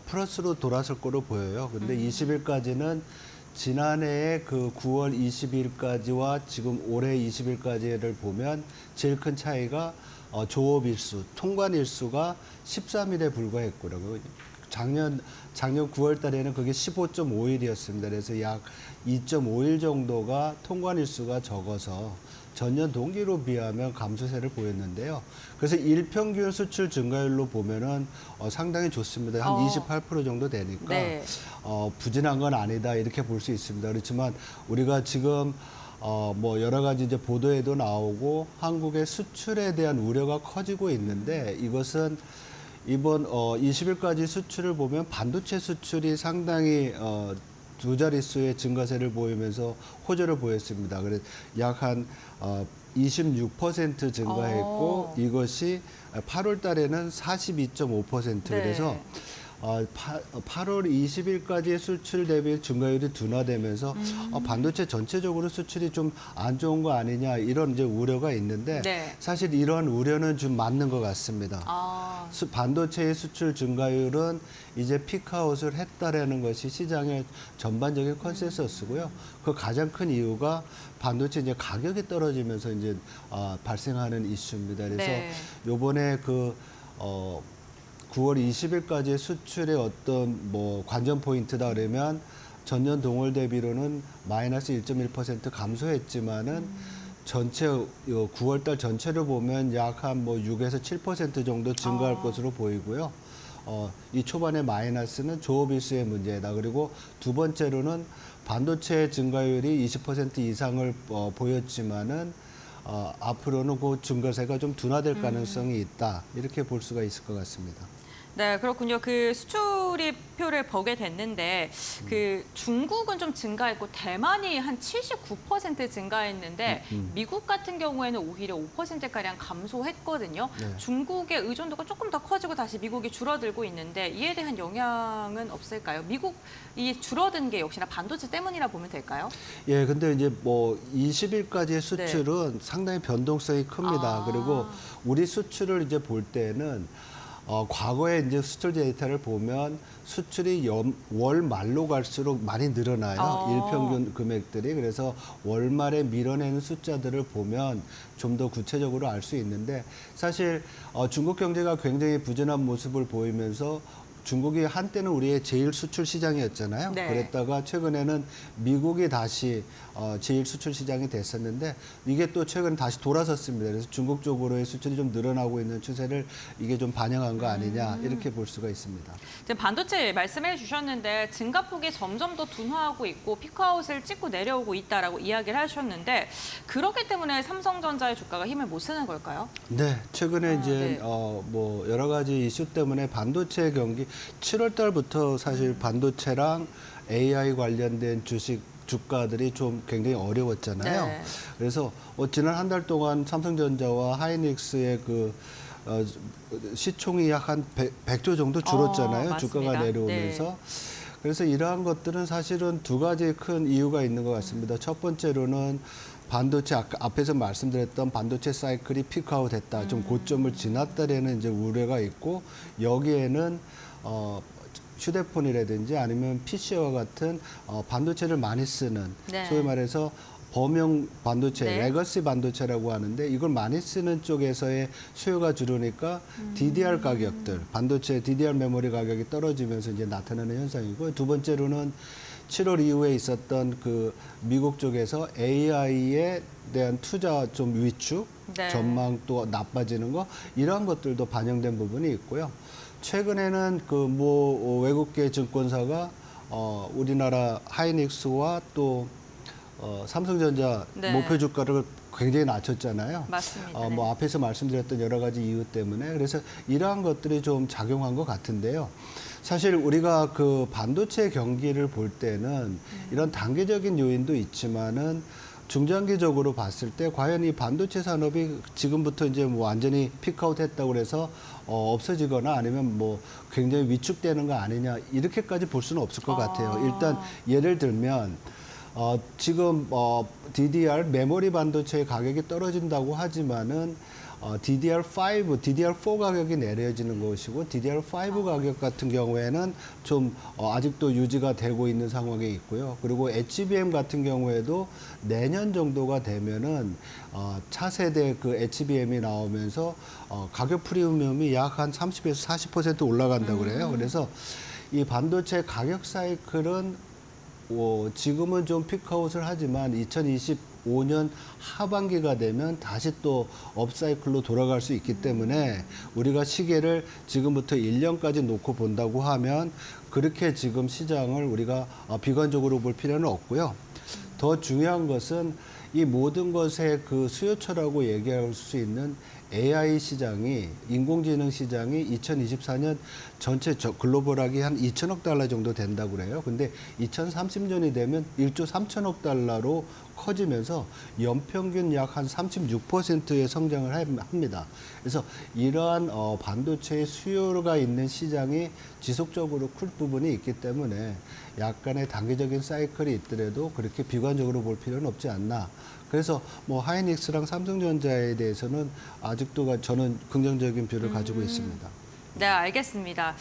플러스로 돌아설 거로 보여요. 근데 20일까지는 지난해의 그 9월 20일까지와 지금 올해 20일까지를 보면 제일 큰 차이가 조업 일수, 통관 일수가 13일에 불과했고요. 작년 9월 달에는 그게 15.5일이었습니다. 그래서 약 2.5일 정도가 통관 일수가 적어서 전년 동기로 비하면 감소세를 보였는데요. 그래서 일평균 수출 증가율로 보면은 상당히 좋습니다. 한 28% 정도 되니까 네. 부진한 건 아니다 이렇게 볼 수 있습니다. 그렇지만 우리가 지금 뭐 여러 가지 이제 보도에도 나오고 한국의 수출에 대한 우려가 커지고 있는데 이것은 이번 20일까지 수출을 보면 반도체 수출이 상당히 두 자릿수의 증가세를 보이면서 호조를 보였습니다. 그래서 약 한 26% 증가했고 이것이 8월 달에는 42.5% 그래서 8월 20일까지의 수출 대비 증가율이 둔화되면서 반도체 전체적으로 수출이 좀 안 좋은 거 아니냐 이런 이제 우려가 있는데 네. 사실 이런 우려는 좀 맞는 것 같습니다. 반도체의 수출 증가율은 이제 피크아웃을 했다라는 것이 시장의 전반적인 컨센서스고요. 그 가장 큰 이유가 반도체 이제 가격이 떨어지면서 이제 발생하는 이슈입니다. 그래서 요번에 그 9월 20일까지의 수출의 어떤 뭐 관전 포인트다 그러면 전년 동월 대비로는 마이너스 1.1% 감소했지만은 전체 9월 달 전체를 보면 약 한 뭐 6에서 7% 정도 증가할 것으로 보이고요. 이 초반의 마이너스는 조업 일수의 문제다. 그리고 두 번째로는 반도체 증가율이 20% 이상을 보였지만은 앞으로는 그 증가세가 좀 둔화될 가능성이 있다. 이렇게 볼 수가 있을 것 같습니다. 네, 그렇군요. 그 수출입표를 보게 됐는데 그 중국은 좀 증가했고 대만이 한 79% 증가했는데 미국 같은 경우에는 오히려 5%가량 감소했거든요. 네. 중국의 의존도가 조금 더 커지고 다시 미국이 줄어들고 있는데 이에 대한 영향은 없을까요? 미국이 줄어든 게 역시나 반도체 때문이라 보면 될까요? 예, 근데 이제 뭐 20일까지의 수출은 상당히 변동성이 큽니다. 그리고 우리 수출을 이제 볼 때는 과거에 이제 수출 데이터를 보면 수출이 월 말로 갈수록 많이 늘어나요. 일평균 금액들이. 그래서 월 말에 밀어내는 숫자들을 보면 좀 더 구체적으로 알 수 있는데 사실 중국 경제가 굉장히 부진한 모습을 보이면서 중국이 한때는 우리의 제일 수출 시장이었잖아요. 네. 그랬다가 최근에는 미국이 다시 제일 수출 시장이 됐었는데 이게 또 최근 다시 돌아섰습니다. 그래서 중국 쪽으로의 수출이 좀 늘어나고 있는 추세를 이게 좀 반영한 거 아니냐 이렇게 볼 수가 있습니다. 지금 반도체 말씀해 주셨는데 증가폭이 점점 더 둔화하고 있고 피크아웃을 찍고 내려오고 있다라고 이야기를 하셨는데 그렇기 때문에 삼성전자의 주가가 힘을 못 쓰는 걸까요? 네, 최근에 이제 네. 뭐 여러 가지 이슈 때문에 반도체 경기 7월 달부터 사실 반도체랑 AI 관련된 주가들이 좀 굉장히 어려웠잖아요. 네. 그래서 지난 한 달 동안 삼성전자와 하이닉스의 그 시총이 약 한 100조 정도 줄었잖아요. 맞습니다. 주가가 내려오면서. 네. 그래서 이러한 것들은 사실은 두 가지 큰 이유가 있는 것 같습니다. 첫 번째로는 반도체 앞에서 말씀드렸던 반도체 사이클이 피크아웃 했다. 좀 고점을 지났다라는 이제 우려가 있고 여기에는 휴대폰이라든지 아니면 PC와 같은 반도체를 많이 쓰는 네. 소위 말해서 범용 반도체, 네. 레거시 반도체라고 하는데 이걸 많이 쓰는 쪽에서의 수요가 줄으니까 DDR 가격들, 반도체 DDR 메모리 가격이 떨어지면서 이제 나타나는 현상이고 두 번째로는 7월 이후에 있었던 그 미국 쪽에서 AI에 대한 투자 좀 위축, 네. 전망 또 나빠지는 거 이러한 것들도 반영된 부분이 있고요. 최근에는 그 뭐 외국계 증권사가 우리나라 하이닉스와 또 삼성전자 네. 목표 주가를 굉장히 낮췄잖아요. 맞습니다. 네. 뭐 앞에서 말씀드렸던 여러 가지 이유 때문에 그래서 이러한 것들이 좀 작용한 것 같은데요. 사실 우리가 그 반도체 경기를 볼 때는 이런 단계적인 요인도 있지만은 중장기적으로 봤을 때 과연 이 반도체 산업이 지금부터 이제 뭐 완전히 피크아웃 했다고 그래서 없어지거나 아니면 뭐 굉장히 위축되는 거 아니냐 이렇게까지 볼 수는 없을 것 같아요. 일단 예를 들면 지금 DDR 메모리 반도체의 가격이 떨어진다고 하지만은 DDR5, DDR4 가격이 내려지는 것이고 DDR5 가격 같은 경우에는 좀 아직도 유지가 되고 있는 상황에 있고요. 그리고 HBM 같은 경우에도 내년 정도가 되면은 차세대 그 HBM이 나오면서 가격 프리미엄이 약 한 30에서 40% 올라간다고 그래요. 그래서 이 반도체 가격 사이클은 지금은 좀 피크아웃을 하지만 2025년 하반기가 되면 다시 또 업사이클로 돌아갈 수 있기 때문에 우리가 시계를 지금부터 1년까지 놓고 본다고 하면 그렇게 지금 시장을 우리가 비관적으로 볼 필요는 없고요. 더 중요한 것은 이 모든 것의 그 수요처라고 얘기할 수 있는 AI 시장이, 인공지능 시장이 2024년 전체 글로벌하게 한 2천억 달러 정도 된다고 그래요. 근데 2030년이 되면 1조 3천억 달러로 커지면서 연평균 약 한 36%의 성장을 합니다. 그래서 이러한 반도체의 수요가 있는 시장이 지속적으로 클 부분이 있기 때문에 약간의 단기적인 사이클이 있더라도 그렇게 비관적으로 볼 필요는 없지 않나. 그래서 뭐 하이닉스랑 삼성전자에 대해서는 아직도 저는 긍정적인 뷰를 가지고 있습니다. 네, 알겠습니다.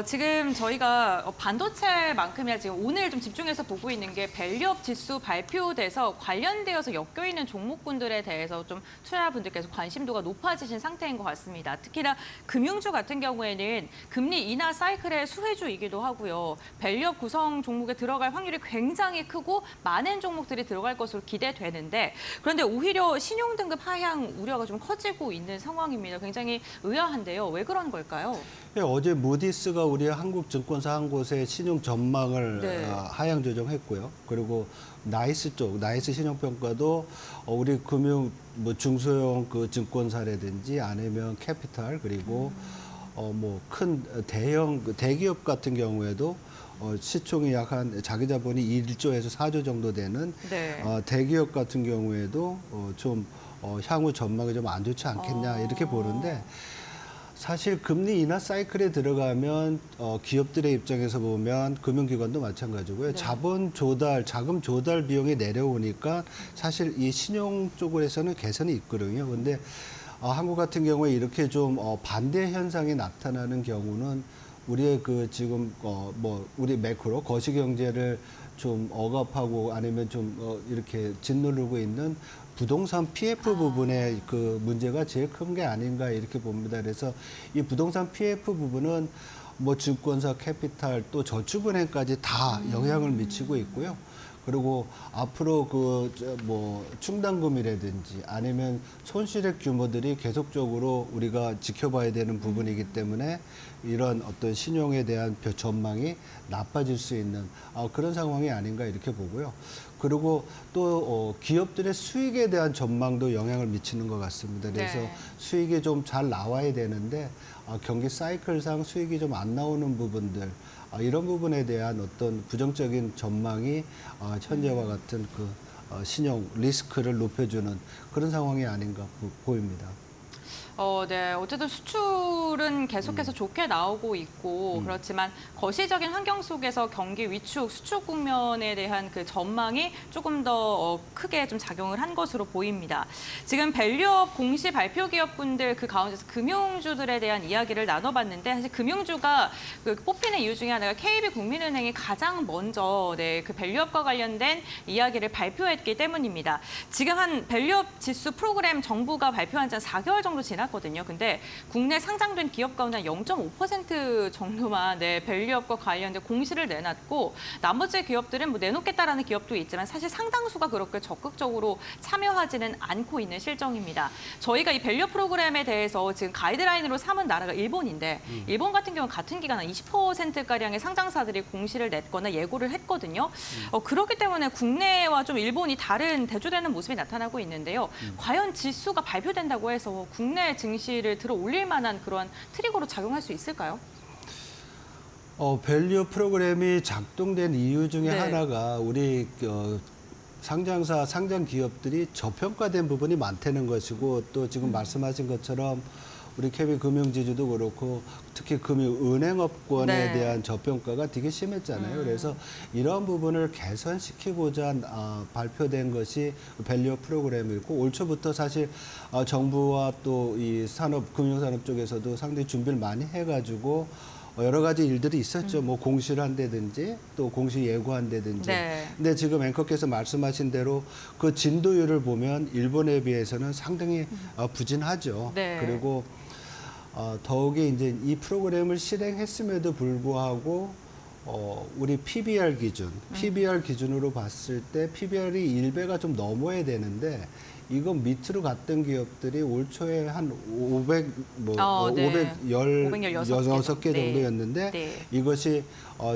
지금 저희가 반도체만큼이나 지금 오늘 좀 집중해서 보고 있는 게 밸류업 지수 발표돼서 관련되어서 엮여 있는 종목군들에 대해서 좀 투자자분들께서 관심도가 높아지신 상태인 것 같습니다. 특히나 금융주 같은 경우에는 금리 인하 사이클의 수혜주이기도 하고요. 밸류업 구성 종목에 들어갈 확률이 굉장히 크고 많은 종목들이 들어갈 것으로 기대되는데 그런데 오히려 신용등급 하향 우려가 좀 커지고 있는 상황입니다. 굉장히 의아한데요. 왜 그런 걸까요? 어제 무디스가 우리 한국 증권사 한 곳의 신용 전망을 네. 하향 조정했고요. 그리고 나이스 신용평가도 우리 금융 뭐 중소형 그 증권사라든지 아니면 캐피탈 그리고 뭐 큰 대형 대기업 같은 경우에도 시총이 약 한 자기 자본이 1조에서 4조 정도 되는 네. 대기업 같은 경우에도 좀 향후 전망이 좀 안 좋지 않겠냐 이렇게 보는데. 사실 금리 인하 사이클에 들어가면 기업들의 입장에서 보면 금융기관도 마찬가지고요. 네. 자금 조달 비용이 내려오니까 사실 이 신용 쪽에서는 개선이 있거든요. 근데 한국 같은 경우에 이렇게 좀 반대 현상이 나타나는 경우는 우리의 그 지금 뭐 우리 매크로 거시 경제를 좀 억압하고 아니면 좀 이렇게 짓누르고 있는 부동산 PF 부분의 그 문제가 제일 큰 게 아닌가 이렇게 봅니다. 그래서 이 부동산 PF 부분은 뭐 증권사, 캐피탈 또 저축은행까지 다 영향을 미치고 있고요. 그리고 앞으로 뭐 충당금이라든지 아니면 손실의 규모들이 계속적으로 우리가 지켜봐야 되는 부분이기 때문에 이런 어떤 신용에 대한 전망이 나빠질 수 있는 그런 상황이 아닌가 이렇게 보고요. 그리고 또 기업들의 수익에 대한 전망도 영향을 미치는 것 같습니다. 그래서 네. 수익이 좀 잘 나와야 되는데 경기 사이클상 수익이 좀 안 나오는 부분들 이런 부분에 대한 어떤 부정적인 전망이 현재와 같은 그 신용 리스크를 높여주는 그런 상황이 아닌가 보입니다. 네. 어쨌든 수출은 계속해서 좋게 나오고 있고 그렇지만 거시적인 환경 속에서 경기 위축, 수축 국면에 대한 그 전망이 조금 더 크게 좀 작용을 한 것으로 보입니다. 지금 밸류업 공시 발표 기업분들 그 가운데서 금융주들에 대한 이야기를 나눠봤는데 사실 금융주가 그 뽑히는 이유 중에 하나가 KB국민은행이 가장 먼저 그 밸류업과 관련된 이야기를 발표했기 때문입니다. 지금 한 밸류업 지수 프로그램 정부가 발표한 지 한 4개월 정도 지났거든요. 근데 국내 상장된 기업 가운데 한 0.5% 정도만 밸류업과 관련된 공시를 내놨고 나머지 기업들은 뭐 내놓겠다라는 기업도 있지만 사실 상당수가 그렇게 적극적으로 참여하지는 않고 있는 실정입니다. 저희가 이 밸류업 프로그램에 대해서 지금 가이드라인으로 삼은 나라가 일본인데 일본 같은 경우는 같은 기간 한 20%가량의 상장사들이 공시를 냈거나 예고를 했거든요. 그렇기 때문에 국내와 좀 일본이 다른 대조되는 모습이 나타나고 있는데요. 과연 지수가 발표된다고 해서 국내 증시를 들어 올릴 만한 그런 트리거로 작용할 수 있을까요? 밸류 프로그램이 작동된 이유 중에 네. 하나가 우리 상장사, 상장 기업들이 저평가된 부분이 많다는 것이고 또 지금 말씀하신 것처럼 우리 KB 금융지주도 그렇고 특히 금융은행업권에 네. 대한 저평가가 되게 심했잖아요. 그래서 이런 부분을 개선시키고자 발표된 것이 밸류어 프로그램이고 올 초부터 사실 정부와 또 이 금융산업 쪽에서도 상당히 준비를 많이 해가지고 여러 가지 일들이 있었죠. 뭐 공시를 한다든지 또 공시 예고한다든지. 네. 근데 지금 앵커께서 말씀하신 대로 그 진도율을 보면 일본에 비해서는 상당히 부진하죠. 네. 그리고 더욱이 이제 이 프로그램을 실행했음에도 불구하고 우리 PBR 기준으로 봤을 때 PBR이 1배가 좀 넘어야 되는데 이건 밑으로 갔던 기업들이 올 초에 한 516개 정도였는데 네. 이것이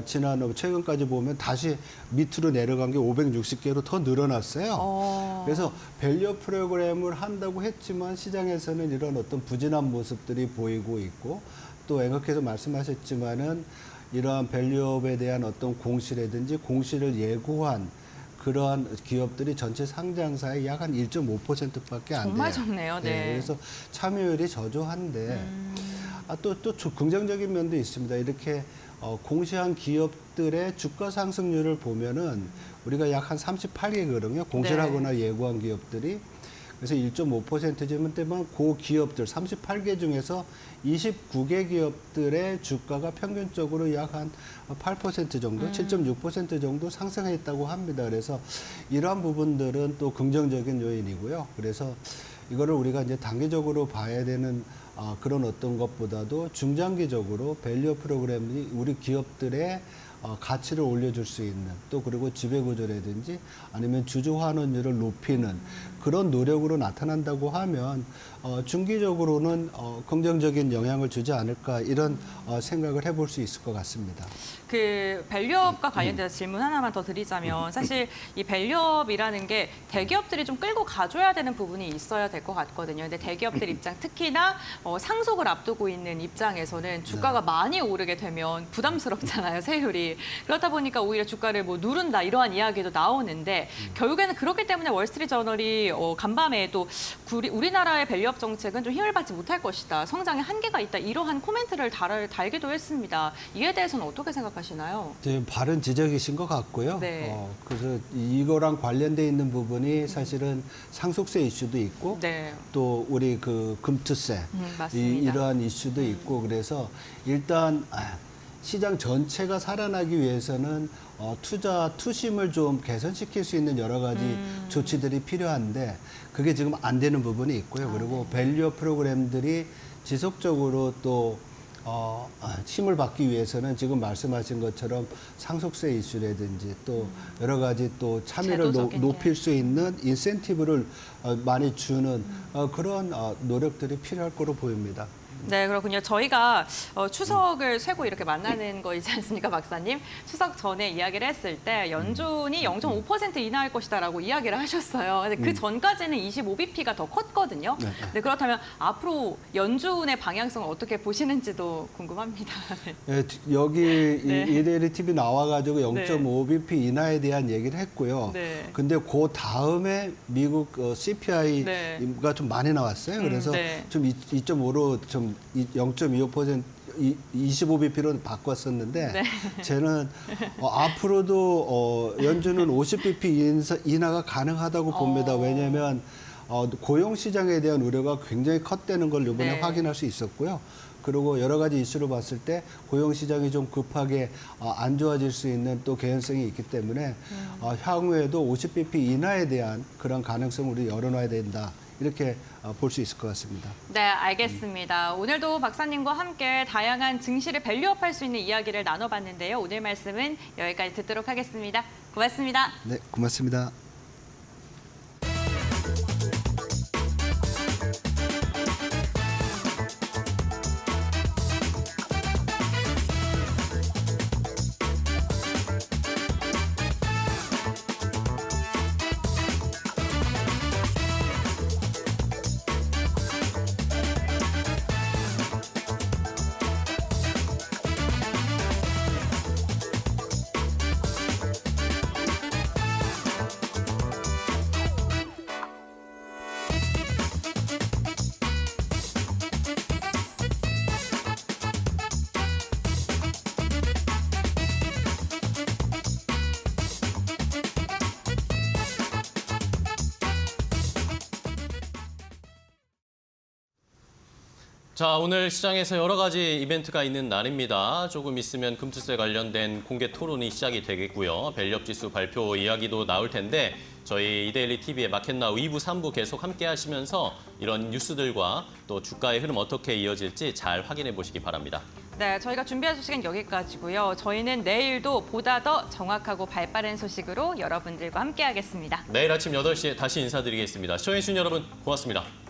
최근까지 보면 다시 밑으로 내려간 게 560개로 더 늘어났어요. 그래서 밸류어 프로그램을 한다고 했지만 시장에서는 이런 어떤 부진한 모습들이 보이고 있고 또 앵커께서 말씀하셨지만은 이러한 밸류업에 대한 어떤 공시라든지 공시를 예고한 그러한 기업들이 전체 상장사의 약 한 1.5%밖에 안 돼요. 정말 적네요. 네. 그래서 참여율이 저조한데 또 긍정적인 면도 있습니다. 이렇게 공시한 기업들의 주가 상승률을 보면은 우리가 약 한 38개거든요. 공시를 네. 하거나 예고한 기업들이. 그래서 1.5%지만 그 기업들 38개 중에서 29개 기업들의 주가가 평균적으로 약 한 8% 정도, 7.6% 정도 상승했다고 합니다. 그래서 이러한 부분들은 또 긍정적인 요인이고요. 그래서 이거를 우리가 이제 단기적으로 봐야 되는 그런 어떤 것보다도 중장기적으로 밸류어 프로그램이 우리 기업들의 가치를 올려줄 수 있는 또 그리고 지배구조라든지 아니면 주주 환원율을 높이는 그런 노력으로 나타난다고 하면 중기적으로는 긍정적인 영향을 주지 않을까 이런 생각을 해볼 수 있을 것 같습니다. 그 밸류업과 관련돼서 질문 하나만 더 드리자면 사실 이 밸류업이라는 게 대기업들이 좀 끌고 가줘야 되는 부분이 있어야 될 것 같거든요. 근데 대기업들 입장 특히나 상속을 앞두고 있는 입장에서는 주가가 많이 오르게 되면 부담스럽잖아요, 세율이. 그렇다 보니까 오히려 주가를 뭐 누른다 이러한 이야기도 나오는데 결국에는 그렇기 때문에 월스트리트저널이 간밤에 또 우리나라의 밸류업 정책은 좀 힘을 받지 못할 것이다. 성장에 한계가 있다. 이러한 코멘트를 달기도 했습니다. 이에 대해서는 어떻게 생각하시나요? 네, 바른 지적이신 것 같고요. 네. 그래서 이거랑 관련돼 있는 부분이 사실은 상속세 이슈도 있고 네. 또 우리 그 금투세 맞습니다. 이러한 이슈도 있고 그래서 일단 시장 전체가 살아나기 위해서는 투심을 좀 개선시킬 수 있는 여러 가지 조치들이 필요한데 그게 지금 안 되는 부분이 있고요. 그리고 밸류어 프로그램들이 지속적으로 또 힘을 받기 위해서는 지금 말씀하신 것처럼 상속세 이슈라든지 또 여러 가지 또 참여를 제도적인 높일 수 있는 인센티브를 많이 주는 그런 노력들이 필요할 거로 보입니다. 네, 그렇군요. 저희가 추석을 쇠고 이렇게 만나는 거이지 않습니까, 박사님? 추석 전에 이야기를 했을 때 연준이 0.5% 인하할 것이다라고 이야기를 하셨어요. 근데 그 전까지는 25bp가 더 컸거든요. 네, 그렇다면 앞으로 연준의 방향성을 어떻게 보시는지도 궁금합니다. 네, 여기 네. 이데일리 TV 나와가지고 네. 0.5bp 인하에 대한 얘기를 했고요. 네. 근데 그 다음에 미국 CPI가 네. 좀 많이 나왔어요. 그래서 네. 좀 2.5로 좀 0.25% 25bp로 바꿨었는데 네. 저는 앞으로도 연준은 50bp 인하가 가능하다고 봅니다. 왜냐하면 고용 시장에 대한 우려가 굉장히 컸다는 걸 이번에 네. 확인할 수 있었고요. 그리고 여러 가지 이슈로 봤을 때 고용 시장이 좀 급하게 안 좋아질 수 있는 또 개연성이 있기 때문에 향후에도 50bp 인하에 대한 그런 가능성을 우리 열어놔야 된다. 이렇게 볼 수 있을 것 같습니다. 네, 알겠습니다. 오늘도 박사님과 함께 다양한 증시를 밸류업할 수 있는 이야기를 나눠봤는데요. 오늘 말씀은 여기까지 듣도록 하겠습니다. 고맙습니다. 네, 고맙습니다. 자, 오늘 시장에서 여러 가지 이벤트가 있는 날입니다. 조금 있으면 금투세 관련된 공개 토론이 시작이 되겠고요. 벨렵지수 발표 이야기도 나올 텐데 저희 이데일리 TV의 마켓나우 2부, 3부 계속 함께 하시면서 이런 뉴스들과 또 주가의 흐름 어떻게 이어질지 잘 확인해 보시기 바랍니다. 네, 저희가 준비한 소식은 여기까지고요. 저희는 내일도 보다 더 정확하고 발빠른 소식으로 여러분들과 함께하겠습니다. 내일 아침 8시에 다시 인사드리겠습니다. 시청해주신 여러분 고맙습니다.